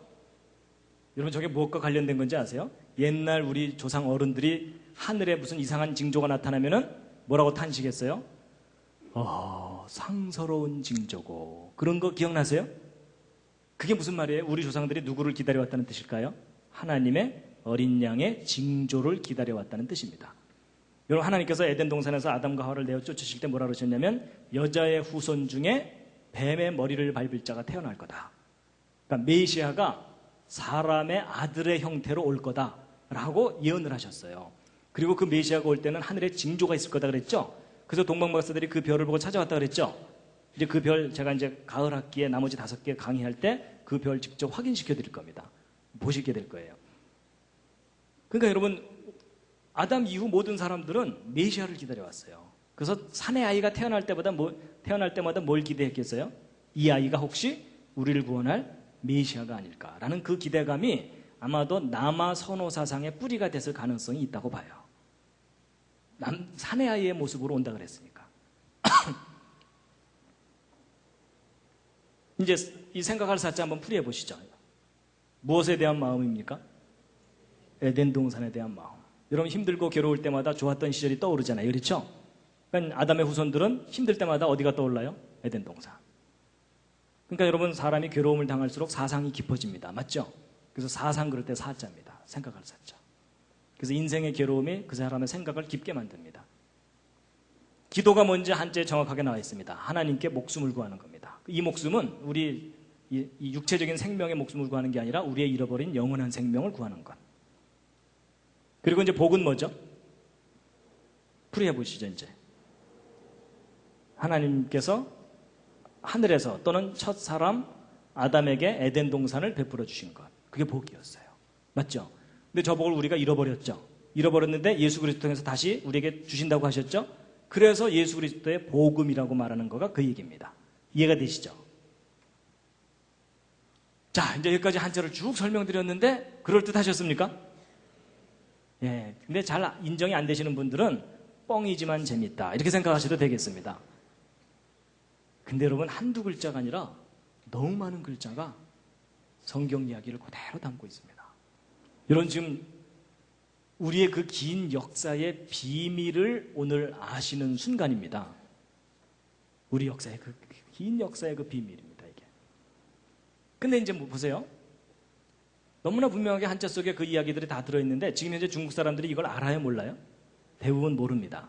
여러분 저게 무엇과 관련된 건지 아세요? 옛날 우리 조상 어른들이 하늘에 무슨 이상한 징조가 나타나면은 뭐라고 탄식했어요? 상서로운 징조고. 그런 거 기억나세요? 그게 무슨 말이에요? 우리 조상들이 누구를 기다려왔다는 뜻일까요? 하나님의 어린 양의 징조를 기다려왔다는 뜻입니다. 여러분 하나님께서 에덴 동산에서 아담과 하와를 내어 쫓으실 때 뭐라 그러셨냐면 여자의 후손 중에 뱀의 머리를 밟을 자가 태어날 거다. 그러니까 메시아가 사람의 아들의 형태로 올 거다라고 예언을 하셨어요. 그리고 그 메시아가 올 때는 하늘에 징조가 있을 거다 그랬죠. 그래서 동방박사들이 그 별을 보고 찾아왔다 그랬죠. 이제 그 별 제가 이제 가을 학기에 나머지 5개 강의할 때 그 별 직접 확인시켜 드릴 겁니다. 보시게 될 거예요. 그러니까 여러분 아담 이후 모든 사람들은 메시아를 기다려왔어요. 그래서 사내 아이가 태어날 때마다 뭘 기대했겠어요? 이 아이가 혹시 우리를 구원할 메시아가 아닐까라는 그 기대감이 아마도 남아 선호 사상의 뿌리가 됐을 가능성이 있다고 봐요. 사내 아이의 모습으로 온다 그랬으니까. 이제 이 생각할 사자 한번 풀이해 보시죠. 무엇에 대한 마음입니까? 에덴 동산에 대한 마음. 여러분 힘들고 괴로울 때마다 좋았던 시절이 떠오르잖아요. 그렇죠? 그러니까 아담의 후손들은 힘들 때마다 어디가 떠올라요? 에덴 동산. 그러니까 여러분 사람이 괴로움을 당할수록 사상이 깊어집니다. 맞죠? 그래서 사상 그럴 때 사자입니다. 생각할 사자. 그래서 인생의 괴로움이 그 사람의 생각을 깊게 만듭니다. 기도가 뭔지 한자에 정확하게 나와 있습니다. 하나님께 목숨을 구하는 겁니다. 이 목숨은 우리 이 육체적인 생명의 목숨을 구하는 게 아니라 우리의 잃어버린 영원한 생명을 구하는 것. 그리고 이제 복은 뭐죠? 풀이해 보시죠. 이제 하나님께서 하늘에서 또는 첫 사람 아담에게 에덴 동산을 베풀어 주신 것. 그게 복이었어요. 맞죠? 근데 저 복을 우리가 잃어버렸죠. 잃어버렸는데 예수 그리스도 통해서 다시 우리에게 주신다고 하셨죠. 그래서 예수 그리스도의 복음이라고 말하는 거가 그 얘기입니다. 이해가 되시죠? 자, 이제 여기까지 한자를 쭉 설명드렸는데 그럴듯 하셨습니까? 예. 근데 잘 인정이 안 되시는 분들은 뻥이지만 재밌다 이렇게 생각하셔도 되겠습니다. 근데 여러분 한두 글자가 아니라 너무 많은 글자가 성경 이야기를 그대로 담고 있습니다. 여러분 지금 우리의 그 긴 역사의 비밀을 오늘 아시는 순간입니다. 우리 역사의 그 긴 역사의 그 비밀입니다. 이게. 근데 이제 뭐 보세요. 너무나 분명하게 한자 속에 그 이야기들이 다 들어있는데 지금 현재 중국 사람들이 이걸 알아요? 몰라요? 대부분 모릅니다.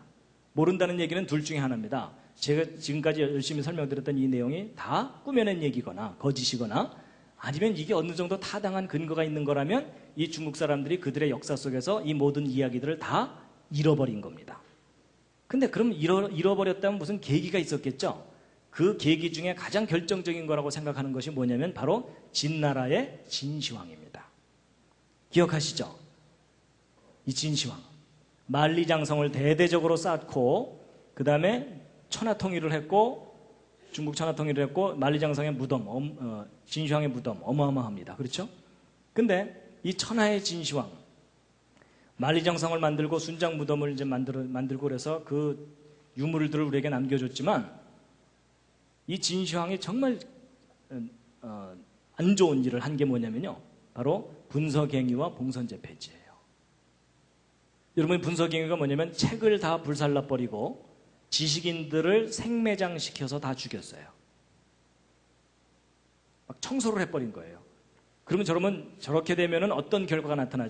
모른다는 얘기는 둘 중에 하나입니다. 제가 지금까지 열심히 설명드렸던 이 내용이 다 꾸며낸 얘기거나 거짓이거나 아니면 이게 어느 정도 타당한 근거가 있는 거라면 이 중국 사람들이 그들의 역사 속에서 이 모든 이야기들을 다 잃어버린 겁니다. 근데 그럼 잃어버렸다면 무슨 계기가 있었겠죠? 그 계기 중에 가장 결정적인 거라고 생각하는 것이 뭐냐면 바로 진나라의 진시황입니다. 기억하시죠? 이 진시황. 만리장성을 대대적으로 쌓고 그 다음에 천하통일을 했고 중국 천하통일을 했고 만리장성의 무덤, 진시황의 무덤 어마어마합니다. 그렇죠? 근데 이 천하의 진시황 만리장성을 만들고 순장 무덤을 이제 만들고 그래서 그 유물들을 우리에게 남겨줬지만 이 진시황이 정말 안 좋은 일을 한 게 뭐냐면요. 바로 분서갱유와 봉선제 폐지예요. 여러분 분서갱유가 뭐냐면 책을 다 불살라버리고 지식인들을 생매장시켜서 다 죽였어요. 막 청소를 해버린 거예요. 그러면 저렇게 되면 어떤 결과가 나타나죠?